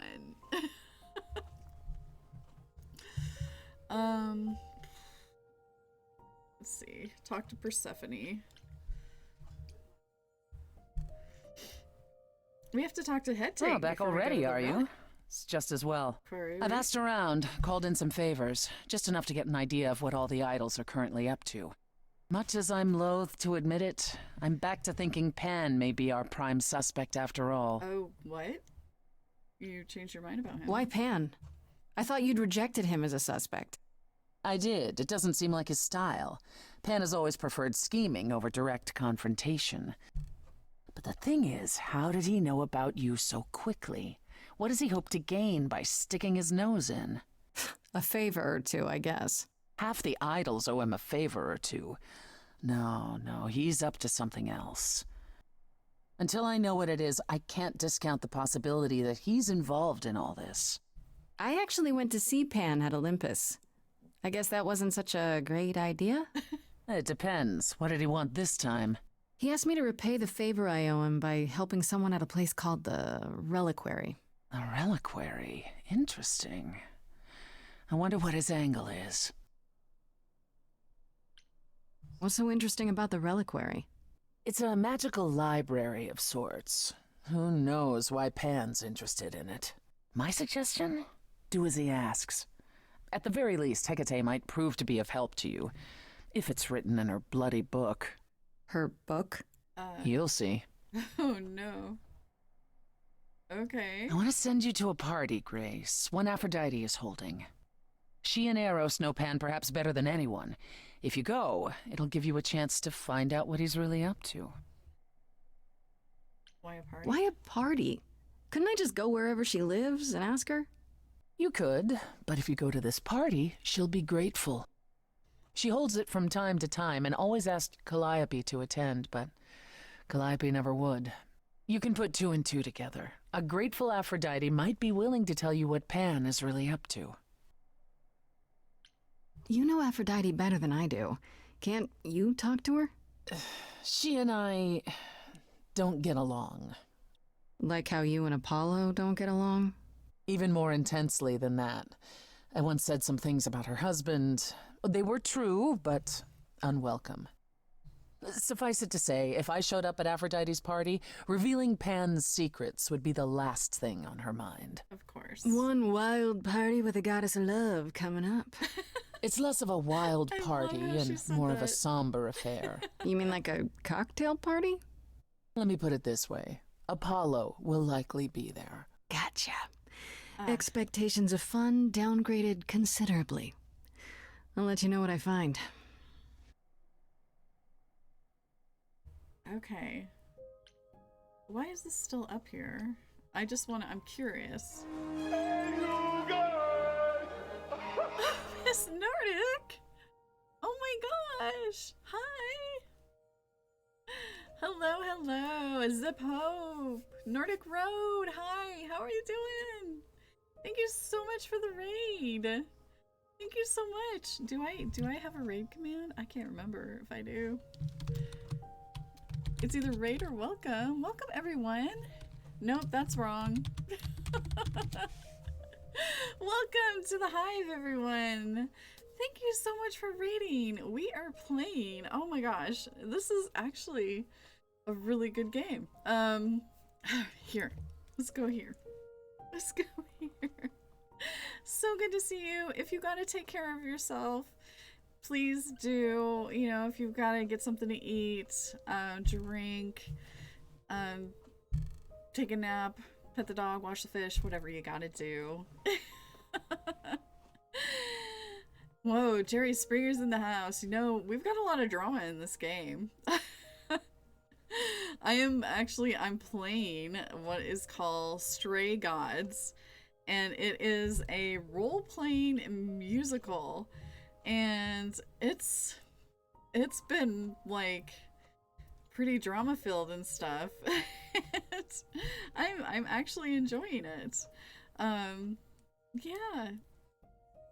Let's see. Talk to Persephone. We have to talk to Hecate. Oh, back before we go already, to the are you? rock. It's just as well. Quarry. I've asked around, called in some favors, just enough to get an idea of what all the idols are currently up to. Much as I'm loath to admit it, I'm back to thinking Pan may be our prime suspect after all. Oh, what? You changed your mind about him? Why Pan? I thought you'd rejected him as a suspect. I did. It doesn't seem like his style. Pan has always preferred scheming over direct confrontation. But the thing is, how did he know about you so quickly? What does he hope to gain by sticking his nose in? A favor or two, I guess. Half the idols owe him a favor or two. No, he's up to something else. Until I know what it is, I can't discount the possibility that he's involved in all this. I actually went to see Pan at Olympus. I guess that wasn't such a great idea? It depends. What did he want this time? He asked me to repay the favor I owe him by helping someone at a place called the Reliquary. A reliquary? Interesting. I wonder what his angle is. What's so interesting about the Reliquary? It's a magical library of sorts. Who knows why Pan's interested in it? My suggestion? Do as he asks. At the very least, Hecate might prove to be of help to you, if it's written in her bloody book. Her book? You'll see. Oh, no. Okay. I want to send you to a party, Grace, one Aphrodite is holding. She and Eros know Pan perhaps better than anyone. If you go, it'll give you a chance to find out what he's really up to. Why a party? Why a party? Couldn't I just go wherever she lives and ask her? You could, but if you go to this party, she'll be grateful. She holds it from time to time and always asked Calliope to attend, but Calliope never would. You can put two and two together. A grateful Aphrodite might be willing to tell you what Pan is really up to. You know Aphrodite better than I do. Can't you talk to her? She and I don't get along. Like how you and Apollo don't get along? Even more intensely than that. I once said some things about her husband. They were true, but unwelcome. Suffice it to say, if I showed up at Aphrodite's party, revealing Pan's secrets would be the last thing on her mind. Of course. One wild party with a goddess of love coming up. It's less of a wild party and more of a somber affair. You mean like a cocktail party? Let me put it this way. Apollo will likely be there. Gotcha. Expectations of fun downgraded considerably. I'll let you know what I find. Okay. Why is this still up here? I'm curious. Miss Nordic! Oh my gosh! Hi! Hello! Zip Hope! Nordic Road! Hi! How are you doing? Thank you so much for the raid! Thank you so much! Do I have a raid command? I can't remember if I do. It's either raid or welcome. Welcome everyone! Nope, that's wrong. Welcome to the Hive, everyone! Thank you so much for raiding! We are playing, oh my gosh, this is actually a really good game. Here, let's go here. Let's go here. So good to see you. If you gotta take care of yourself, please do. You know, if you've gotta get something to eat, drink, take a nap, pet the dog, wash the fish, whatever you gotta do. Whoa, Jerry Springer's in the house. You know, we've got a lot of drama in this game. I'm playing what is called Stray Gods, and it is a role-playing musical, and it's been like pretty drama-filled and stuff. I'm actually enjoying it. Yeah.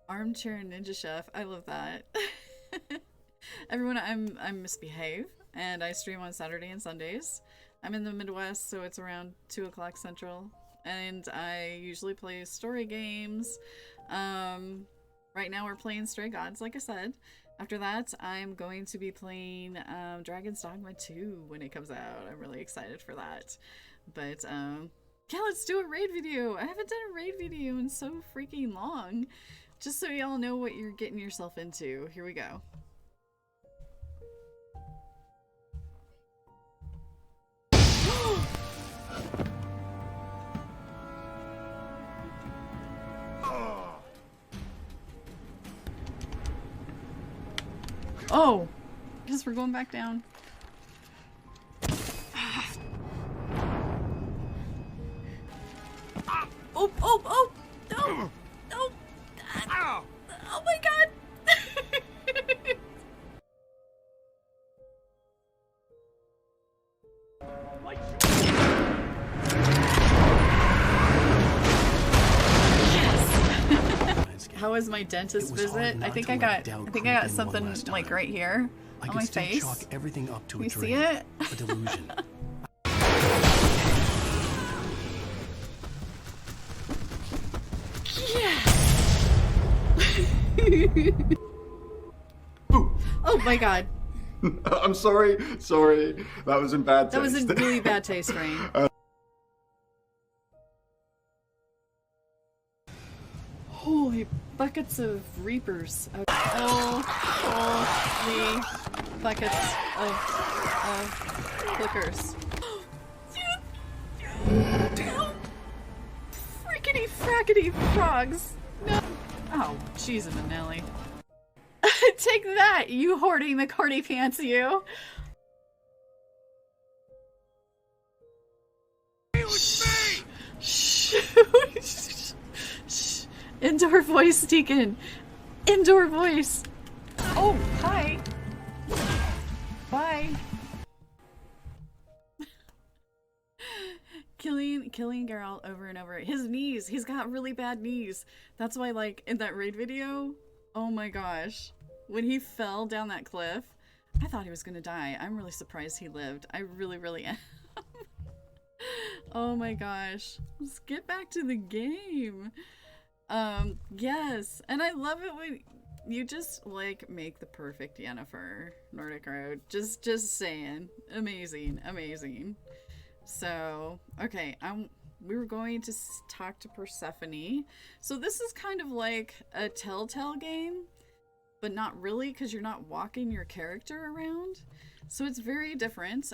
Armchair Ninja Chef. I love that. Everyone, I'm Misbehave, and I stream on Saturday and Sundays. I'm in the Midwest, so it's around 2 o'clock Central, and I usually play story games. Right now we're playing Stray Gods, like I said. After that, I'm going to be playing Dragon's Dogma 2 when it comes out. I'm really excited for that. But yeah, let's do a raid video. I haven't done a raid video in so freaking long. Just so y'all know what you're getting yourself into. Here we go. Oh, guess we're going back down. Oh, oh, oh, no, no. Oh my god. How was my dentist visit? I think I got something like right here on my face. Chalk everything up to you a see dream, it? a delusion. Oh my god. I'm sorry. That was in bad taste. That was in really bad taste, Rain. Holy buckets of reapers. Holy buckets of clickers. Damn. Frickety frackety frogs. No. Oh, jeez, Manelli. Take that, you hoarding the cardi pants, you. Shh. Shh. Indoor voice, Deacon. Indoor voice. Oh, hi. Bye. Killing Geralt over and over. His knees. He's got really bad knees. That's why, like, in that raid video, oh my gosh. When he fell down that cliff, I thought he was gonna die. I'm really surprised he lived. I really am. Oh my gosh. Let's get back to the game. Yes. And I love it when you just, like, make the perfect Yennefer, Nordic Road. Just saying. Amazing. Amazing. So, okay, we were going to talk to Persephone. So this is kind of like a Telltale game, but not really, because you're not walking your character around. So it's very different.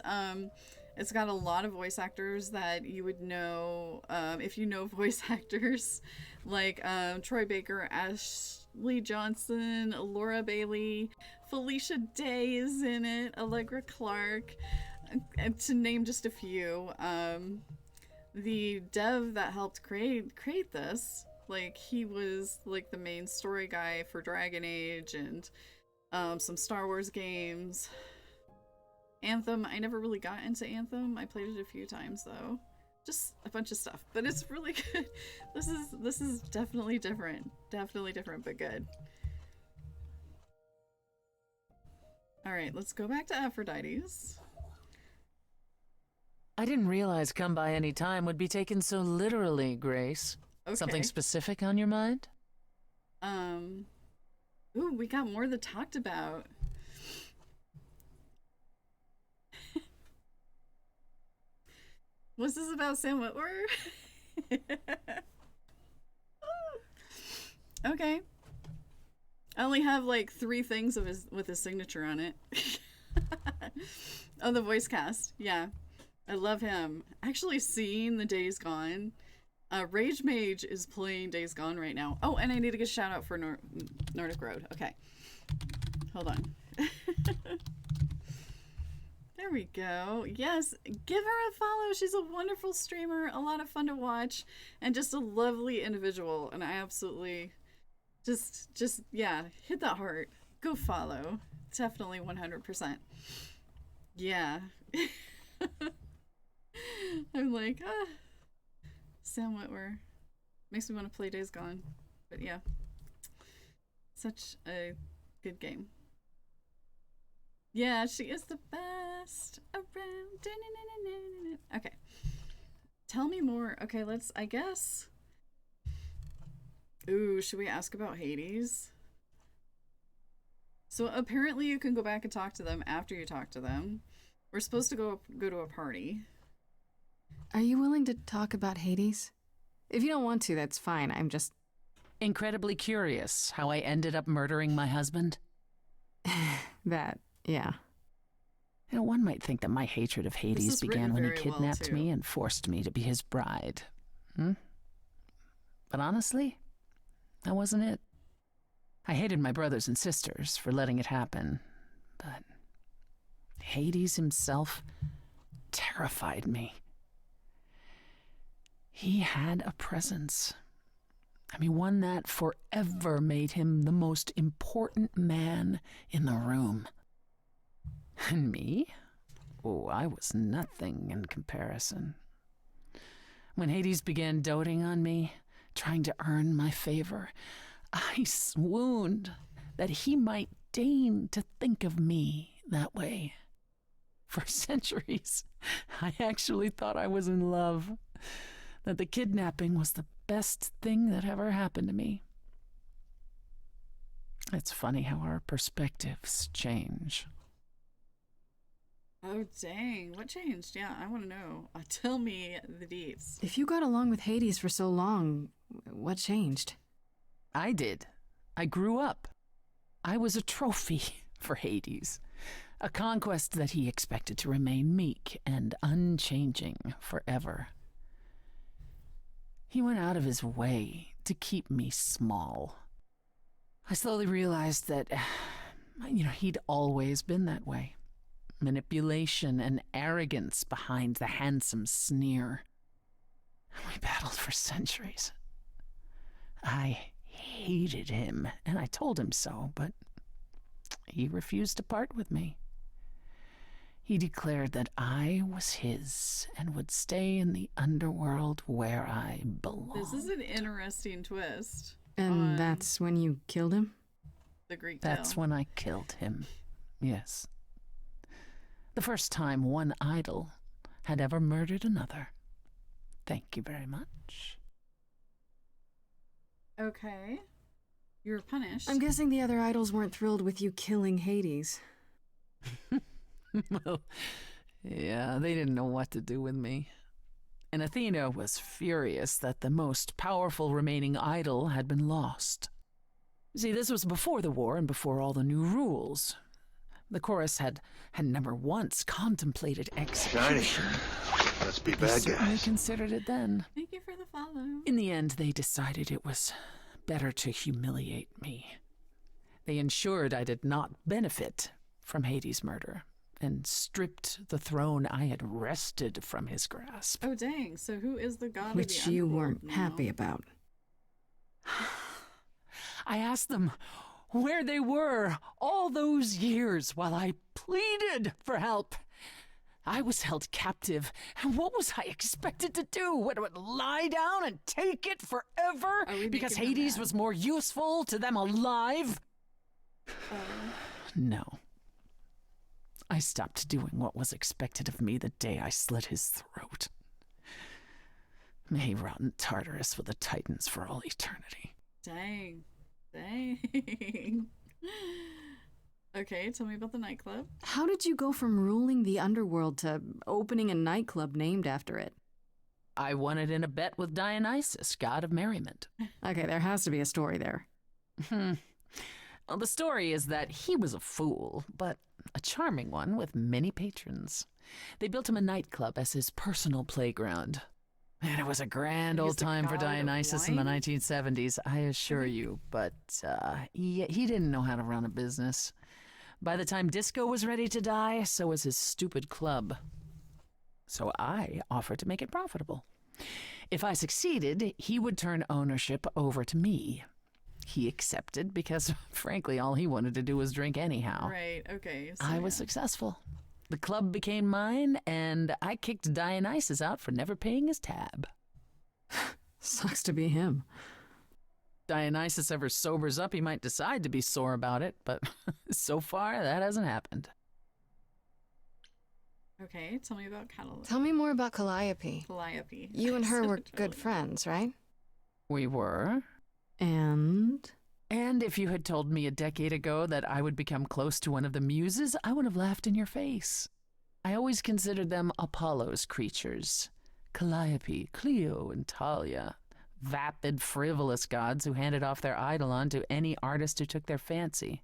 It's got a lot of voice actors that you would know, if you know voice actors, like Troy Baker, Ashley Johnson, Laura Bailey, Felicia Day is in it, Allegra Clark, to name just a few. The dev that helped create this, like, he was like the main story guy for Dragon Age and some Star Wars games. Anthem, I never really got into Anthem. I played it a few times though. Just a bunch of stuff, but it's really good. This is definitely different. Definitely different, but good. All right, let's go back to Aphrodite's. I didn't realize Come By Any Time would be taken so literally, Grace. Okay. Something specific on your mind? Ooh, we got more that talked about. What's this about Sam Witwer? Okay. I only have like 3 things of with his signature on it. Oh, the voice cast. Yeah. I love him. Actually seeing the Days Gone. Rage Mage is playing Days Gone right now. Oh, and I need to get a shout out for Nordic Road. Okay. Hold on. There we go. Yes, give her a follow. She's a wonderful streamer, a lot of fun to watch, and just a lovely individual. And I absolutely yeah, hit that heart. Go follow. Definitely 100%. Yeah. I'm like, Sam Witwer. Makes me want to play Days Gone. But yeah. Such a good game. Yeah, she is the best around. Okay. Tell me more. Okay, I guess. Ooh, should we ask about Hades? So apparently you can go back and talk to them after you talk to them. We're supposed to go to a party. Are you willing to talk about Hades? If you don't want to, that's fine. I'm just incredibly curious how I ended up murdering my husband. That, yeah. You know, one might think that my hatred of Hades began when he kidnapped me and forced me to be his bride. But honestly, that wasn't it. I hated my brothers and sisters for letting it happen, but Hades himself terrified me. He had a presence. I mean, one that forever made him the most important man in the room. And me? Oh, I was nothing in comparison. When Hades began doting on me, trying to earn my favor, I swooned that he might deign to think of me that way. For centuries, I actually thought I was in love, that the kidnapping was the best thing that ever happened to me. It's funny how our perspectives change. Oh, dang. What changed? Yeah, I want to know. Tell me the deets. If you got along with Hades for so long, what changed? I did. I grew up. I was a trophy for Hades, a conquest that he expected to remain meek and unchanging forever. He went out of his way to keep me small. I slowly realized that, he'd always been that way. Manipulation and arrogance behind the handsome sneer. We battled for centuries. I hated him, and I told him so, but he refused to part with me. He declared that I was his and would stay in the underworld where I belonged. This is an interesting twist. And that's when you killed him? The Greek tale. That's when I killed him, yes. The first time one idol had ever murdered another. Thank you very much. Okay. You were punished. I'm guessing the other idols weren't thrilled with you killing Hades. Well, yeah, they didn't know what to do with me. And Athena was furious that the most powerful remaining idol had been lost. See, this was before the war and before all the new rules. The chorus had never once contemplated execution. Let's be They bad certainly guys. considered it then. Thank you for the follow. In the end, they decided it was better to humiliate me. They ensured I did not benefit from Hades' murder and stripped the throne I had wrested from his grasp. Oh, dang. So who is the god Which of the you underworld weren't happy about. I asked them where they were all those years while I pleaded for help. I was held captive, and what was I expected to do? What, lie down and take it forever? Because Hades was more useful to them alive? No. I stopped doing what was expected of me the day I slit his throat. May he rot in Tartarus with the Titans for all eternity. Dang. Okay, tell me about the nightclub. How did you go from ruling the underworld to opening a nightclub named after it? I won it in a bet with Dionysus, god of merriment. Okay, there has to be a story there. Well, the story is that he was a fool, but a charming one with many patrons. They built him a nightclub as his personal playground. And it was a grand old time for Dionysus in the 1970s, I assure you. But he didn't know how to run a business. By the time Disco was ready to die, so was his stupid club. So I offered to make it profitable. If I succeeded, he would turn ownership over to me. He accepted because, frankly, all he wanted to do was drink anyhow. Right, okay. So I was successful. The club became mine, and I kicked Dionysus out for never paying his tab. Sucks to be him. Dionysus ever sobers up, he might decide to be sore about it, but so far, that hasn't happened. Okay, tell me about Calliope. Tell me more about Calliope. Calliope. You and her were good friends, right? We were. And if you had told me a decade ago that I would become close to one of the muses, I would have laughed in your face. I always considered them Apollo's creatures. Calliope, Clio, and Talia. Vapid, frivolous gods who handed off their eidolon to any artist who took their fancy.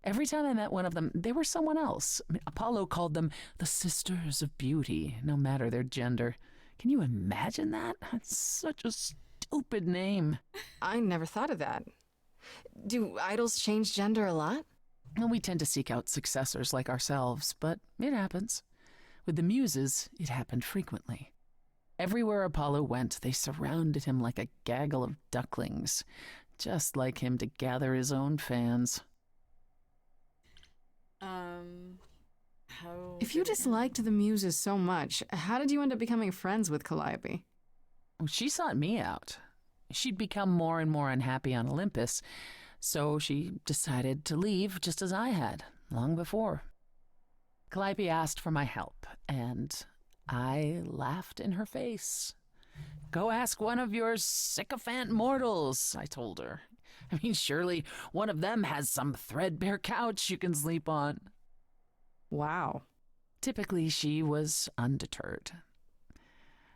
Every time I met one of them, they were someone else. I mean, Apollo called them the Sisters of Beauty, no matter their gender. Can you imagine that? That's such a stupid name. I never thought of that. Do idols change gender a lot? Well, we tend to seek out successors like ourselves, but it happens. With the muses, it happened frequently. Everywhere Apollo went, they surrounded him like a gaggle of ducklings, just like him to gather his own fans. If you disliked the muses so much, how did you end up becoming friends with Calliope? Well, she sought me out. She'd become more and more unhappy on Olympus, so she decided to leave just as I had, long before. Calliope asked for my help, and I laughed in her face. Go ask one of your sycophant mortals, I told her. I mean, surely one of them has some threadbare couch you can sleep on. Wow. Typically, she was undeterred.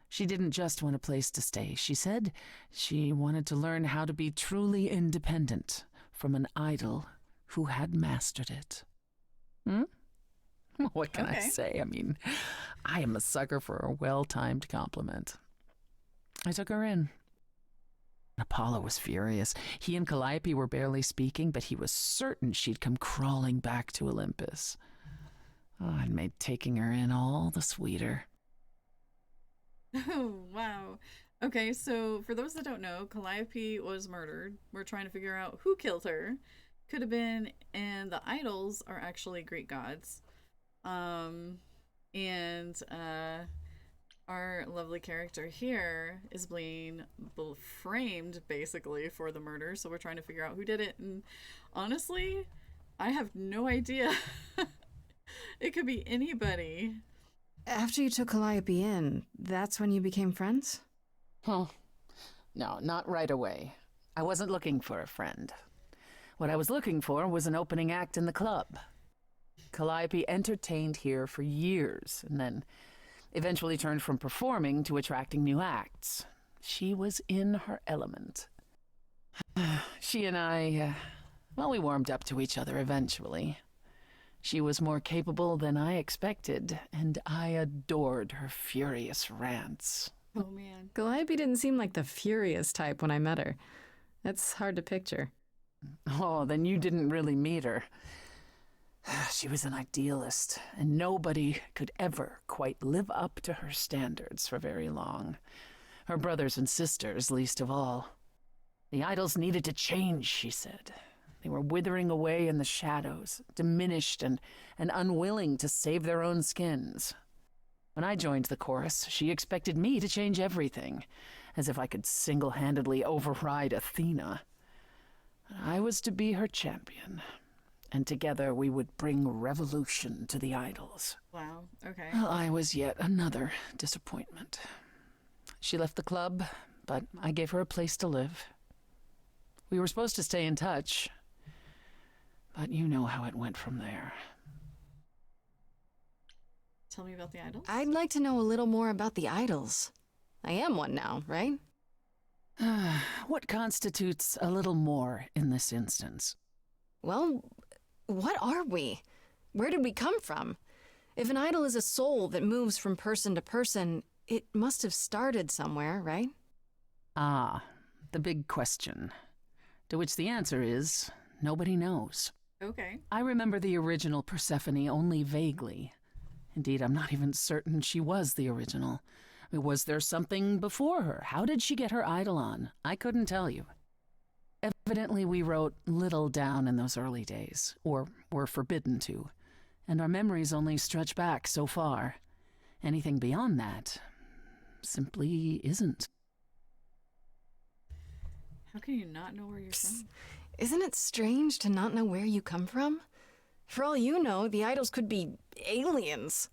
She didn't just want a place to stay. She said she wanted to learn how to be truly independent from an idol who had mastered it. What can I say? I mean, I am a sucker for a well-timed compliment. I took her in. Apollo was furious. He and Calliope were barely speaking, but he was certain she'd come crawling back to Olympus. Oh, it made taking her in all the sweeter. Oh, wow. Okay, so for those that don't know, Calliope was murdered. We're trying to figure out who killed her. Could have been, and the idols are actually Greek gods. Our lovely character here is being framed, basically, for the murder, so we're trying to figure out who did it, and honestly, I have no idea. It could be anybody. After you took Calliope in, that's when you became friends? Well, no, not right away. I wasn't looking for a friend. What I was looking for was an opening act in the club. Calliope entertained here for years, and then eventually turned from performing to attracting new acts. She was in her element. She and I, we warmed up to each other eventually. She was more capable than I expected, and I adored her furious rants. Oh, man. Calliope didn't seem like the furious type when I met her. That's hard to picture. Oh, then you didn't really meet her. She was an idealist, and nobody could ever quite live up to her standards for very long. Her brothers and sisters, least of all. The idols needed to change, she said. They were withering away in the shadows, diminished and unwilling to save their own skins. When I joined the chorus, she expected me to change everything, as if I could single-handedly override Athena. I was to be her champion, and together we would bring revolution to the idols. Wow, okay. Well, I was yet another disappointment. She left the club, but I gave her a place to live. We were supposed to stay in touch, but you know how it went from there. Tell me about the idols. I'd like to know a little more about the idols. I am one now, right? What constitutes a little more in this instance? Well, what are we? Where did we come from? If an idol is a soul that moves from person to person, it must have started somewhere, right? Ah, the big question. To which the answer is, nobody knows. Okay. I remember the original Persephone only vaguely. Indeed, I'm not even certain she was the original. I mean, was there something before her? How did she get her eidolon? I couldn't tell you. Evidently, we wrote little down in those early days, or were forbidden to, and our memories only stretch back so far. Anything beyond that simply isn't. How can you not know where you're from? Isn't it strange to not know where you come from? For all you know, the idols could be aliens.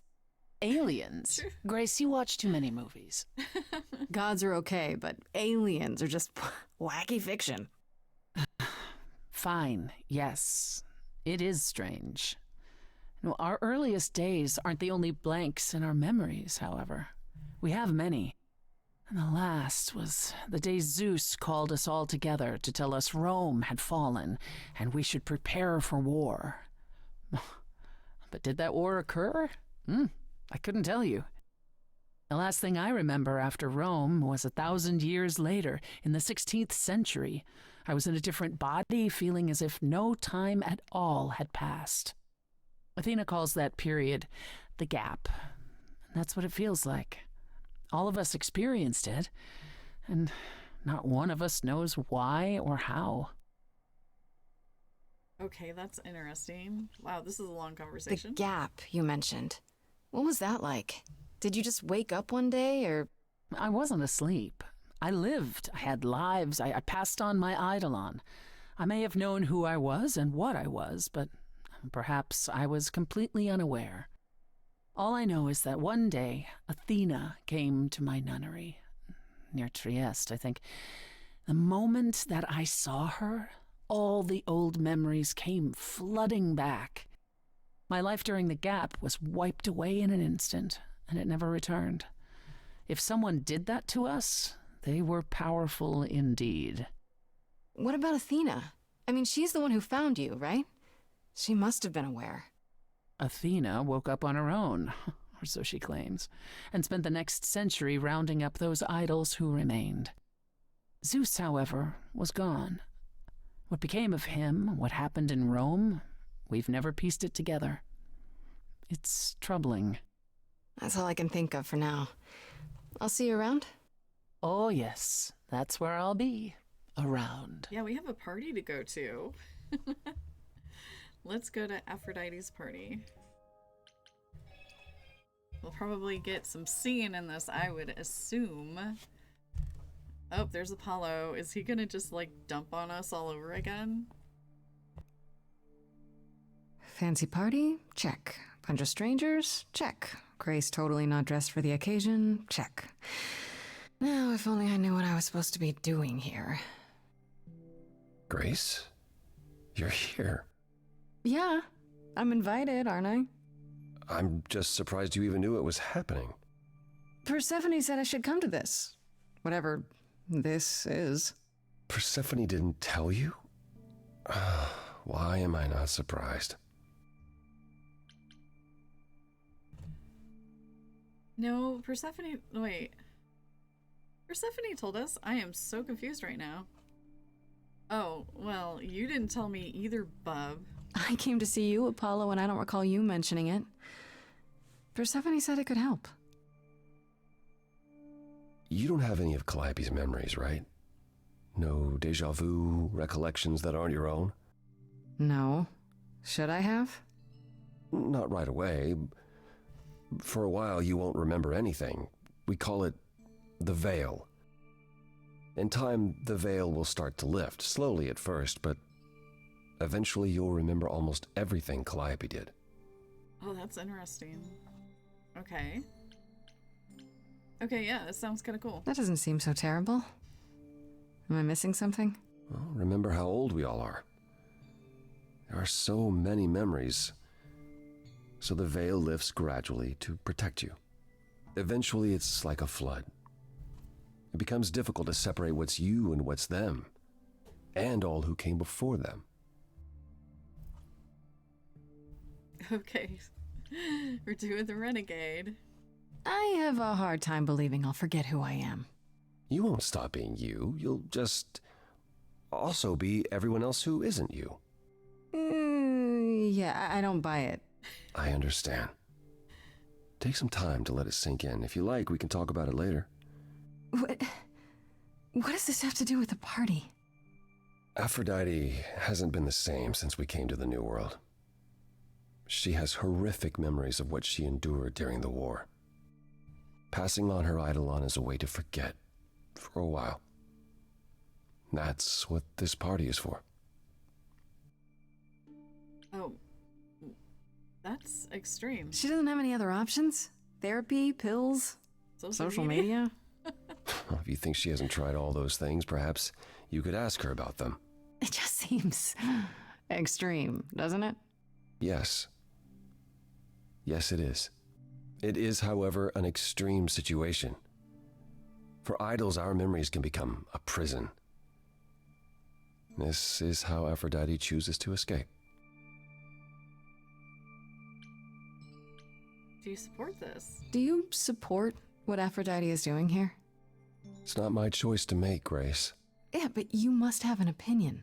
Aliens? Grace, you watch too many movies. Gods are okay, but aliens are just wacky fiction. Fine, yes. It is strange. No, our earliest days aren't the only blanks in our memories, however. We have many. And the last was the day Zeus called us all together to tell us Rome had fallen and we should prepare for war. But did that war occur? I couldn't tell you. The last thing I remember after Rome was 1,000 years later, in the 16th century. I was in a different body, feeling as if no time at all had passed. Athena calls that period the gap. And that's what it feels like. All of us experienced it, and not one of us knows why or how. Okay, that's interesting. Wow, this is a long conversation. The gap you mentioned. What was that like? Did you just wake up one day, or...? I wasn't asleep. I lived. I had lives. I passed on my eidolon. I may have known who I was and what I was, but perhaps I was completely unaware. All I know is that one day, Athena came to my nunnery, near Trieste, I think. The moment that I saw her, all the old memories came flooding back. My life during the gap was wiped away in an instant, and it never returned. If someone did that to us, they were powerful indeed. What about Athena? I mean, she's the one who found you, right? She must have been aware. Athena woke up on her own, or so she claims, and spent the next century rounding up those idols who remained. Zeus, however, was gone. What became of him, what happened in Rome, we've never pieced it together. It's troubling. That's all I can think of for now. I'll see you around? Oh, yes. That's where I'll be. Around. Yeah, we have a party to go to. Let's go to Aphrodite's party. We'll probably get some scene in this, I would assume. Oh, there's Apollo. Is he gonna just, like, dump on us all over again? Fancy party? Check. Bunch of strangers? Check. Grace totally not dressed for the occasion? Check. Now, if only I knew what I was supposed to be doing here. Grace? You're here. Yeah, I'm invited, aren't I? I'm just surprised you even knew it was happening. Persephone said I should come to this. Whatever this is. Persephone didn't tell you? Why am I not surprised? No, Persephone... Wait. Persephone told us. I am so confused right now. Oh, well, you didn't tell me either, bub. I came to see you, Apollo, and I don't recall you mentioning it. Persephone said it could help. You don't have any of Calliope's memories, right? No déjà vu recollections that aren't your own? No. Should I have? Not right away. For a while, you won't remember anything. We call it the veil. In time, the veil will start to lift, slowly at first, but eventually you'll remember almost everything Calliope did. Oh, that's interesting. Okay. Okay, yeah, that sounds kind of cool. That doesn't seem so terrible. Am I missing something? Well, remember how old we all are. There are so many memories. So the veil lifts gradually to protect you. Eventually, it's like a flood. It becomes difficult to separate what's you and what's them, and all who came before them. Okay. We're doing the renegade. I have a hard time believing I'll forget who I am. You won't stop being you. You'll just also be everyone else who isn't you. Yeah, I don't buy it. I understand. Take some time to let it sink in. If you like, we can talk about it later. What does this have to do with the party? Aphrodite hasn't been the same since we came to the New World. She has horrific memories of what she endured during the war. Passing on her Eidolon is a way to forget, for a while. That's what this party is for. Oh, that's extreme. She doesn't have any other options? Therapy, pills, social media? If you think she hasn't tried all those things, perhaps you could ask her about them. It just seems extreme, doesn't it? Yes. Yes, it is. It is, however, an extreme situation. For idols, our memories can become a prison. This is how Aphrodite chooses to escape. Do you support this? Do you support what Aphrodite is doing here? It's not my choice to make, Grace. Yeah, but you must have an opinion.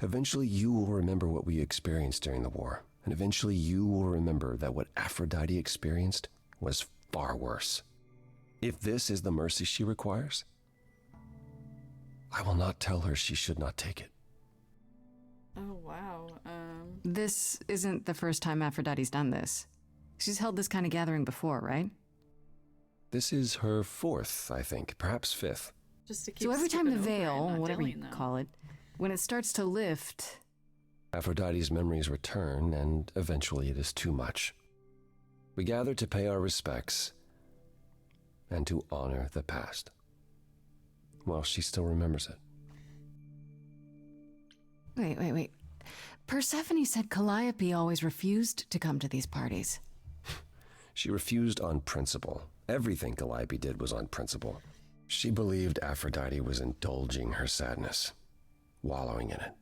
Eventually, you will remember what we experienced during the war, and eventually you will remember that what Aphrodite experienced was far worse. If this is the mercy she requires, I will not tell her she should not take it. Oh, wow. This isn't the first time Aphrodite's done this. She's held this kind of gathering before, right? This is her fourth, I think, perhaps fifth. Just to keep So every time the skipping over it, veil, not whatever you telling them. call it, when it starts to lift, Aphrodite's memories return, and eventually it is too much. We gather to pay our respects and to honor the past. Well, she still remembers it. Wait. Persephone said Calliope always refused to come to these parties. She refused on principle. Everything Calliope did was on principle. She believed Aphrodite was indulging her sadness, wallowing in it.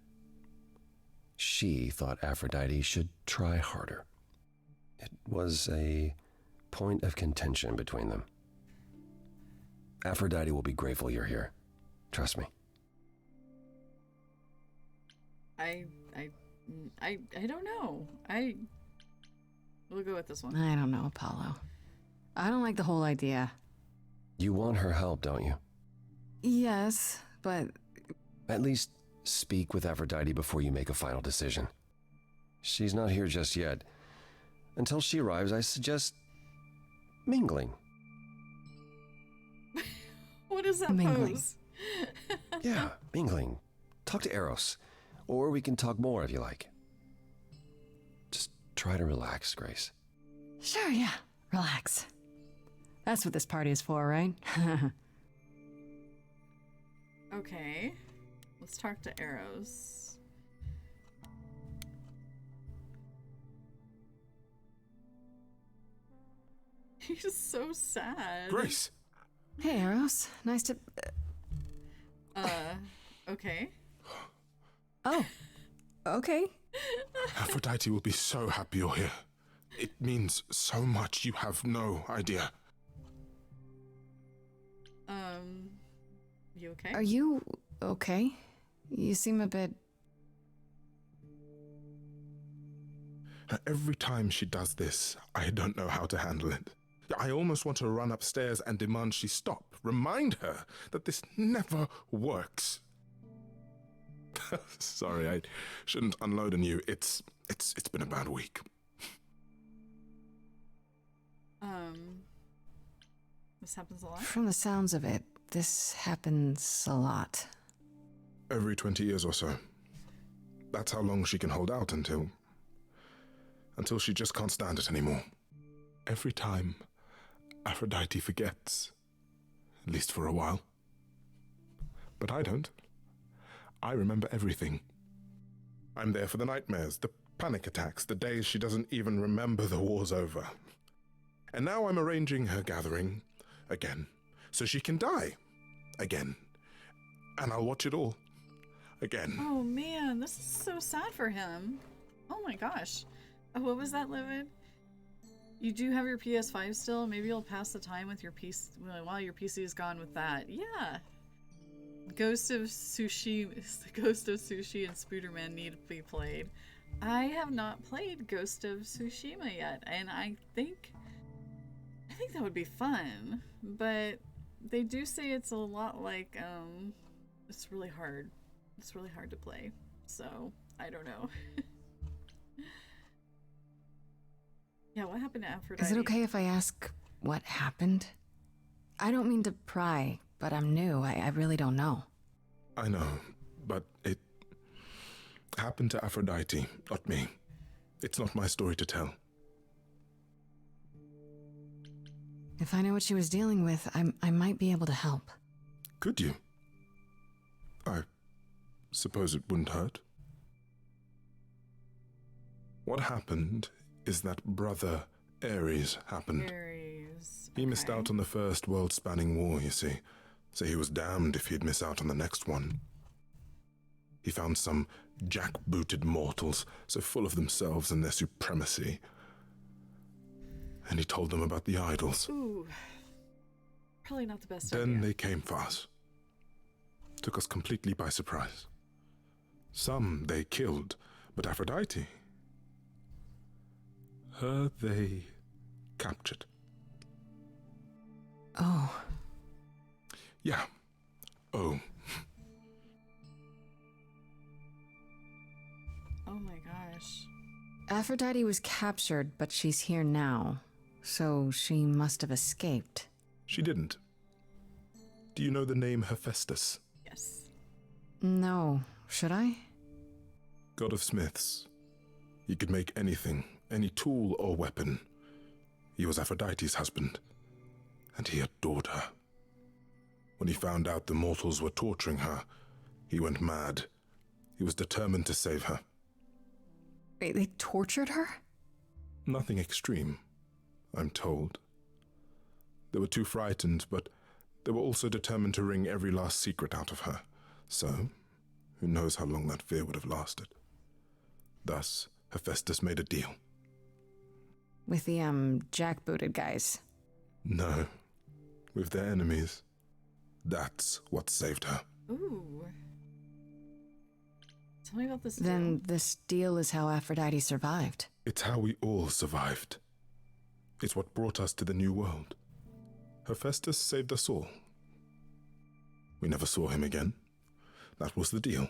She thought Aphrodite should try harder. It was a point of contention between them. Aphrodite will be grateful you're here. Trust me. I don't know. We'll go with this one. I don't know, Apollo. I don't like the whole idea. You want her help, don't you? Yes, but... At least speak with Aphrodite before you make a final decision. She's not here just yet. Until she arrives, I suggest mingling. What is that Mingling. pose? Yeah, mingling. Talk to Eros. Or we can talk more if you like. Just try to relax, Grace. Sure, yeah. Relax. That's what this party is for, right? Okay. Let's talk to Eros. He's so sad. Grace! Hey, Eros. Nice to... Okay. Oh, okay. Aphrodite will be so happy you're here. It means so much, you have no idea. You okay? Are you okay? You seem a bit... Every time she does this, I don't know how to handle it. I almost want to run upstairs and demand she stop. Remind her that this never works. Sorry, I shouldn't unload on you. It's been a bad week. This happens a lot? From the sounds of it, this happens a lot. Every 20 years or so. That's how long she can hold out until she just can't stand it anymore. Every time, Aphrodite forgets. At least for a while. But I don't. I remember everything. I'm there for the nightmares, the panic attacks, the days she doesn't even remember the war's over. And now I'm arranging her gathering again, so she can die again. And I'll watch it all again. Oh man, this is so sad for him. Oh my gosh. Oh, what was that, Livid? You do have your PS5 still? Maybe you'll pass the time with your PC while your PC is gone with that. Yeah. Ghost of Sushi and Spooderman need to be played. I have not played Ghost of Tsushima yet, and I think that would be fun, but they do say it's a lot like, it's really hard. It's really hard to play, so I don't know. Yeah, what happened to Aphrodite? Is it okay if I ask what happened? I don't mean to pry, but I'm new. I really don't know. I know, but it happened to Aphrodite, not me. It's not my story to tell. If I know what she was dealing with, I might be able to help. Could you? I suppose it wouldn't hurt. What happened is that Brother Ares happened. Ares. He missed out on the first world-spanning war, you see, so he was damned if he'd miss out on the next one. He found some jackbooted mortals, so full of themselves and their supremacy, and he told them about the idols. Ooh. Probably not the best Then idea. they came for us. Took us completely by surprise. Some they killed, but Aphrodite, her they captured. Oh. Yeah. Oh. Oh my gosh. Aphrodite was captured, but she's here now. So she must have escaped. She didn't. Do you know the name Hephaestus? Yes. No. Should I? God of smiths. He could make anything, any tool or weapon. He was Aphrodite's husband, and he adored her. When he found out the mortals were torturing her, he went mad. He was determined to save her. Wait, they tortured her? Nothing extreme, I'm told. They were too frightened, but they were also determined to wring every last secret out of her. So, who knows how long that fear would have lasted. Thus, Hephaestus made a deal. With the, jackbooted guys. No, with their enemies. That's what saved her. Ooh. Tell me about this Then deal. this deal is how Aphrodite survived. It's how we all survived. It's what brought us to the new world. Hephaestus saved us all. We never saw him again. That was the deal.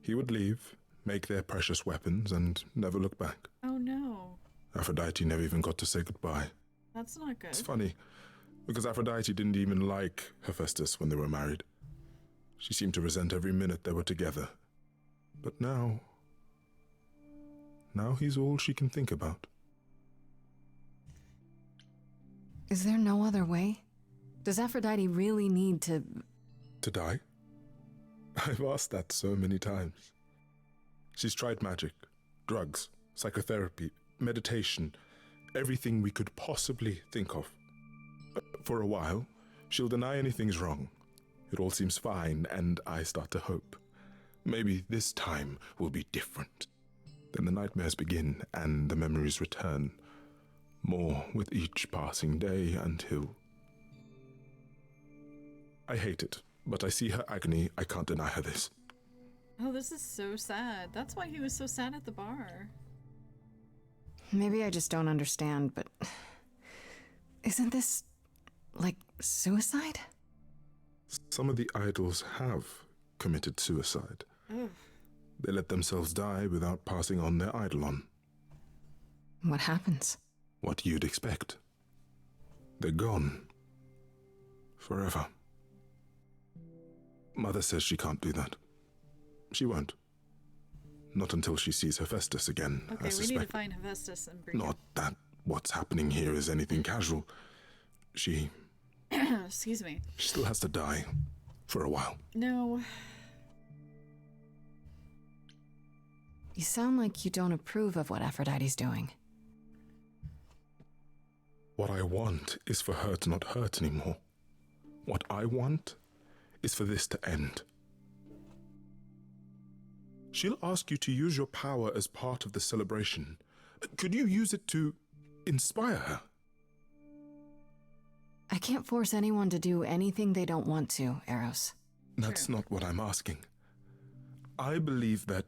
He would leave, make their precious weapons, and never look back. Oh no. Aphrodite never even got to say goodbye. That's not good. It's funny, because Aphrodite didn't even like Hephaestus when they were married. She seemed to resent every minute they were together. But now he's all she can think about. Is there no other way? Does Aphrodite really need to... To die? I've asked that so many times. She's tried magic, drugs, psychotherapy, meditation, everything we could possibly think of. For a while, she'll deny anything's wrong. It all seems fine, and I start to hope. Maybe this time will be different. Then the nightmares begin, and the memories return. More with each passing day until... I hate it, but I see her agony. I can't deny her this. Oh, this is so sad. That's why he was so sad at the bar. Maybe I just don't understand, but... Isn't this... like suicide? Some of the idols have committed suicide. Ugh. They let themselves die without passing on their eidolon. What happens? What you'd expect. They're gone. Forever. Mother says she can't do that. She won't. Not until she sees Hephaestus again, Okay, I suspect. we need to find Hephaestus and bring Not that what's happening here is anything casual. She Excuse me. still has to die. For a while. No. You sound like you don't approve of what Aphrodite's doing. What I want is for her to not hurt anymore. What I want is for this to end. She'll ask you to use your power as part of the celebration. Could you use it to inspire her? I can't force anyone to do anything they don't want to, Eros. That's not what I'm asking. I believe that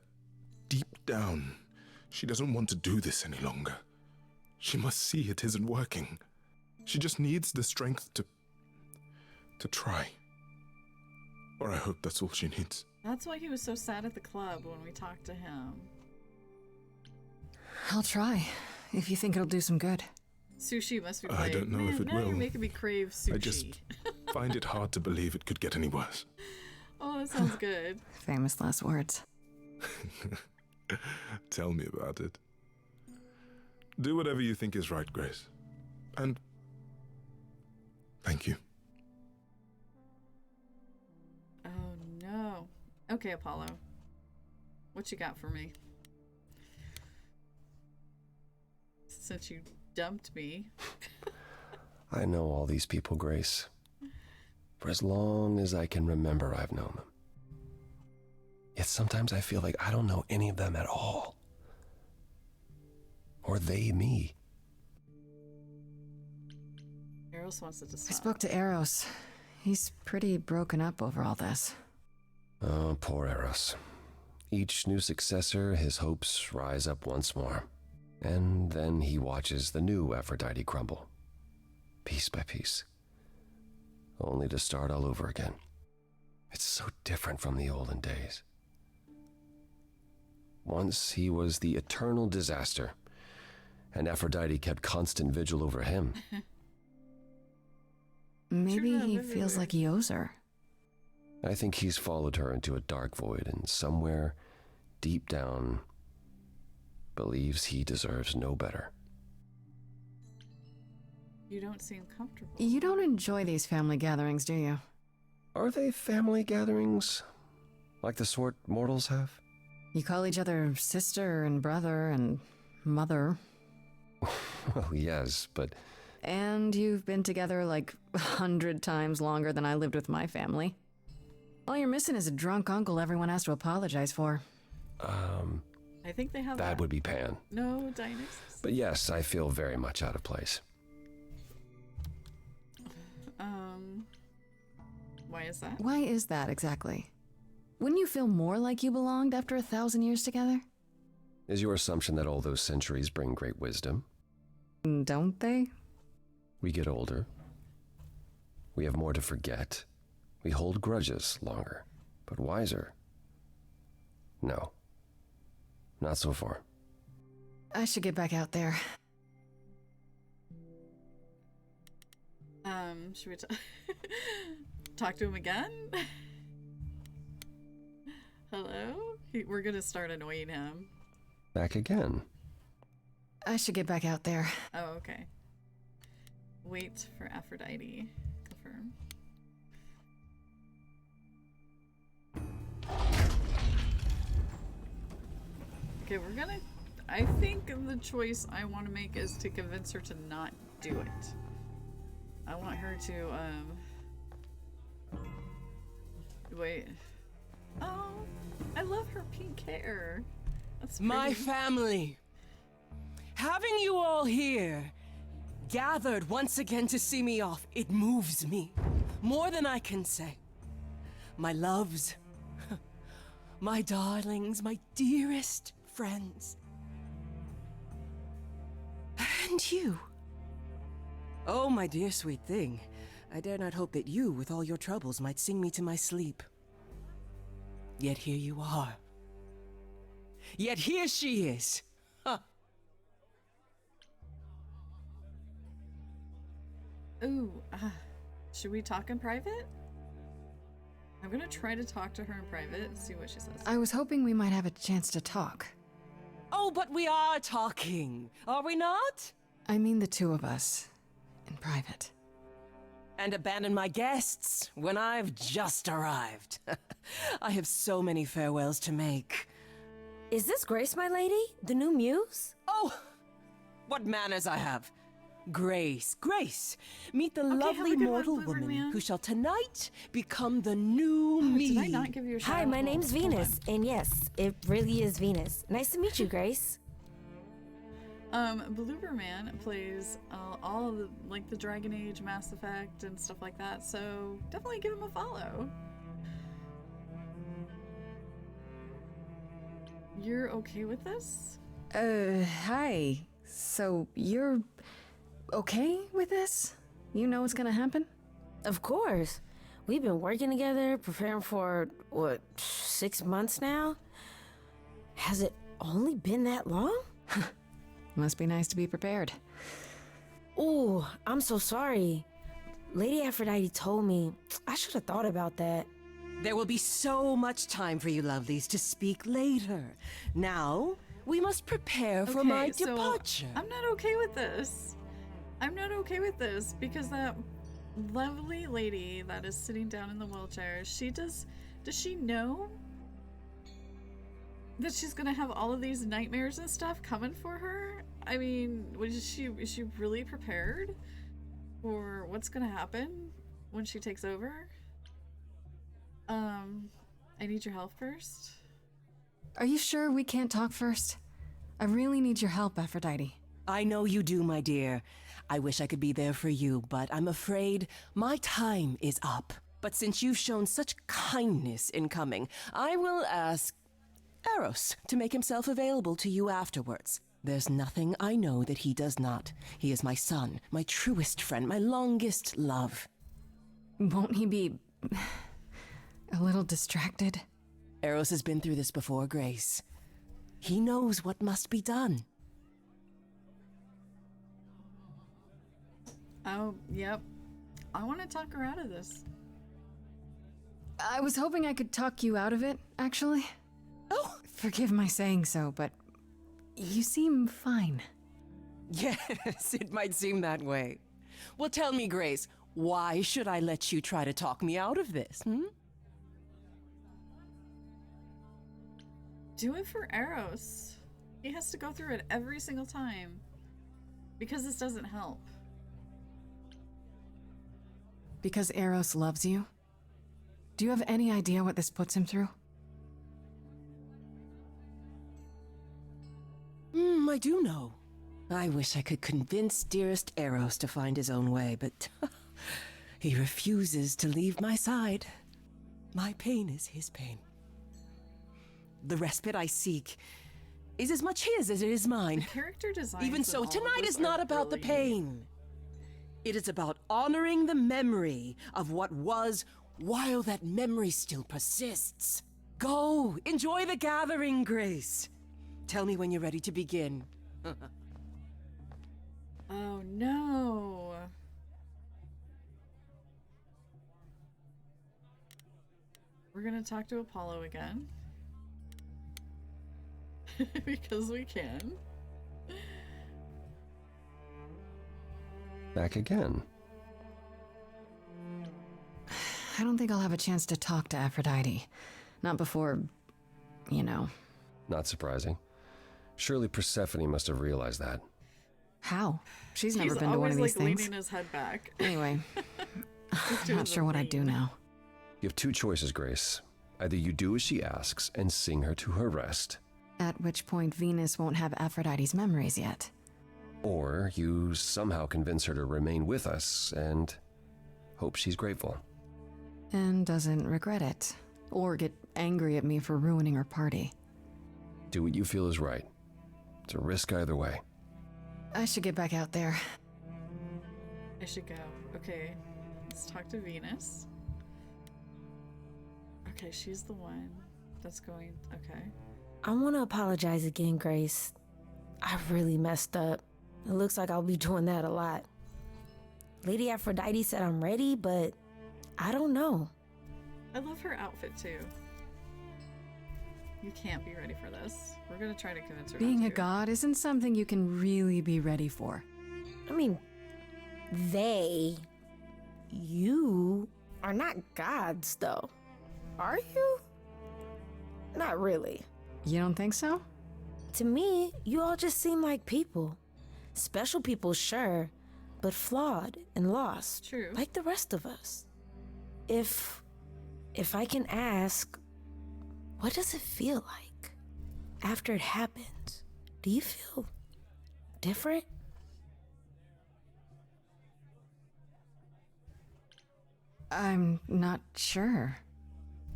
deep down, She doesn't want to do this any longer. She must see it isn't working. She just needs the strength to try. Or I hope that's all she needs. That's why he was so sad at the club when we talked to him. I'll try, if you think it'll do some good. Sushi must be I playing. don't know Man, if it now will. You're making me crave sushi. I just find it hard to believe it could get any worse. Oh, that sounds good. Famous last words. Tell me about it. Do whatever you think is right, Grace. And thank you. Oh no. Okay, Apollo. What you got for me? Since you dumped me. I know all these people, Grace. For as long as I can remember, I've known them. Yet sometimes I feel like I don't know any of them at all. Or they me. Eros wants it to stop. I spoke to Eros. He's pretty broken up over all this. Oh, poor Eros. Each new successor, his hopes rise up once more. And then he watches the new Aphrodite crumble, piece by piece, only to start all over again. It's so different from the olden days. Once he was the eternal disaster, and Aphrodite kept constant vigil over him. Maybe he feels like he owes her. I think he's followed her into a dark void, and somewhere, deep down, believes he deserves no better. You don't seem comfortable. You don't enjoy these family gatherings, do you? Are they family gatherings? Like the sort mortals have? You call each other sister and brother and mother. Well, yes, but... And you've been together like 100 times longer than I lived with my family. All you're missing is a drunk uncle everyone has to apologize for. I think they have that would be Pan. No, Dionysus. But yes, I feel very much out of place. Why is that? Why is that exactly? Wouldn't you feel more like you belonged after 1,000 years together? Is your assumption that all those centuries bring great wisdom? Don't they? We get older. We have more to forget. We hold grudges longer, but wiser. No. Not so far. I should get back out there. Should we talk to him again? Hello? We're gonna start annoying him. Back again. I should get back out there. Oh, okay. Wait for Aphrodite. Confirm. Okay, we're gonna... I think the choice I want to make is to convince her to not do it. I want her to, wait. Oh, I love her pink hair. That's pretty. My family. Having you all here, gathered once again to see me off, it moves me. More than I can say. My loves, my darlings, my dearest friends. And you. Oh, my dear sweet thing. I dare not hope that you, with all your troubles, might sing me to my sleep. Yet here you are. Yet here she is. Huh. Ooh, should we talk in private? I'm gonna try to talk to her in private, see what she says. I was hoping we might have a chance to talk. Oh, but we are talking, are we not? I mean the two of us, in private. And abandon my guests when I've just arrived. I have so many farewells to make. Is this Grace, my lady? The new muse? Oh, what manners I have. Grace, Grace, meet the lovely mortal woman who shall tonight become the new me. Did I not give you a shout Hi, out? my name's Venus, and yes, it really is Venus. Nice to meet you, Grace. Blooberman plays all the, like, the Dragon Age, Mass Effect, and stuff like that, so definitely give him a follow. You're okay with this? Hi. So, you're okay with this? You know what's gonna happen? Of course. We've been working together, preparing for, 6 months now? Has it only been that long? Must be nice to be prepared. Ooh, I'm so sorry. Lady Aphrodite told me. I should have thought about that. There will be so much time for you lovelies to speak later. Now, we must prepare for my so departure. I'm not okay with this. I'm not okay with this because that lovely lady that is sitting down in the wheelchair, does she know that she's gonna have all of these nightmares and stuff coming for her? I mean, is she really prepared for what's gonna happen when she takes over? I need your help first. Are you sure we can't talk first? I really need your help, Aphrodite. I know you do, my dear. I wish I could be there for you, but I'm afraid my time is up. But since you've shown such kindness in coming, I will ask Eros to make himself available to you afterwards. There's nothing I know that he does not. He is my son, my truest friend, my longest love. Won't he be a little distracted? Eros has been through this before, Grace. He knows what must be done. Oh, yep. I want to talk her out of this. I was hoping I could talk you out of it, actually. Oh! Forgive my saying so, but you seem fine. Yes, it might seem that way. Well, tell me, Grace, why should I let you try to talk me out of this, Do it for Eros. He has to go through it every single time. Because this doesn't help. Because Eros loves you? Do you have any idea what this puts him through? I do know. I wish I could convince dearest Eros to find his own way, but he refuses to leave my side. My pain is his pain. The respite I seek is as much his as it is mine. The character design. Even so, tonight is not about the pain. It is about honoring the memory of what was while that memory still persists. Go, enjoy the gathering, Grace. Tell me when you're ready to begin. Oh no. We're gonna talk to Apollo again. Because we can. Back again. I don't think I'll have a chance to talk to Aphrodite. Not before, you know. Not surprising. Surely Persephone must have realized that. How? She's never been to one of these things. Leaning his head back. Anyway, I'm not sure what I'd do now. You have two choices, Grace. Either you do as she asks and sing her to her rest, At which point Venus won't have Aphrodite's memories yet. or you somehow convince her to remain with us and hope she's grateful. And doesn't regret it. Or get angry at me for ruining her party. Do what you feel is right. It's a risk either way. I should get back out there. I should go. Okay, let's talk to Venus. Okay, she's the one that's going. Okay. I want to apologize again, Grace. I really messed up. It looks like I'll be doing that a lot. Lady Aphrodite said I'm ready, but I don't know. I love her outfit too. You can't be ready for this. We're gonna try to convince her. Being not a to. god isn't something you can really be ready for. I mean, you are not gods, though. Are you? Not really. You don't think so? To me, you all just seem like people. Special people, sure, but flawed and lost. True. Like the rest of us. If I can ask, what does it feel like after it happens? Do you feel different? I'm not sure.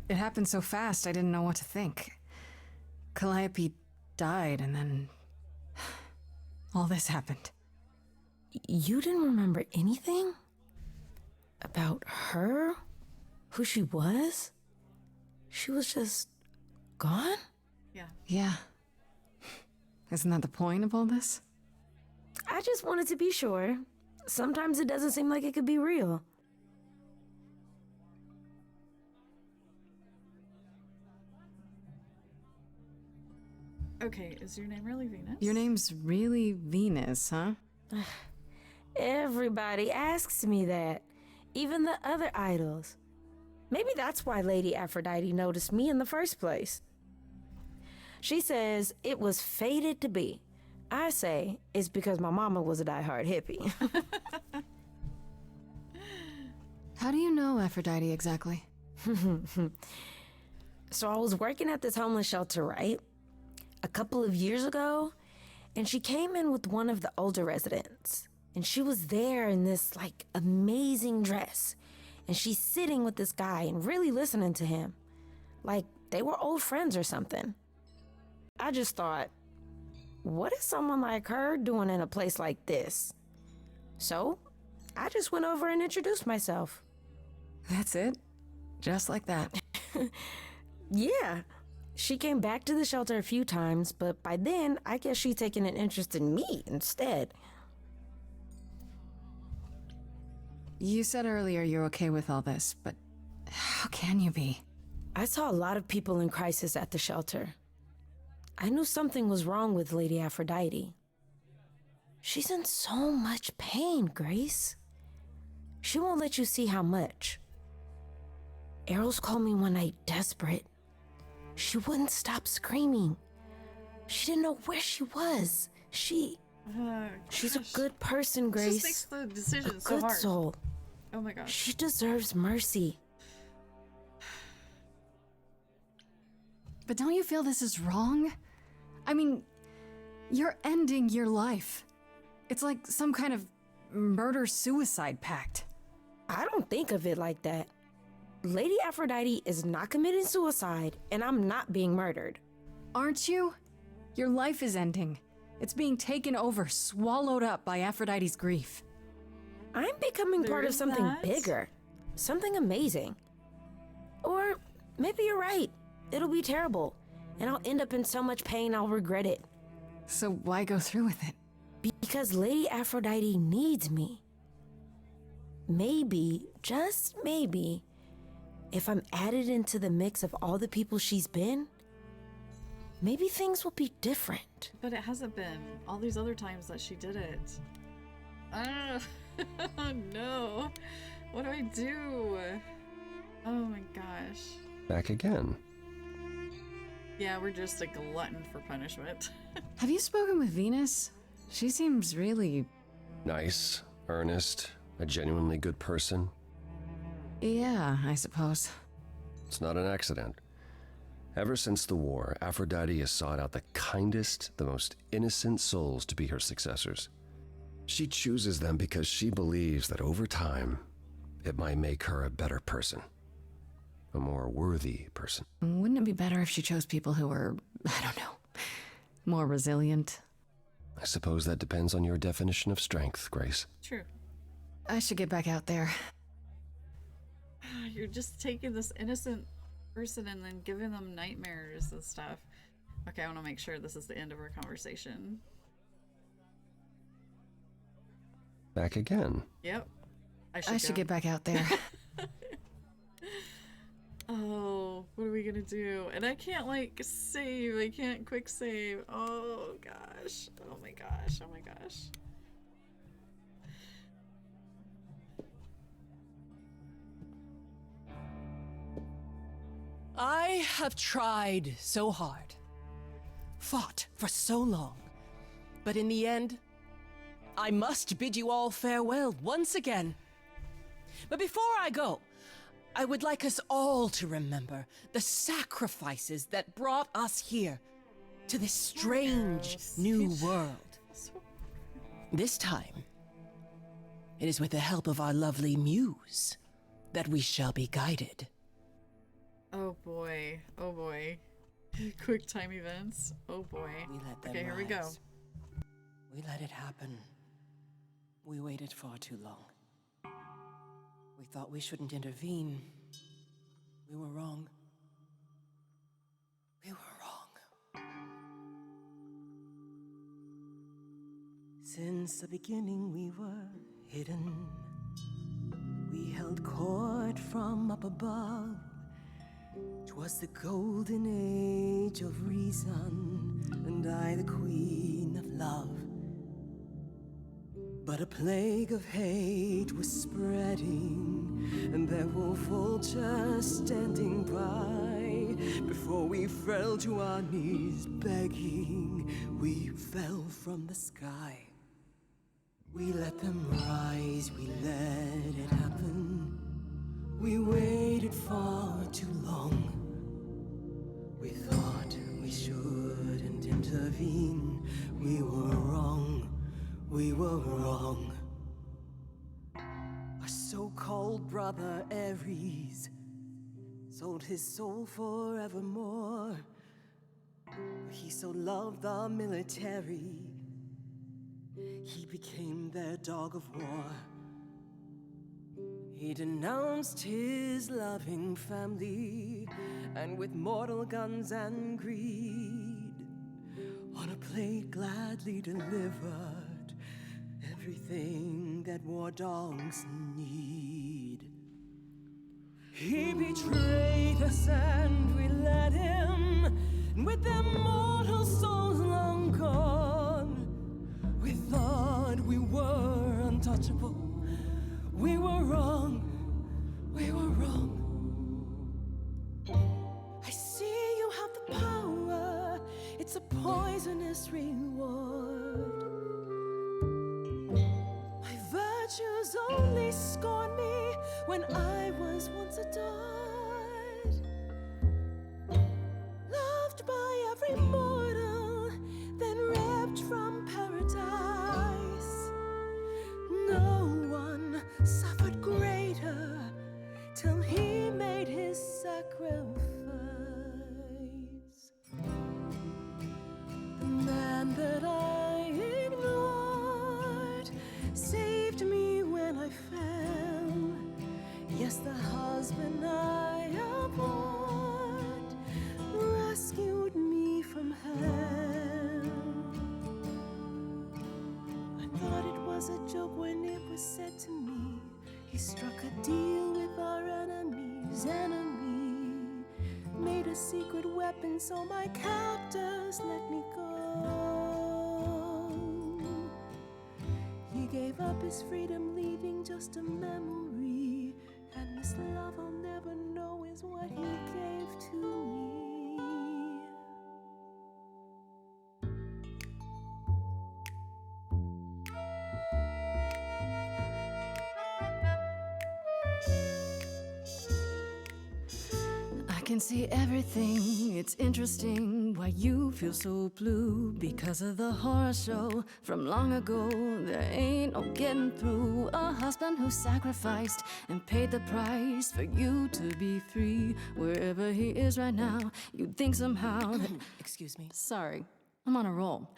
It happened so fast I didn't know what to think. Calliope died and then all this happened. You didn't remember anything? About her? Who she was? She was just gone? Yeah. Yeah. Isn't that the point of all this? I just wanted to be sure. Sometimes it doesn't seem like it could be real. Okay, is your name really Venus? Your name's really Venus, huh? Everybody asks me that. Even the other idols. Maybe that's why Lady Aphrodite noticed me in the first place. She says it was fated to be. I say it's because my mama was a diehard hippie. How do you know Aphrodite exactly? So I was working at this homeless shelter, right? A couple of years ago, and she came in with one of the older residents. And she was there in this, like, amazing dress. And she's sitting with this guy and really listening to him. Like, they were old friends or something. I just thought, what is someone like her doing in a place like this? So, I just went over and introduced myself. That's it? Just like that? Yeah. She came back to the shelter a few times, but by then, I guess she'd taken an interest in me instead. You said earlier you're okay with all this, but how can you be? I saw a lot of people in crisis at the shelter. I knew something was wrong with Lady Aphrodite. She's in so much pain, Grace. She won't let you see how much. Eros called me one night desperate. She wouldn't stop screaming. She didn't know where she was. She's a good person, Grace. It just makes the decision a so good hard. soul. Oh my gosh. She deserves mercy. But don't you feel this is wrong? I mean, you're ending your life. It's like some kind of murder-suicide pact. I don't think of it like that. Lady Aphrodite is not committing suicide, and I'm not being murdered. Aren't you? Your life is ending. It's being taken over, swallowed up by Aphrodite's grief. I'm becoming part of There's something that. bigger. Something amazing. Or maybe you're right. It'll be terrible, and I'll end up in so much pain I'll regret it. So why go through with it? Because Lady Aphrodite needs me. Maybe, just maybe, if I'm added into the mix of all the people she's been, maybe things will be different. But it hasn't been. All these other times that she did it. I don't know. No. What do I do? Oh my gosh. Back again. Yeah, we're just a glutton for punishment. Have you spoken with Venus? She seems really... Nice, earnest, a genuinely good person. Yeah, I suppose. It's not an accident. Ever since the war, Aphrodite has sought out the kindest, the most innocent souls to be her successors. She chooses them because she believes that over time, it might make her a better person. A more worthy person. Wouldn't it be better if she chose people who were, I don't know, more resilient? I suppose that depends on your definition of strength, Grace. True. I should get back out there. You're just taking this innocent person and then giving them nightmares and stuff. Okay, I want to make sure this is the end of our conversation. Back again. Yep. I should get back out there. Oh, what are we gonna do? And I can't, like, save. I can't quick save. Oh, gosh. Oh, my gosh. Oh, my gosh. I have tried so hard, fought for so long, but in the end, I must bid you all farewell once again. But before I go, I would like us all to remember the sacrifices that brought us here to this strange new world. This time, it is with the help of our lovely muse that we shall be guided. Oh boy. Oh boy. Quick time events. Oh boy. We let them Okay, here we go. rise. We let it happen. We waited far too long. We thought we shouldn't intervene. We were wrong. We were wrong. Since the beginning we were hidden. We held court from up above. 'Twas the golden age of reason, and I the queen of love. But a plague of hate was spreading, and there were vultures standing by. Before we fell to our knees begging, we fell from the sky. We let them rise, we let it happen. We waited far too long. We thought we shouldn't intervene. We were wrong. We were wrong. Our so-called brother Ares sold his soul forevermore. He so loved the military, he became their dog of war. He denounced his loving family, and with mortal guns and greed, on a plate gladly delivered everything that war dogs need. He betrayed us and we let him, and with their mortal souls long gone, we thought we were untouchable. We were wrong. We were wrong. I see you have the power. It's a poisonous reward. My virtues only scorned me when I was once adored. Loved by every mortal, then ripped from paradise. No one suffered greater till he made his sacrifice. The man that I ignored saved me when I fell. Yes, the husband I abhorred rescued me from hell. I thought it was a joke when it was said to me, he struck a deal with our enemy's enemy, made a secret weapon so my captors let me go. He gave up his freedom, leaving just a memory, and this love I'll never know is what he gave to me. I can see everything, it's interesting why you feel so blue. Because of the horror show from long ago, there ain't no getting through. A husband who sacrificed and paid the price for you to be free. Wherever he is right now, you'd think somehow that... Excuse me. Sorry, I'm on a roll.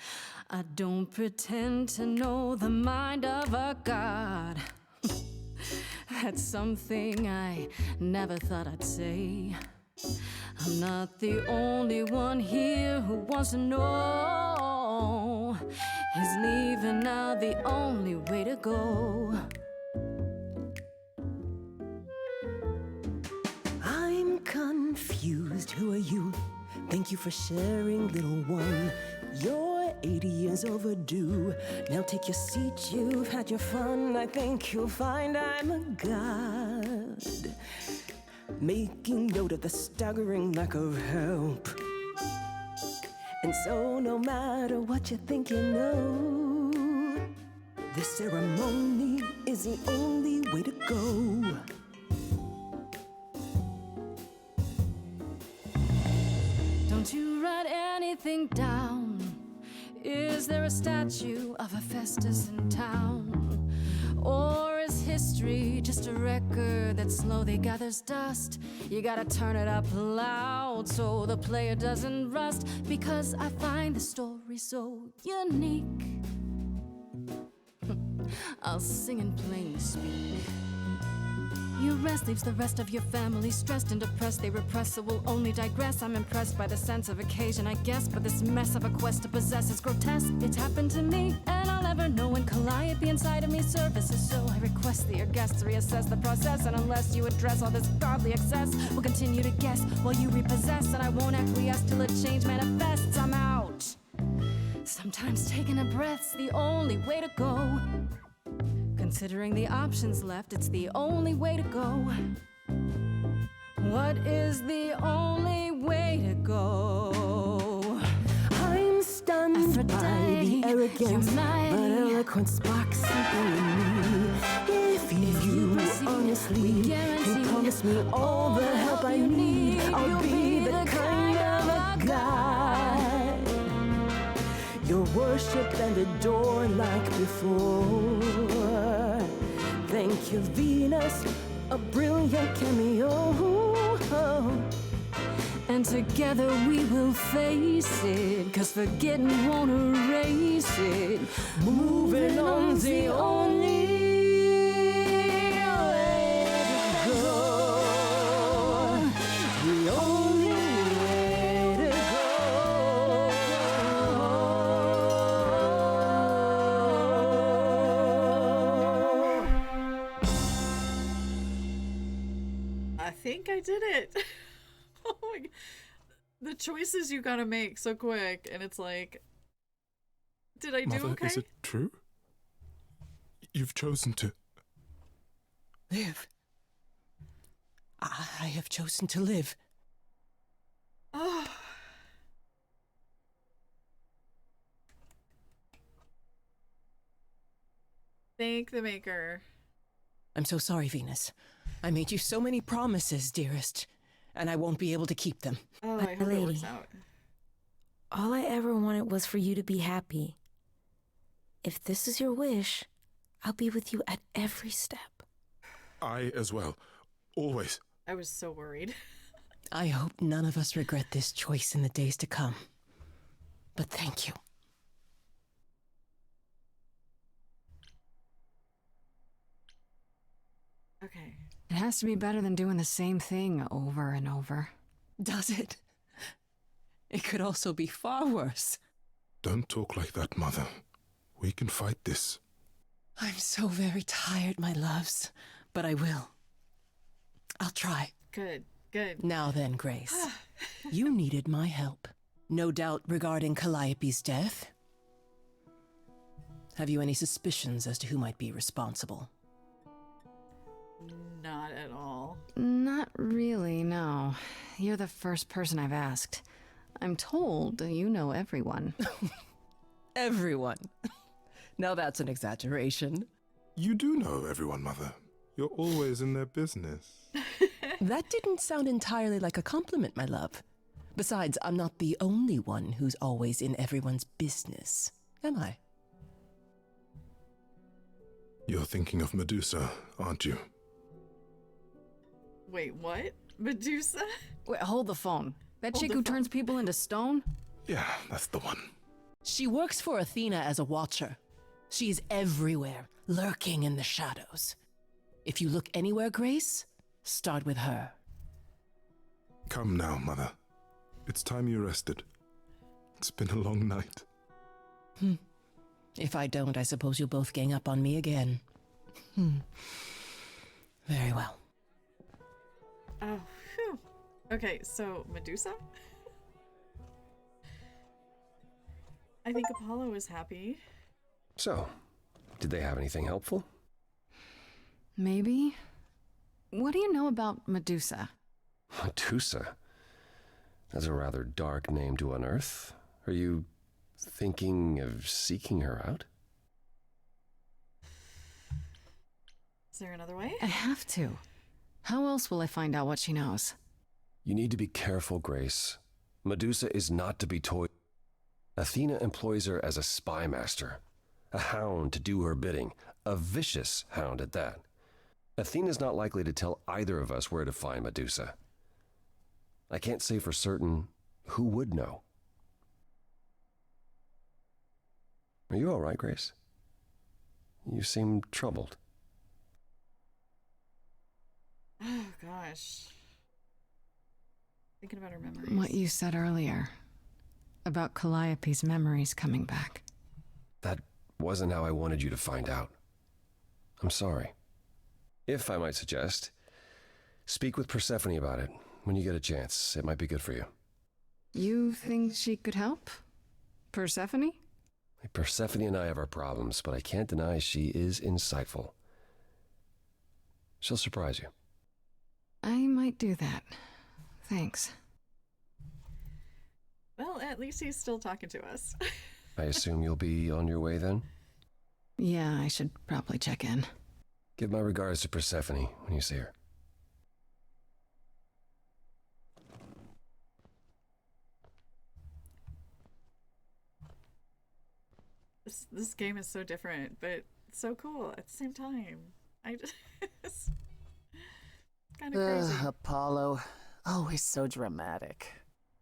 I don't pretend to know the mind of a god. That's something I never thought I'd say. I'm not the only one here who wants to know. Is leaving now the only way to go? I'm confused. Who are you? Thank you for sharing, little one. You're 80 years overdue. Now take your seat, you've had your fun. I think you'll find I'm a god, making note of the staggering lack of help. And so no matter what you think you know, this ceremony is the only way to go. Don't you write anything down. Is there a statue of Hephaestus in town? Or is history just a record that slowly gathers dust? You gotta turn it up loud so the player doesn't rust. Because I find the story so unique, I'll sing and plainly speak. Your rest leaves the rest of your family stressed and depressed. They repress, so we'll only digress. I'm impressed by the sense of occasion, I guess, but this mess of a quest to possess is grotesque. It's happened to me, and I'll never know when calliope inside of me services. So I request that your guests reassess the process, and unless you address all this godly excess, we'll continue to guess while you repossess, and I won't acquiesce till a change manifests. I'm out. Sometimes taking a breath's the only way to go. Considering the options left, it's the only way to go. What is the only way to go? I'm stunned by the arrogance, but eloquence sparks something in me. If you honestly can promise me all the help I need, I'll be the kind of a guy you'll worship and adore like before. Thank you, Venus, a brilliant cameo. And together we will face it, 'cause forgetting won't erase it. Moving on's the only way to go. The only way to I think I did it. Oh my god. The choices you gotta make so quick, and it's like, did I do Mother, okay? is it true? You've chosen to... Live. I have chosen to live. Oh. Thank the maker. I'm so sorry, Venus. I made you so many promises, dearest, and I won't be able to keep them. Oh, My I hope it lady, works out. all I ever wanted was for you to be happy. If this is your wish, I'll be with you at every step. I as well. Always. I was so worried. I hope none of us regret this choice in the days to come. But thank you. Okay. It has to be better than doing the same thing over and over. Does it? It could also be far worse. Don't talk like that, Mother. We can fight this. I'm so very tired, my loves, but I will. I'll try. Good, good. Now then, Grace. You needed my help. No doubt regarding Calliope's death. Have you any suspicions as to who might be responsible? Not at all. Not really, no. You're the first person I've asked. I'm told you know everyone. Everyone. Now that's an exaggeration. You do know everyone, Mother. You're always in their business. That didn't sound entirely like a compliment, my love. Besides, I'm not the only one who's always in everyone's business, am I? You're thinking of Medusa, aren't you? Wait, what? Medusa? Wait, hold the phone. That Hold chick the who phone. turns people into stone? Yeah, that's the one. She works for Athena as a watcher. She's everywhere, lurking in the shadows. If you look anywhere, Grace, start with her. Come now, Mother. It's time you rested. It's been a long night. If I don't, I suppose you'll both gang up on me again. Very well. Oh, phew. Okay, so Medusa? I think Apollo is happy. So, did they have anything helpful? Maybe. What do you know about Medusa? Medusa? That's a rather dark name to unearth. Are you thinking of seeking her out? Is there another way? I have to. How else will I find out what she knows? You need to be careful, Grace. Medusa is not to be toyed. Athena employs her as a spy master, a hound to do her bidding, a vicious hound at that. Athena's not likely to tell either of us where to find Medusa. I can't say for certain who would know. Are you all right, Grace? You seem troubled. Oh, gosh. Thinking about her memories. What you said earlier about Calliope's memories coming back. That wasn't how I wanted you to find out. I'm sorry. If I might suggest, speak with Persephone about it when you get a chance. It might be good for you. You think she could help? Persephone? Persephone and I have our problems, but I can't deny she is insightful. She'll surprise you. I might do that. Thanks. Well, at least he's still talking to us. I assume you'll be on your way then? Yeah, I should probably check in. Give my regards to Persephone when you see her. This game is so different, but so cool at the same time. I just... it's kind of crazy. Apollo. Always so dramatic.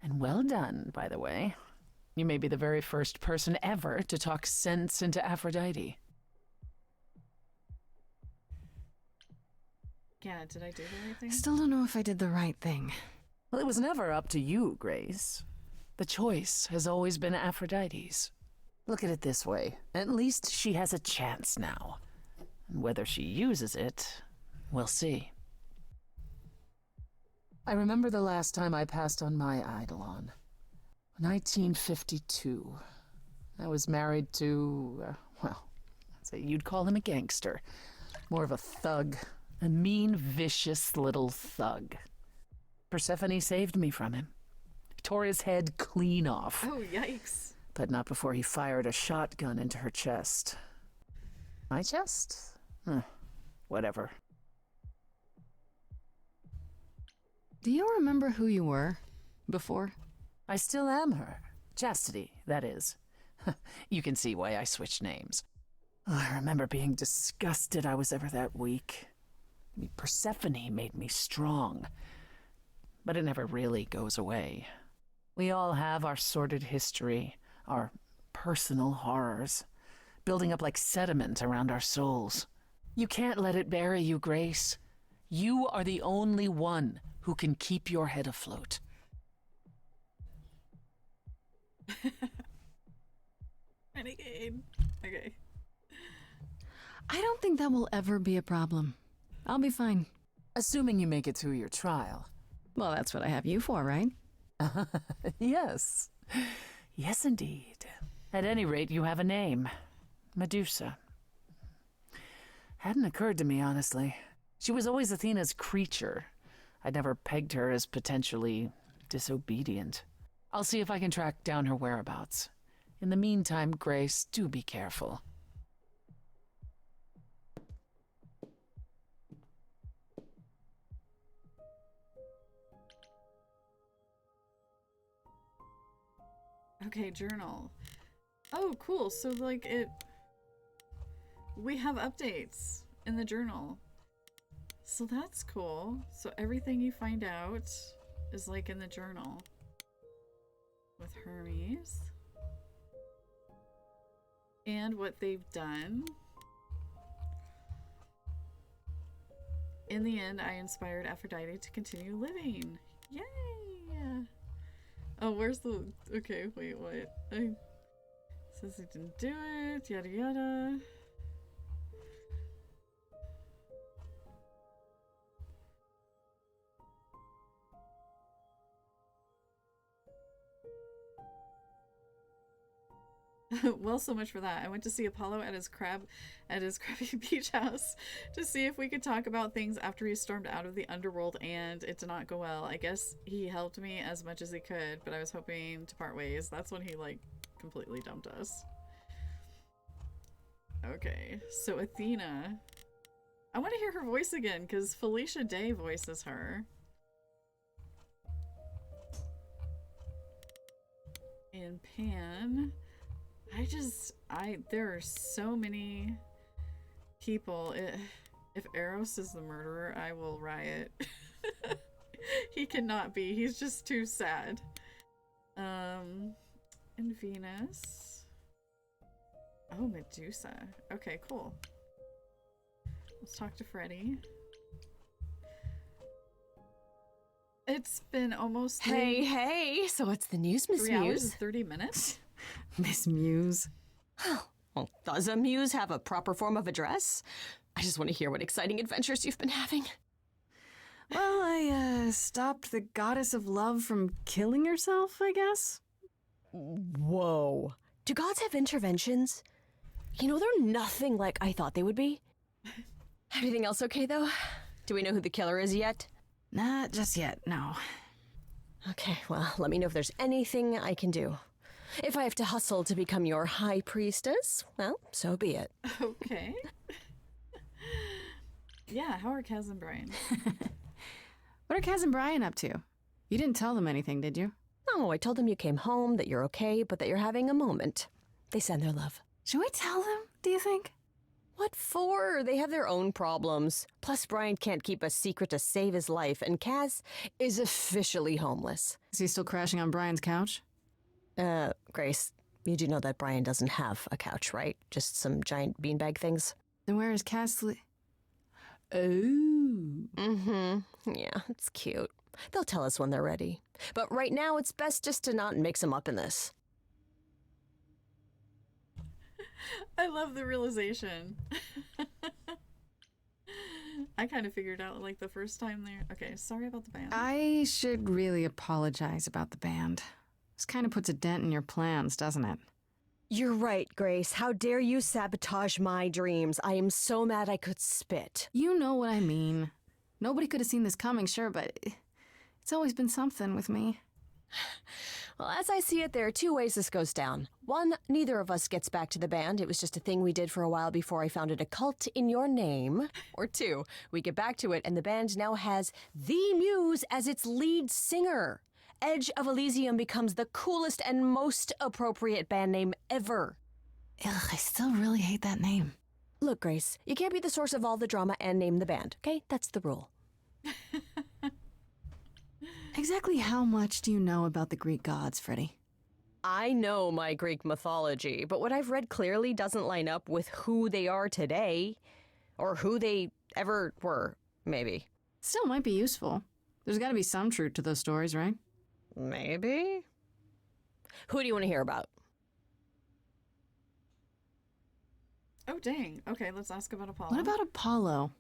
And well done, by the way. You may be the very first person ever to talk sense into Aphrodite. Yeah, did I do the right thing? Still don't know if I did the right thing. Well, it was never up to you, Grace. The choice has always been Aphrodite's. Look at it this way. At least she has a chance now. And whether she uses it, we'll see. I remember the last time I passed on my Eidolon. 1952. I was married to, well, I'd say you'd call him a gangster. More of a thug. A mean, vicious little thug. Persephone saved me from him. Tore his head clean off. Oh, yikes. But not before he fired a shotgun into her chest. My chest? Whatever. Do you remember who you were before? I still am her. Chastity, that is. You can see why I switched names. Oh, I remember being disgusted I was ever that weak. Persephone made me strong. But it never really goes away. We all have our sordid history, our personal horrors, building up like sediment around our souls. You can't let it bury you, Grace. You are the only one who can keep your head afloat. Renegade. Okay. I don't think that will ever be a problem. I'll be fine. Assuming you make it through your trial. Well, that's what I have you for, right? Yes. Yes, indeed. At any rate, you have a name. Medusa. Hadn't occurred to me, honestly. She was always Athena's creature. I'd never pegged her as potentially disobedient. I'll see if I can track down her whereabouts. In the meantime, Grace, do be careful. Okay, journal. Oh, cool. So, like, we have updates in the journal. So that's cool. So everything you find out is, like, in the journal. With Hermes. And what they've done. In the end, I inspired Aphrodite to continue living. Yay! Oh, where's the... Okay, wait, what? Says he didn't do it, yada yada. Well, so much for that. I went to see Apollo at his crabby beach house to see if we could talk about things after he stormed out of the underworld, and it did not go well. I guess he helped me as much as he could, but I was hoping to part ways. That's when he, like, completely dumped us. Okay, so Athena. I want to hear her voice again, because Felicia Day voices her. And Pan... there are so many people. If Eros is the murderer, I will riot. He cannot be. He's just too sad. And Venus. Oh, Medusa. Okay, cool. Let's talk to Freddy. It's been almost Hey, so what's the news, Miss 3 hours Muse? and 30 minutes. Miss Muse. Well, does a muse have a proper form of address? I just want to hear what exciting adventures you've been having. Well, I stopped the goddess of love from killing herself, I guess. Whoa. Do gods have interventions? You know, they're nothing like I thought they would be. Everything else okay, though? Do we know who the killer is yet? Not just yet, no. Okay, well, let me know if there's anything I can do. If I have to hustle to become your high priestess, well, so be it. Okay. Yeah, how are Kaz and Brian? What are Kaz and Brian up to? You didn't tell them anything, did you? No, I told them you came home, that you're okay, but that you're having a moment. They send their love. Should we tell them, do you think? What for? They have their own problems. Plus, Brian can't keep a secret to save his life, and Kaz is officially homeless. Is he still crashing on Brian's couch? Grace, you do know that Brian doesn't have a couch, right? Just some giant beanbag things? Then where is Kaz Oh. Mm-hmm. Yeah, it's cute. They'll tell us when they're ready. But right now, it's best just to not mix them up in this. I love the realization. I kind of figured out like the first time there. Okay, sorry about the band. I should really apologize about the band. This kind of puts a dent in your plans, doesn't it? You're right, Grace. How dare you sabotage my dreams? I am so mad I could spit. You know what I mean. Nobody could have seen this coming, sure, but it's always been something with me. Well, as I see it, there are two ways this goes down. One, neither of us gets back to the band. It was just a thing we did for a while before I founded a cult in your name. Or two, we get back to it and the band now has the Muse as its lead singer. Edge of Elysium becomes the coolest and most appropriate band name ever. Ugh, I still really hate that name. Look, Grace, you can't be the source of all the drama and name the band, okay? That's the rule. Exactly how much do you know about the Greek gods, Freddy? I know my Greek mythology, but what I've read clearly doesn't line up with who they are today. Or who they ever were, maybe. Still might be useful. There's gotta be some truth to those stories, right? Maybe. Who do you want to hear about? Oh, dang. Okay, let's ask about Apollo. What about Apollo?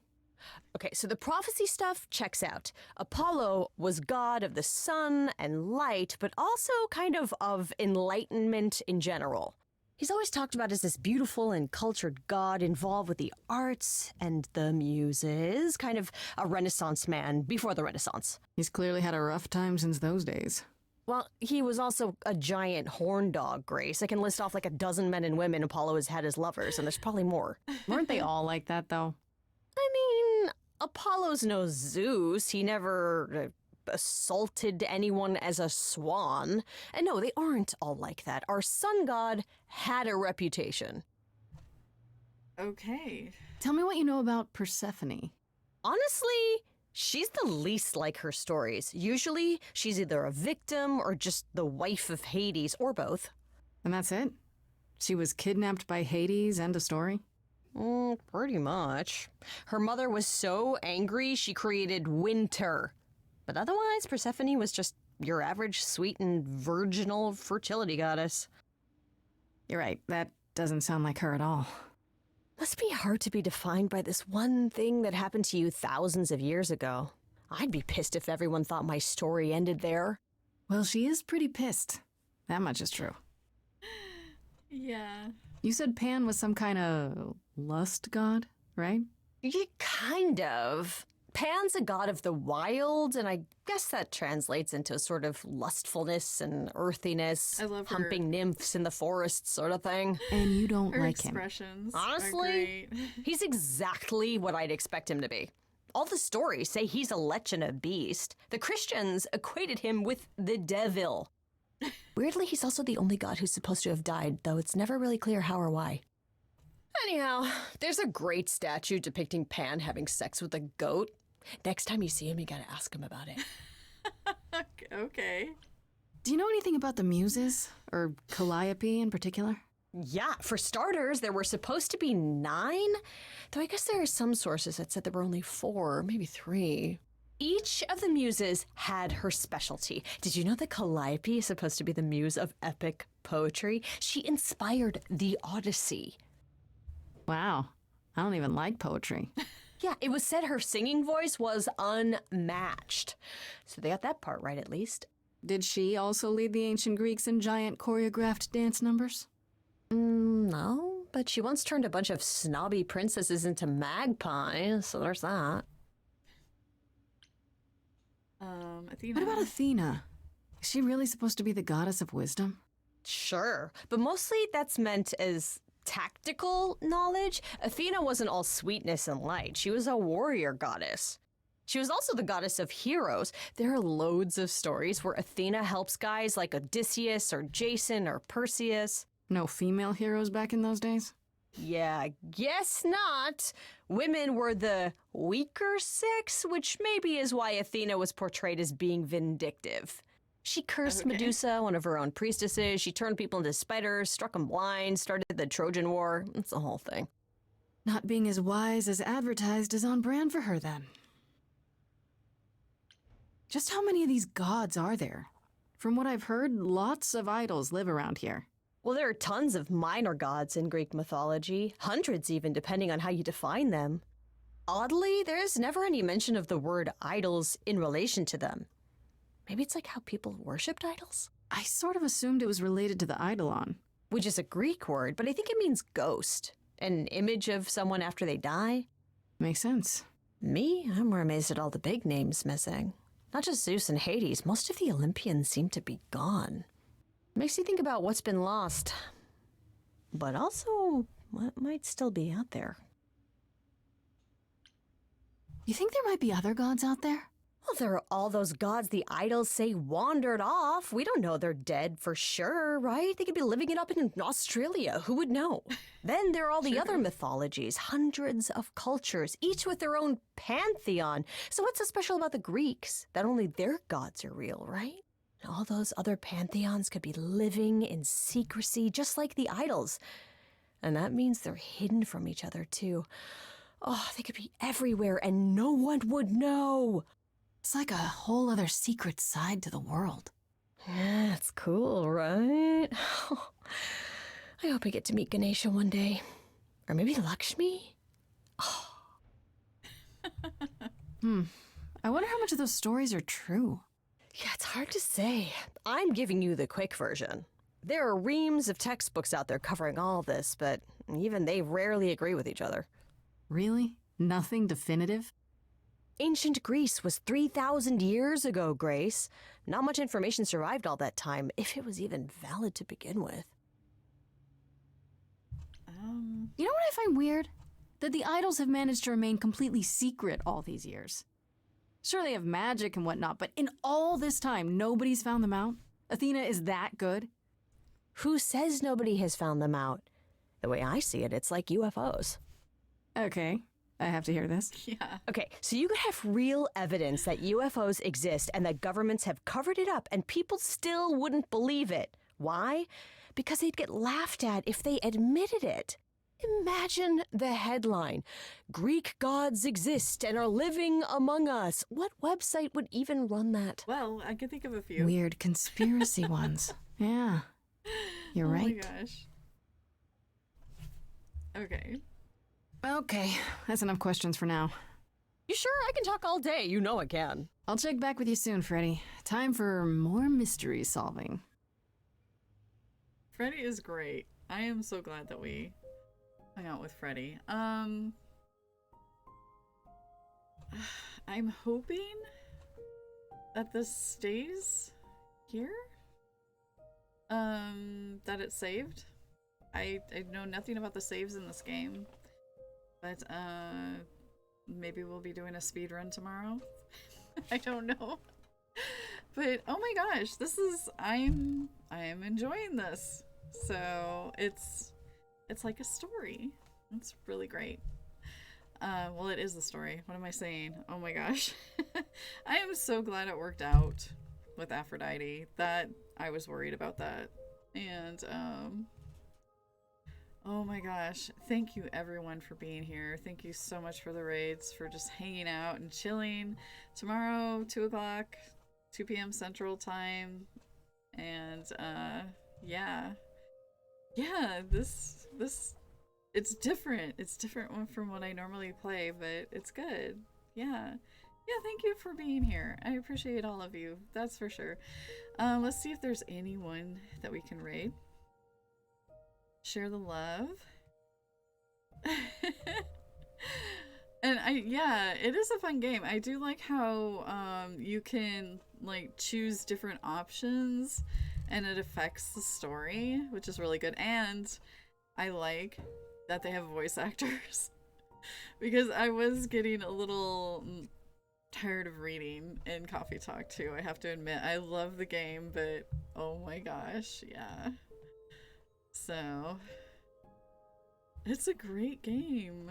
Okay, so the prophecy stuff checks out. Apollo was god of the sun and light, but also kind of enlightenment in general. He's always talked about as this beautiful and cultured god involved with the arts and the muses, kind of a Renaissance man before the Renaissance. He's clearly had a rough time since those days. Well, he was also a giant horn dog, Grace. I can list off like a dozen men and women Apollo has had as lovers, and there's probably more. Weren't they all like that, though? I mean, Apollo's no Zeus. He never assaulted anyone as a swan. And no, they aren't all like that. Our sun god had a reputation. Okay. Tell me what you know about Persephone. Honestly, she's the least like her stories. Usually, she's either a victim or just the wife of Hades, or both. And that's it? She was kidnapped by Hades, end of story? Pretty much. Her mother was so angry, she created winter. But otherwise, Persephone was just your average sweet and virginal fertility goddess. You're right, that doesn't sound like her at all. Must be hard to be defined by this one thing that happened to you thousands of years ago. I'd be pissed if everyone thought my story ended there. Well, she is pretty pissed. That much is true. Yeah. You said Pan was some kind of lust god, right? Yeah, kind of. Pan's a god of the wild, and I guess that translates into a sort of lustfulness and earthiness. I love her. Humping nymphs in the forest sort of thing. And you don't Her like him. expressions Honestly, are great. he's exactly what I'd expect him to be. All the stories say he's a lech and a beast. The Christians equated him with the devil. Weirdly, he's also the only god who's supposed to have died, though it's never really clear how or why. Anyhow, there's a great statue depicting Pan having sex with a goat. Next time you see him, you gotta ask him about it. Okay. Do you know anything about the Muses? Or Calliope in particular? Yeah, for starters, there were supposed to be 9, though I guess there are some sources that said there were only 4, maybe 3. Each of the muses had her specialty. Did you know that Calliope is supposed to be the muse of epic poetry? She inspired the Odyssey. Wow. I don't even like poetry. Yeah, it was said her singing voice was unmatched. So they got that part right, at least. Did she also lead the ancient Greeks in giant choreographed dance numbers? No, but she once turned a bunch of snobby princesses into magpies, so there's that. Athena. What about Athena? Is she really supposed to be the goddess of wisdom? Sure, but mostly that's meant as tactical knowledge. Athena wasn't all sweetness and light. She was a warrior goddess. She was also the goddess of heroes. There are loads of stories where Athena helps guys like Odysseus or Jason or Perseus. No female heroes back in those days? Yeah, guess not. Women were the weaker sex, which maybe is why Athena was portrayed as being vindictive. She cursed Medusa, one of her own priestesses. She turned people into spiders, struck them blind, started the Trojan War. It's the whole thing. Not being as wise as advertised is on brand for her, then. Just how many of these gods are there? From what I've heard, lots of idols live around here. Well, there are tons of minor gods in Greek mythology, hundreds even, depending on how you define them. Oddly, there's never any mention of the word idols in relation to them. Maybe it's like how people worshipped idols? I sort of assumed it was related to the eidolon. Which is a Greek word, but I think it means ghost. An image of someone after they die. Makes sense. Me? I'm more amazed at all the big names missing. Not just Zeus and Hades, most of the Olympians seem to be gone. Makes you think about what's been lost, but also what might still be out there. You think there might be other gods out there? Well, there are all those gods the idols say wandered off. We don't know they're dead for sure, right? They could be living it up in Australia. Who would know? Then there are all the other mythologies, hundreds of cultures, each with their own pantheon. So what's so special about the Greeks? That only their gods are real, right? All those other pantheons could be living in secrecy, just like the idols. And that means they're hidden from each other, too. Oh, they could be everywhere, and no one would know. It's like a whole other secret side to the world. Yeah, that's cool, right? I hope I get to meet Ganesha one day. Or maybe Lakshmi? Oh. I wonder how much of those stories are true. Yeah, it's hard to say. I'm giving you the quick version. There are reams of textbooks out there covering all this, but even they rarely agree with each other. Really? Nothing definitive? Ancient Greece was 3,000 years ago, Grace. Not much information survived all that time, if it was even valid to begin with. You know what I find weird? That the idols have managed to remain completely secret all these years. Sure, they have magic and whatnot, but in all this time, nobody's found them out? Athena is that good? Who says nobody has found them out? The way I see it, it's like UFOs. Okay, I have to hear this. Yeah. Okay, so you could have real evidence that UFOs exist and that governments have covered it up and people still wouldn't believe it. Why? Because they'd get laughed at if they admitted it. Imagine the headline, Greek gods exist and are living among us. What website would even run that? Well, I can think of a few. Weird conspiracy ones. Yeah, you're right. Oh my gosh. Okay. Okay, that's enough questions for now. You sure? I can talk all day. You know I can. I'll check back with you soon, Freddy. Time for more mystery solving. Freddy is great. I am so glad that we hung out with Freddy. I'm hoping that this stays here. That it's saved. I know nothing about the saves in this game. But maybe we'll be doing a speed run tomorrow. I don't know. But oh my gosh, this is I am enjoying this. So it's like a story. It's really great. Well, it is the story. What am I saying? Oh my gosh. I am so glad it worked out with Aphrodite. That I was worried about that. And Oh my gosh. Thank you everyone for being here. Thank you so much for the raids, for just hanging out and chilling. Tomorrow, 2 o'clock, 2 p.m. Central Time. And yeah. Yeah, this it's different. It's different from what I normally play, but it's good. Yeah. Yeah, thank you for being here. I appreciate all of you. That's for sure. Let's see if there's anyone that we can raid. Share the love. And yeah, it is a fun game. I do like how you can like choose different options and it affects the story, which is really good. And I like that they have voice actors because I was getting a little tired of reading in Coffee Talk too. I have to admit, I love the game, but oh my gosh, yeah. So it's a great game.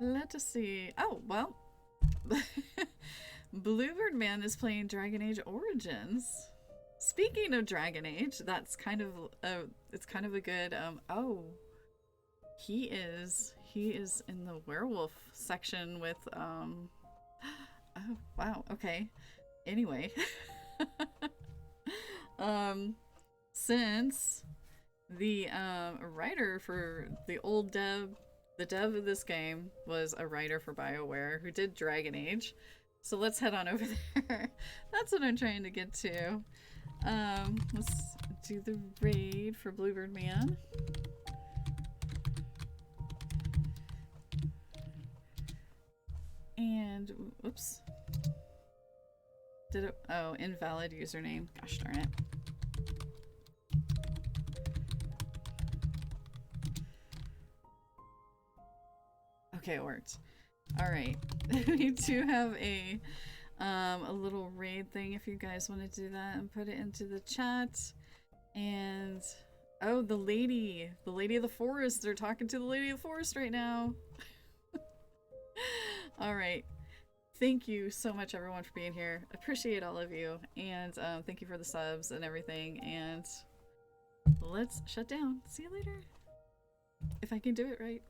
Let us see. Oh, well. Bluebird Man is playing Dragon Age Origins. Speaking of Dragon Age, that's kind of it's kind of a good oh. He is in the werewolf section with oh wow, okay. Anyway. Since the writer for the old dev, the dev of this game was a writer for BioWare who did Dragon Age. So let's head on over there. That's what I'm trying to get to. Let's do the raid for Bluebird Man. And oops. Did it? Oh, invalid username. Gosh darn it. Okay, it worked. All right. We do have a little raid thing if you guys want to do that and put it into the chat. And oh, the lady of the forest. They're talking to the lady of the forest right now. All right. Thank you so much, everyone, for being here. Appreciate all of you. And thank you for the subs and everything. And let's shut down. See you later. If I can do it right.